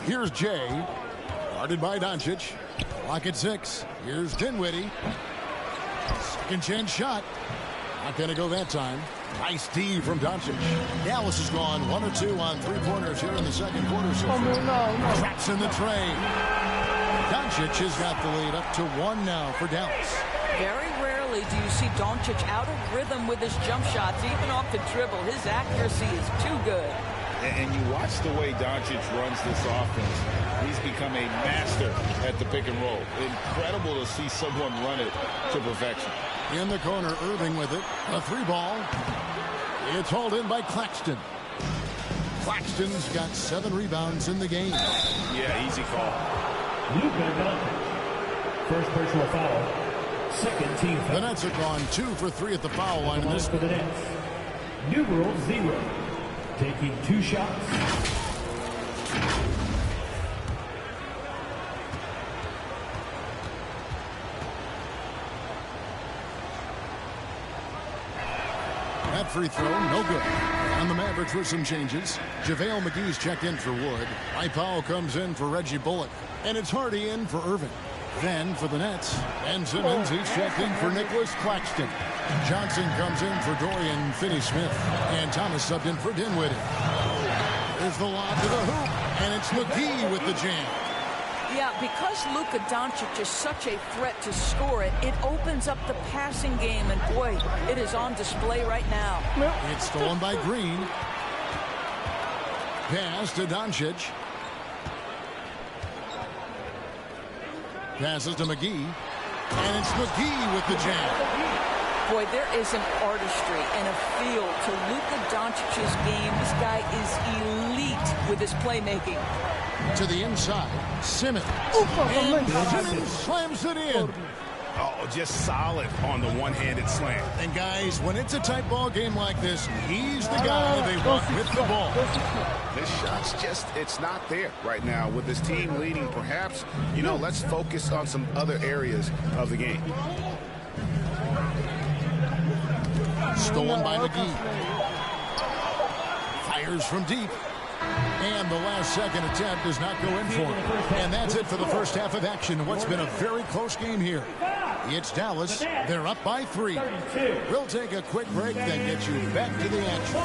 Here's Jay. Guarded by Doncic. Clock at 6. Here's Dinwiddie. Second chance shot. Not going to go that time. Nice D from Doncic. Dallas has gone 1 or 2 on 3-pointers here in the second quarter. So traps in the tray. Doncic has got the lead up to 1 now for Dallas. Very rarely do you see Doncic out of rhythm with his jump shots, even off the dribble. His accuracy is too good. And you watch the way Doncic runs this offense. He's become a master at the pick and roll. Incredible to see someone run it to perfection. In the corner, Irving with it. A 3-ball. It's hauled in by Claxton. Claxton's got 7 rebounds in the game. Yeah, easy call. Luka Doncic. First personal foul. Second team foul. The Nets have gone 2 for 3 at the foul line in this for the Nets. Numeral 0. Taking 2 shots. That free throw, no good. On the Mavericks with some changes. JaVale McGee's checked in for Wood. Mike Powell comes in for Reggie Bullock. And it's Hardy in for Irving. Then for the Nets, Ben Simmons, he's checked in for Nicholas Claxton. Johnson comes in for Dorian Finney-Smith. And Thomas subbed in for Dinwiddie. There's the lob to the hoop. And it's McGee with the jam. Yeah, because Luka Doncic is such a threat to score it, it opens up the passing game, and boy, it is on display right now. It's stolen by Green. Pass to Doncic. Passes to McGee. And it's McGee with the jam. Boy, there is an artistry and a feel to Luka Doncic's game. This guy is elite with his playmaking. To the inside, Simmons. And Simmons slams it in. Oh, just solid on the one-handed slam. And guys, when it's a tight ball game like this, he's the guy they want with the ball. This shot's just, it's not there right now. With this team leading, perhaps, you know, let's focus on some other areas of the game. Stolen by McGee. Fires from deep. And the last second attempt does not go in for him. And that's it for the first half of action. What's been a very close game here. It's Dallas. They're up by 3. We'll take a quick break, then get you back to the action.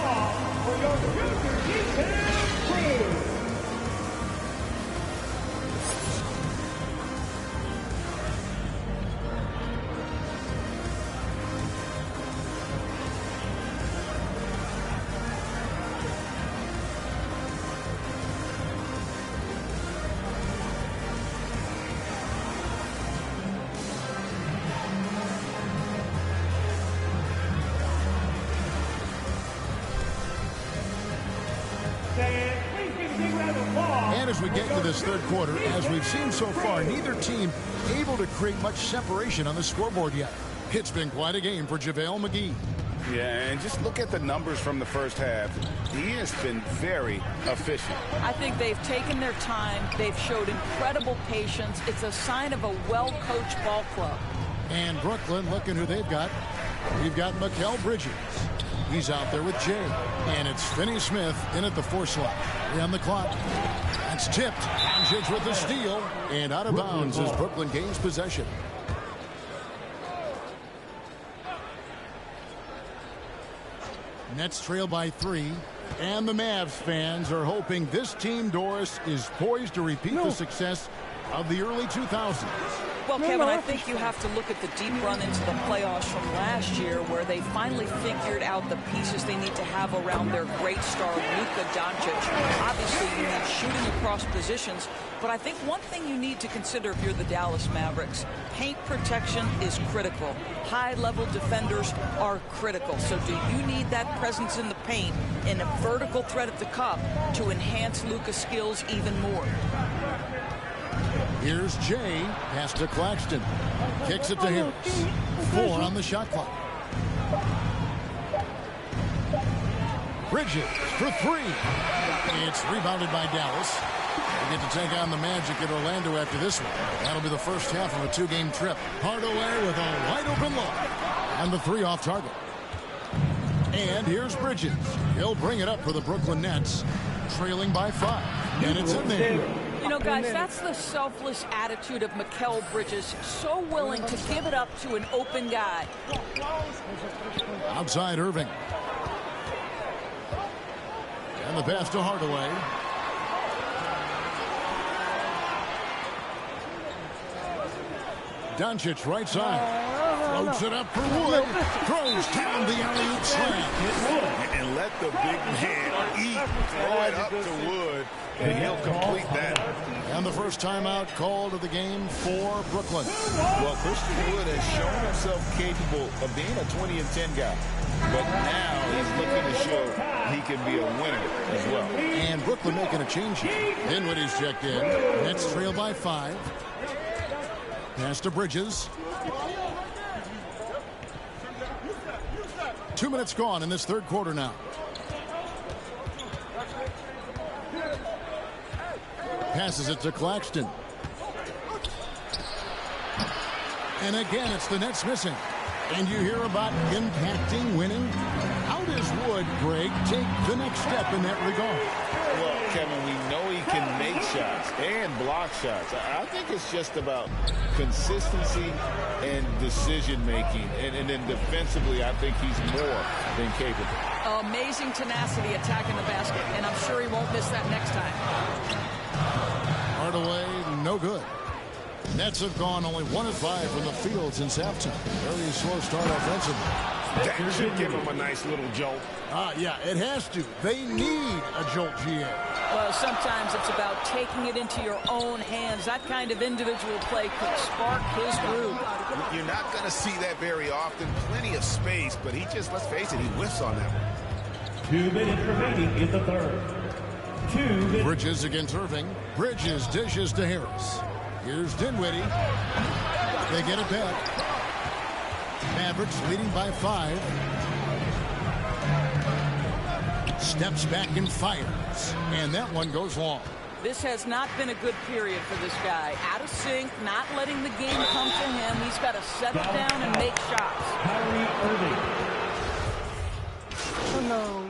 And as we get into this third quarter, as we've seen so far, neither team able to create much separation on the scoreboard yet. It's been quite a game for JaVale McGee. Yeah, and just look at the numbers from the first half. He has been very efficient. I think they've taken their time. They've showed incredible patience. It's a sign of a well-coached ball club. And Brooklyn, looking who they've got. We've got Mikal Bridges. He's out there with Jay. And it's Finney-Smith in at the 4 slot. 3 on the clock. That's tipped. Doncic with the steal. And out of bounds as Brooklyn gains possession. Nets trail by 3. And the Mavs fans are hoping this team, Doris, is poised to repeat the success of the early 2000s. Well, Kevin, I think you have to look at the deep run into the playoffs from last year where they finally figured out the pieces they need to have around their great star, Luka Doncic. Obviously, you need shooting across positions, but I think one thing you need to consider if you're the Dallas Mavericks, paint protection is critical. High-level defenders are critical. So do you need that presence in the paint and a vertical threat at the cup to enhance Luka's skills even more? Here's Jay. Pass to Claxton. Kicks it to Harris. 4 on the shot clock. Bridges for 3. It's rebounded by Dallas. We get to take on the Magic at Orlando after this one. That'll be the first half of a 2-game trip. Hardaway with a wide open look. And the 3 off target. And here's Bridges. He'll bring it up for the Brooklyn Nets. Trailing by 5. And it's in there. You know, guys, that's the selfless attitude of Mikal Bridges. So willing to give it up to an open guy. Outside Irving. And the pass to Hardaway. Doncic right side. Floats it up for Wood. Throws down the alley-oop slam. And let the big man eat. Throw it up to Wood. and he'll complete that. And the first timeout called of the game for Brooklyn. Well, Christian Wood has shown himself capable of being a 20-10 guy. But now he's looking to show he can be a winner as well. And Brooklyn making a change here. Dinwiddie's checked in. Nets trail by 5. Pass to Bridges. 2 minutes gone in this third quarter now. Passes it to Claxton. And again, it's the Nets missing. And you hear about impacting winning. How does Wood, Greg, take the next step in that regard? Well, Kevin, we know he can make shots and block shots. I think it's just about consistency and decision-making. And then defensively, I think he's more than capable. Amazing tenacity attacking the basket, and I'm sure he won't miss that next time. Hardaway, no good. Nets have gone only 1 of 5 from the field since halftime. Very slow start offensively. That should give him a nice little jolt. Yeah, it has to. They need a jolt, GA. Well, sometimes it's about taking it into your own hands. That kind of individual play could spark his groove. You're not going to see that very often. Plenty of space, but he just, let's face it, he whiffs on that one. 2 minutes remaining in the third. 2 minutes. Bridges against Irving. Bridges dishes to Harris. Here's Dinwiddie. They get it back. Mavericks leading by 5. Steps back and fires. And that one goes long. This has not been a good period for this guy. Out of sync, not letting the game come to him. He's got to settle down and make shots. Kyrie Irving. Hello.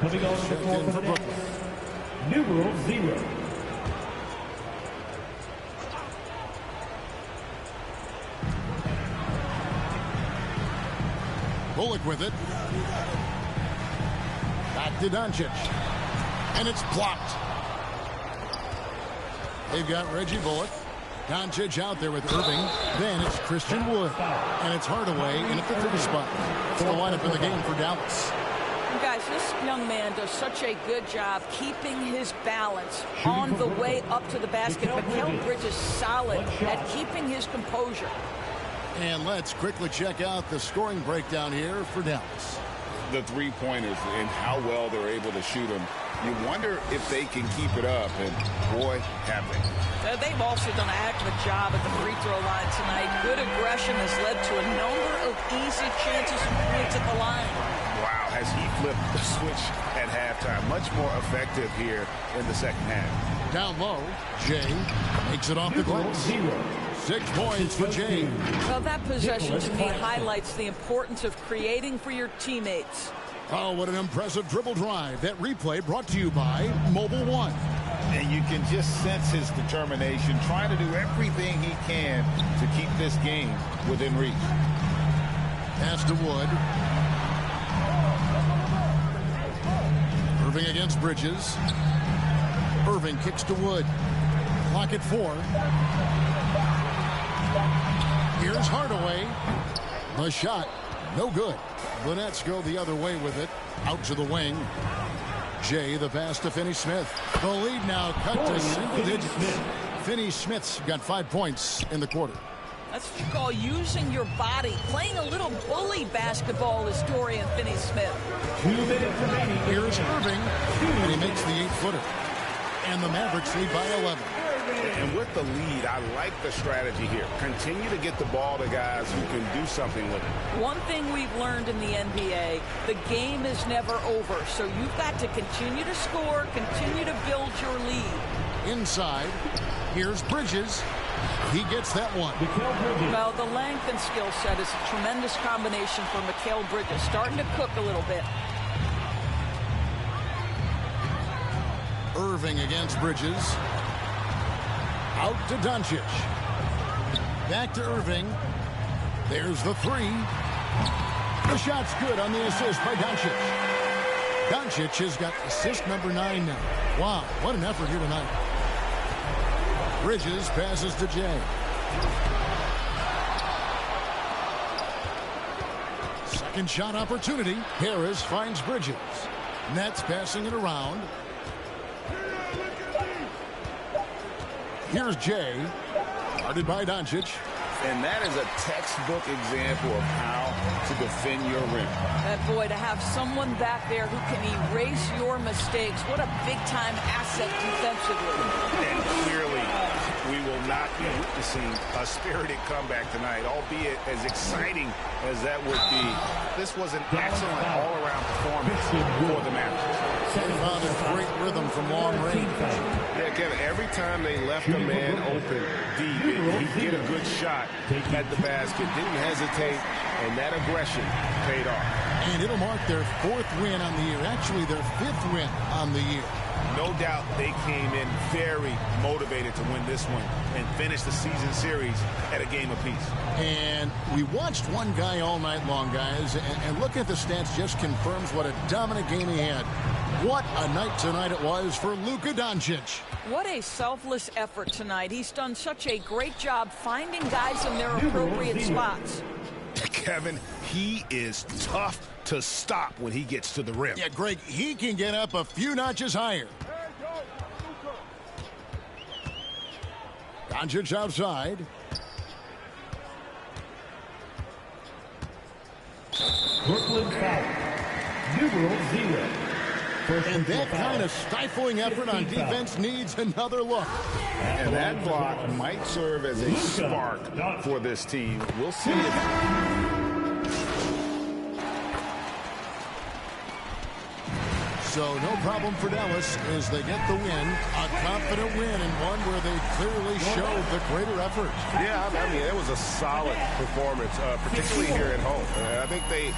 Coming on the floor for the Nets, numeral 0. Bullock with it. Back to Doncic. And it's blocked. They've got Reggie Bullock. Doncic out there with Irving. Then it's Christian Wood. And it's Hardaway in at the 30 spot. It's the lineup in the game for Dallas. Guys, this young man does such a good job keeping his balance on the way up to the basket. Mikal Bridges solid at keeping his composure. And let's quickly check out the scoring breakdown here for Dallas. The three-pointers and how well they're able to shoot them. You wonder if they can keep it up, and boy, have they. They've also done a heck of a job at the free throw line tonight. Good aggression has led to a number of easy chances and points at the line. Wow, has he flipped the switch at halftime. Much more effective here in the second half. Down low, Jay makes it off the glass. 6 points for Jay. Well, that possession to me highlights the importance of creating for your teammates. Oh, what an impressive dribble drive. That replay brought to you by Mobile One. And you can just sense his determination, trying to do everything he can to keep this game within reach. Pass to Wood. Irving against Bridges. Irving kicks to Wood. Clock at 4. Here's Hardaway. The shot, no good. The Nets go the other way with it. Out to the wing. Jay, the pass to Finney-Smith. The lead now cut to single digits. Finney-Smith's got 5 points in the quarter. That's what you call using your body. Playing a little bully basketball is Dorian Finney-Smith. 2 minutes remaining. Here's Irving, and he makes the 8-footer. And the Mavericks lead by 11. And with the lead, I like the strategy here. Continue to get the ball to guys who can do something with it. One thing we've learned in the NBA, the game is never over. So you've got to continue to score, continue to build your lead. Inside, here's Bridges. He gets that one. Well, the length and skill set is a tremendous combination for Mikal Bridges. Starting to cook a little bit. Irving against Bridges. Out to Doncic. Back to Irving. There's the 3. The shot's good on the assist by Doncic. Doncic has got assist number 9 now. Wow, what an effort here tonight. Bridges passes to Jay. Second shot opportunity. Harris finds Bridges. Nets passing it around. Here's Jay. Guarded by Doncic. And that is a textbook example of how to defend your rim. And boy, to have someone back there who can erase your mistakes, what a big-time asset defensively. And clearly, we will not be witnessing a spirited comeback tonight, albeit as exciting as that would be. This was an excellent all-around performance for the Mavericks. They found a great rhythm from long range. Yeah, Kevin, every time they left a man open deep, he'd get a good shot at the basket, didn't hesitate, and that aggression paid off. And it'll mark their 4th win on the year, actually their 5th win on the year. No doubt they came in very motivated to win this one and finish the season series at a game apiece. And we watched one guy all night long, guys, and looking at the stats just confirms what a dominant game he had. What a night tonight it was for Luka Doncic. What a selfless effort tonight. He's done such a great job finding guys in their appropriate spots. Kevin, he is tough to stop when he gets to the rim. Yeah, Greg, he can get up a few notches higher. Doncic outside. Brooklyn foul. Numeral 0. And that kind of stifling effort on defense needs another look. And that block might serve as a spark for this team. We'll see it. So no problem for Dallas as they get the win. A confident win and one where they clearly showed the greater effort. Yeah, I mean, it was a solid performance, particularly here at home. I think they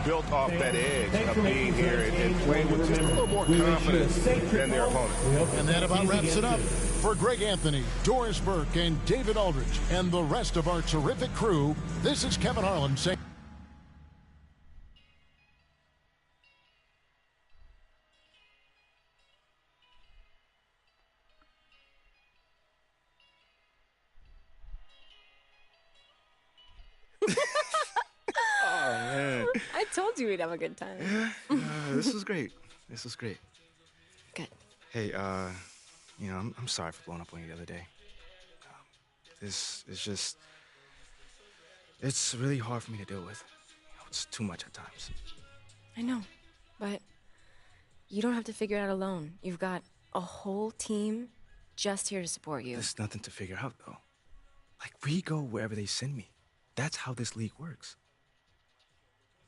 built off that edge of being here and playing with just a little more confidence than their opponent. And that about wraps it up. For Greg Anthony, Doris Burke, and David Aldridge, and the rest of our terrific crew, this is Kevin Harlan saying... Oh, man. I told you we'd have a good time. This was great. This was great. Good. Hey, you know, I'm sorry for blowing up on you the other day. This is just... It's really hard for me to deal with. You know, it's too much at times. I know, but you don't have to figure it out alone. You've got a whole team just here to support you. There's nothing to figure out, though. Like, we go wherever they send me. That's how this league works.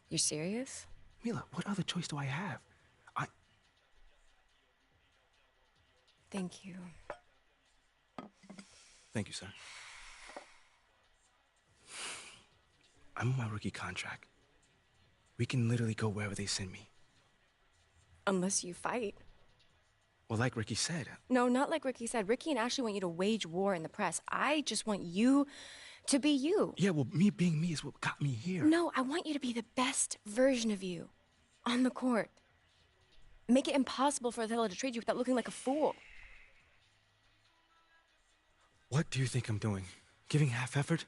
You're serious? Mila, what other choice do I have? Thank you. Thank you, sir. I'm on my rookie contract. We can literally go wherever they send me. Unless you fight. Well, like Ricky said. No, not like Ricky said. Ricky and Ashley want you to wage war in the press. I just want you to be you. Yeah, well, me being me is what got me here. No, I want you to be the best version of you on the court. Make it impossible for Othello to trade you without looking like a fool. What do you think I'm doing? Giving half effort?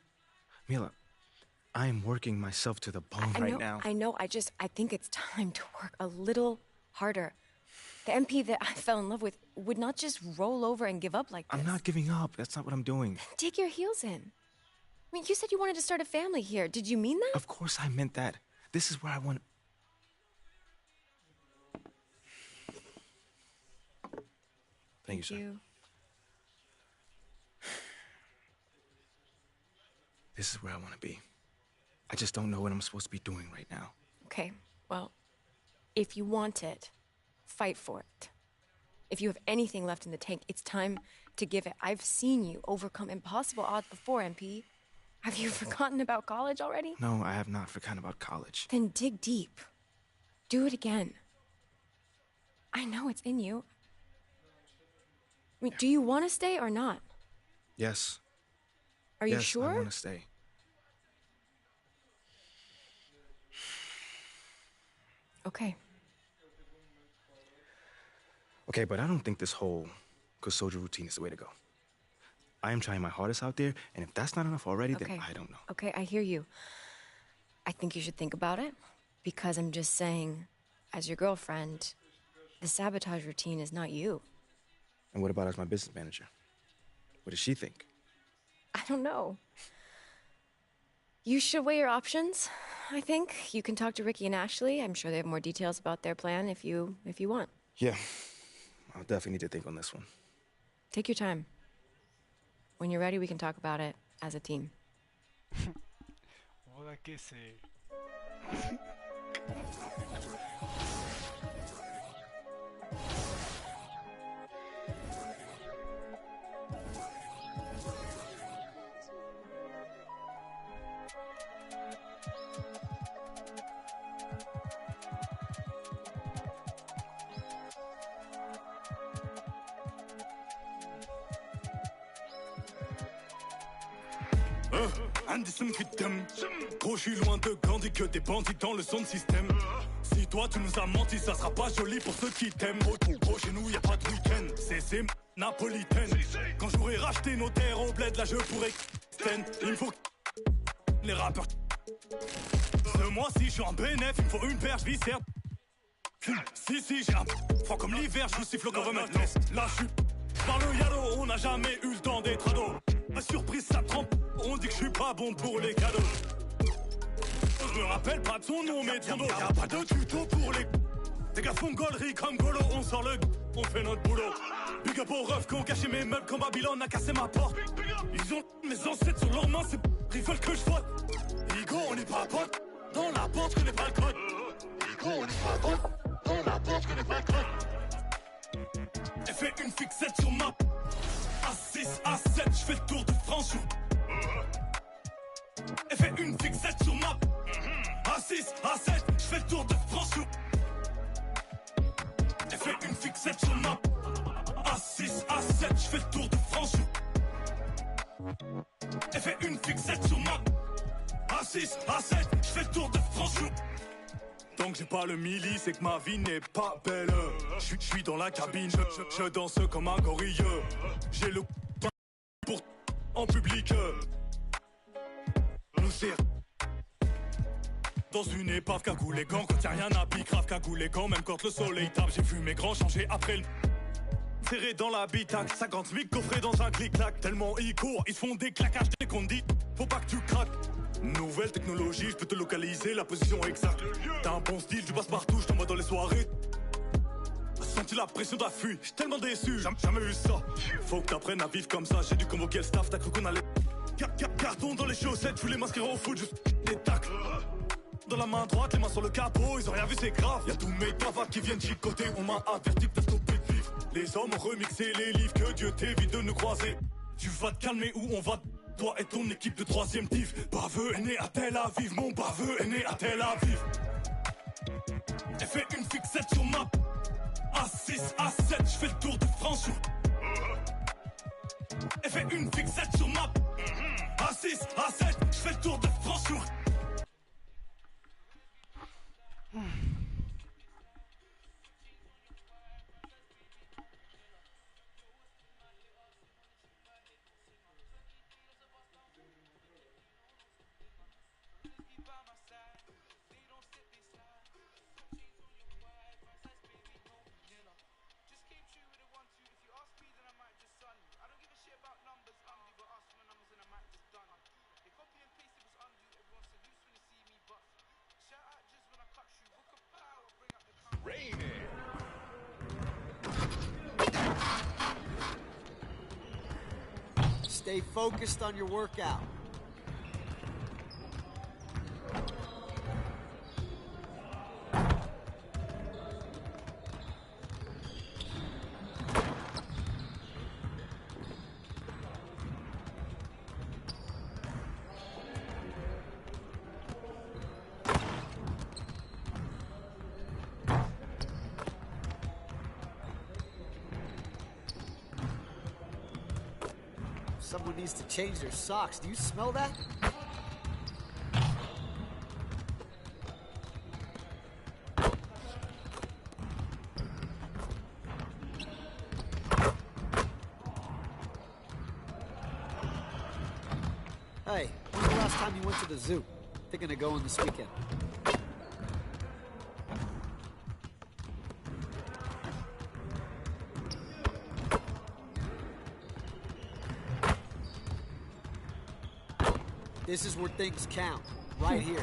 Mila, I am working myself to the bone right now. I know. I think it's time to work a little harder. The MP that I fell in love with would not just roll over and give up like this. I'm not giving up. That's not what I'm doing. Dig your heels in. I mean, you said you wanted to start a family here. Did you mean that? Of course I meant that. This is where I want... Thank you, sir. This is where I want to be. I just don't know what I'm supposed to be doing right now. Okay, well, if you want it, fight for it. If you have anything left in the tank, it's time to give it. I've seen you overcome impossible odds before, MP. Have you forgotten about college already? No, I have not forgotten about college. Then dig deep. Do it again. I know it's in you. I mean, do you want to stay or not? Yes. Are you sure? I want to stay. Okay. Okay, but I don't think this whole good soldier routine is the way to go. I am trying my hardest out there, and if that's not enough already, then I don't know. Okay, I hear you. I think you should think about it, because I'm just saying, as your girlfriend, the sabotage routine is not you. And what about as my business manager? What does she think? I don't know. You should weigh your options, I think. You can talk to Ricky and Ashley. I'm sure they have more details about their plan if you want. Yeah, I'll definitely need to think on this one. Take your time. When you're ready, we can talk about it as a team. Ahora que sé. Un dessin qui t'aime. Gros, je suis loin de Gandhi que des bandits dans le son système. Si toi tu nous as menti, ça sera pas joli pour ceux qui t'aiment. Gros, chez nous y a pas de week-end. C'est napolitaine. Quand j'aurai racheté nos terres au bled, là je pourrais. Il me faut les rappeurs. Ce mois-ci, je suis en bénéf, il me faut une perche viscère. Si, j'ai un froid comme l'hiver, je vous siffle comme un test. Là, je suis par le yalo, on n'a jamais eu le temps d'être ado. Ma surprise, ça trempe, on dit que je suis pas bon pour les cadeaux. Je me rappelle pas de son nom, mais de son dos. Y'a pas de tuto pour les. Des gars font gaulerie comme Golo, on sort le. On fait notre boulot. Big up aux refs qui ont caché mes meubles quand Babylone a cassé ma porte. Ils ont mes ancêtres sur leurs mains, ils veulent que je vote. Igo, on n'est pas potes. Dans la porte, je connais pas le code. Igo, on n'est pas potes. Dans la porte, je connais pas le code. Elle fait une fixette sur ma. A6, A7, je fais le tour de France sur. Elle fait une fixette sur ma. A6, A7, je fais le tour de France sur. Elle fait une fixette sur ma. A6, A7, je fais le tour de France sur. Elle fait une fixette sur ma. A6, A7, je fais le tour de France sur. Tant que j'ai pas le milli, c'est que ma vie n'est pas belle. Je suis dans la cabine, je danse comme un gorille. J'ai le pour en public. Nous c'est dans une épave cagoulé gants. Quand y'a rien à pique, grave cagoulé gants. Même quand le soleil tape, j'ai vu mes grands changer après le. Serré dans l'habitacle, 50 000 coffrés dans un clic-clac. Tellement ils courent, ils se font des claquages dès qu'on dit. Faut pas que tu craques. Nouvelle technologie, je peux te localiser, la position exacte. T'as un bon style, tu passes partout, je t'envoie dans les soirées. Senti la pression de la fuite, j'suis tellement déçu, jamais eu ça. Faut que t'apprennes à vivre comme ça, j'ai dû convoquer le staff, t'as cru qu'on allait. Carton dans les chaussettes, je voulais m'inscrire au foot, juste des tacles. Dans la main droite, les mains sur le capot, ils ont rien vu, c'est grave. Y'a tous mes cavates qui viennent chicoter, on m'a averti que t'as stoppé de vivre. Les hommes ont remixé les livres, que Dieu t'évite de nous croiser. Tu vas te calmer ou on va. Toi et ton équipe de 3ème div. Baveux est né à Tel Aviv, mon baveux est né à Tel Aviv. Elle fait une fixette sur ma. A6, A7, je fais le tour de France sur. Elle fait une fixette sur ma. A6, A7, je fais le tour de France sur. Stay focused on your workout. Someone needs to change their socks. Do you smell that? time you went to the zoo? Thinking of going this weekend. This is where things count. Right here.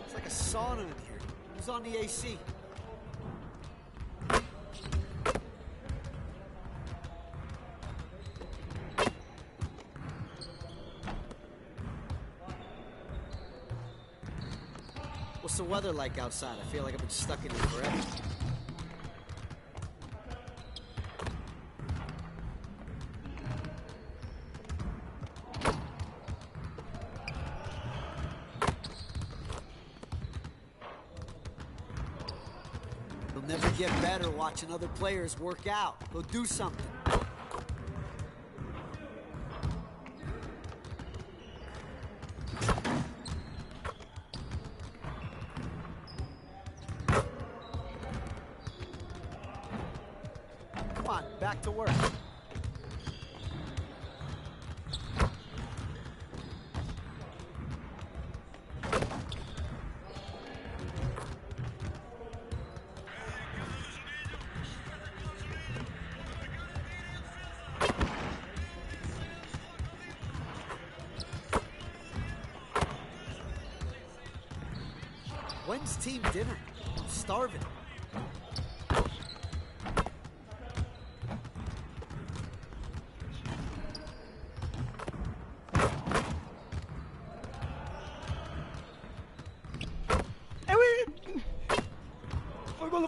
It's like a sauna in here. Who's on the AC? What's the weather like outside? I feel like I've been stuck in here forever. You'll never get better watching other players work out. Go do something. Come on, back to work. When's team dinner? I'm starving.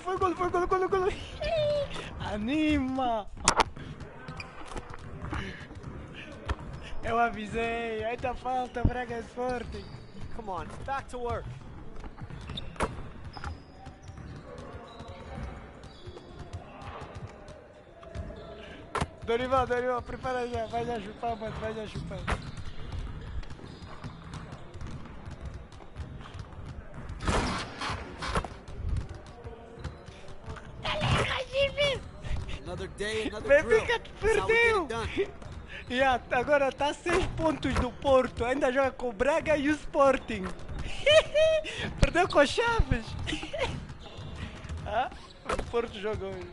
Foi gol. Anima! Eu avisei, ainda falta, Braga Sporting. Come on, back to work. Dorival, prepara já, vai já chupar, mano, vai já chupar. Another day, another Benfica drill. That's how we get perdeu! it done. Agora tá 6 pontos do Porto, ainda joga com o Braga e o Sporting. Perdeu com o Chaves. O Porto jogou hoje.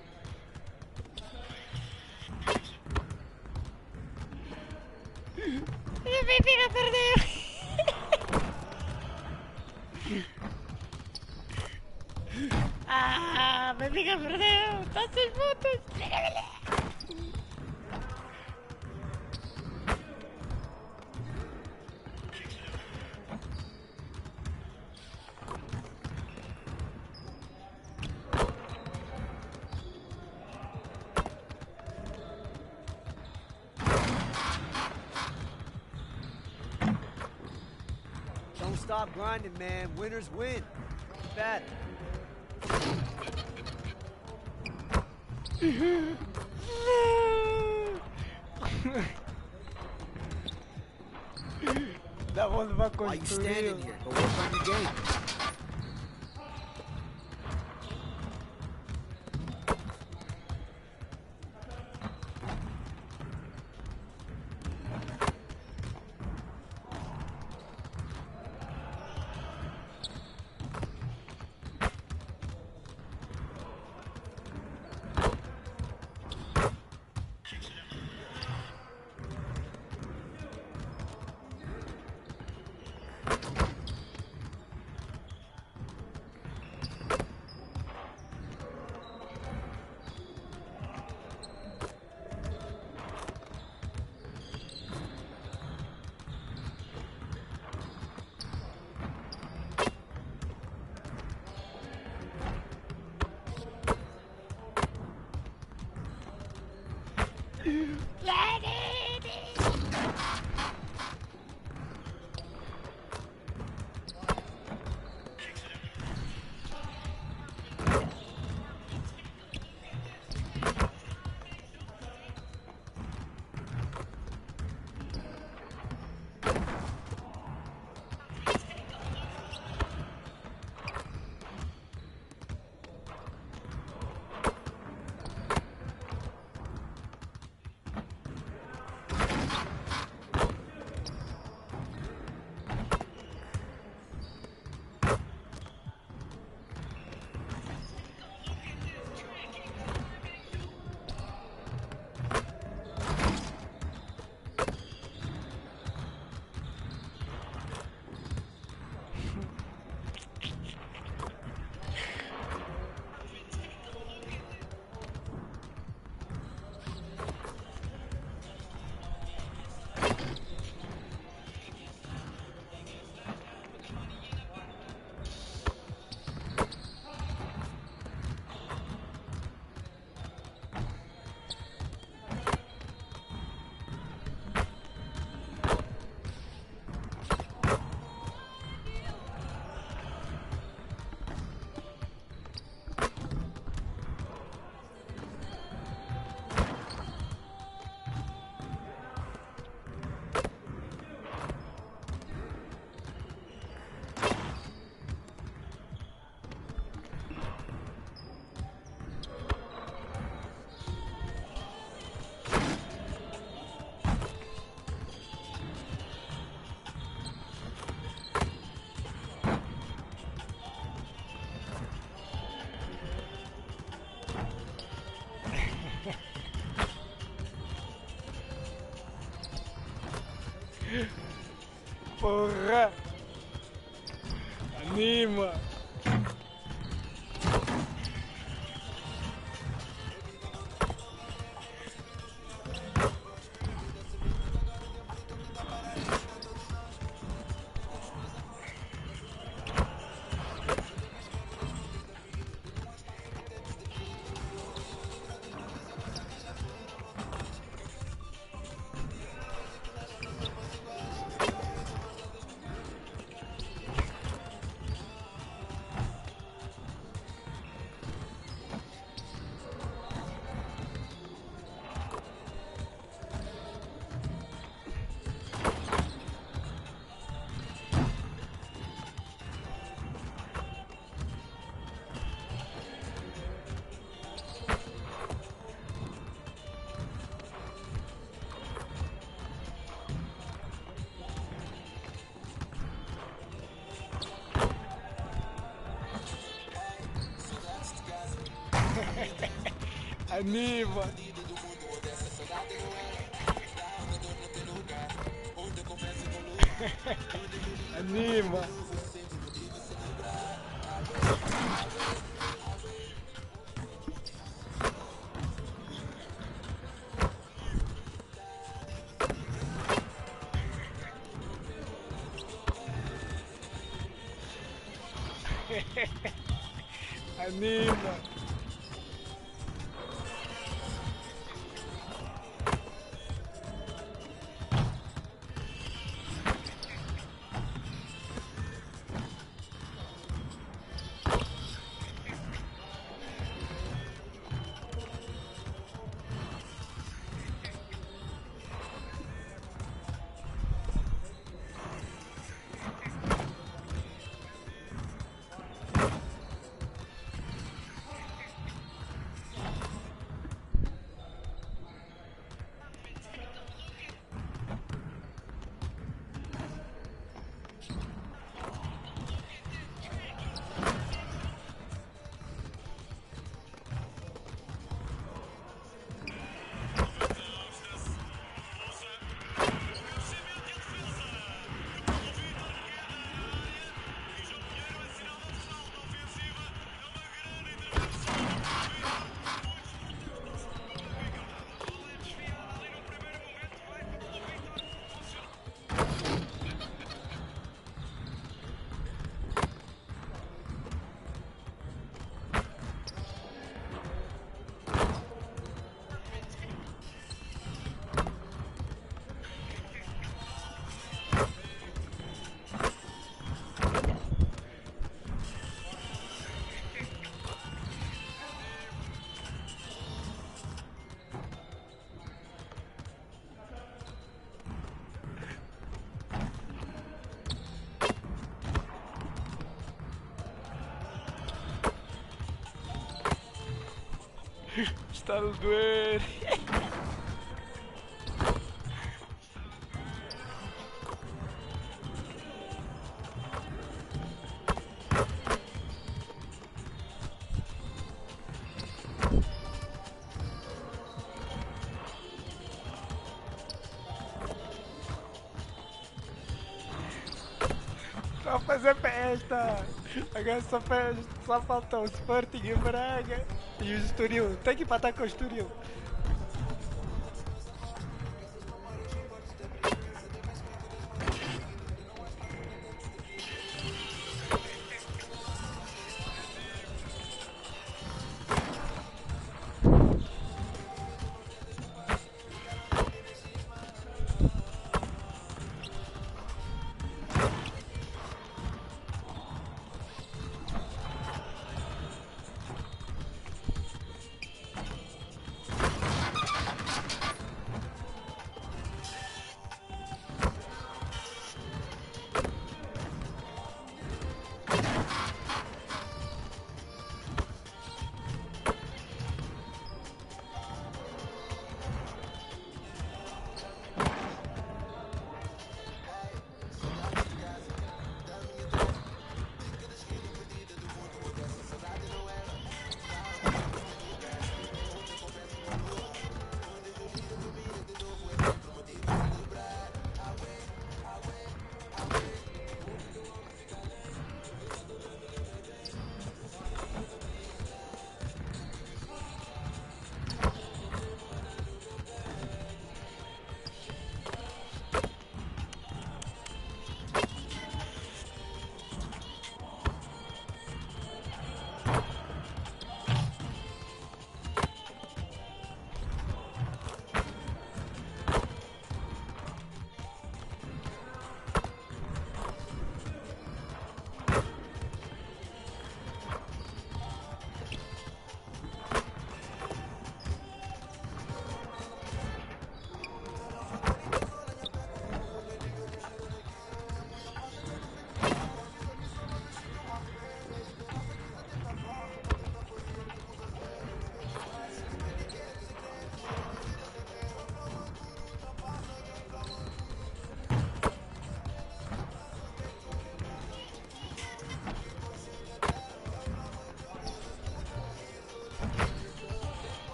E o Benfica perdeu. Benfica perdeu, tá 6 pontos. Don't stop grinding, man. Winners win. Bet. That was back Why you standing here? Go work on your game. Porra! Anima! Anima! Anima! Anima! Está no doer. Só fazer festa! Agora só faltou o Sporting e o Braga e o Estoril. Tem que empatar com o Estoril.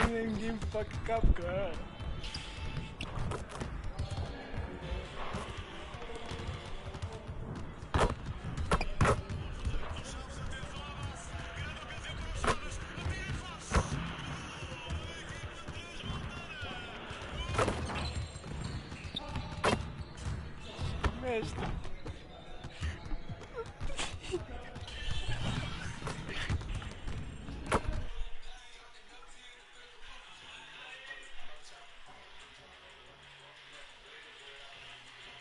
game fuck up, cara. Mestre.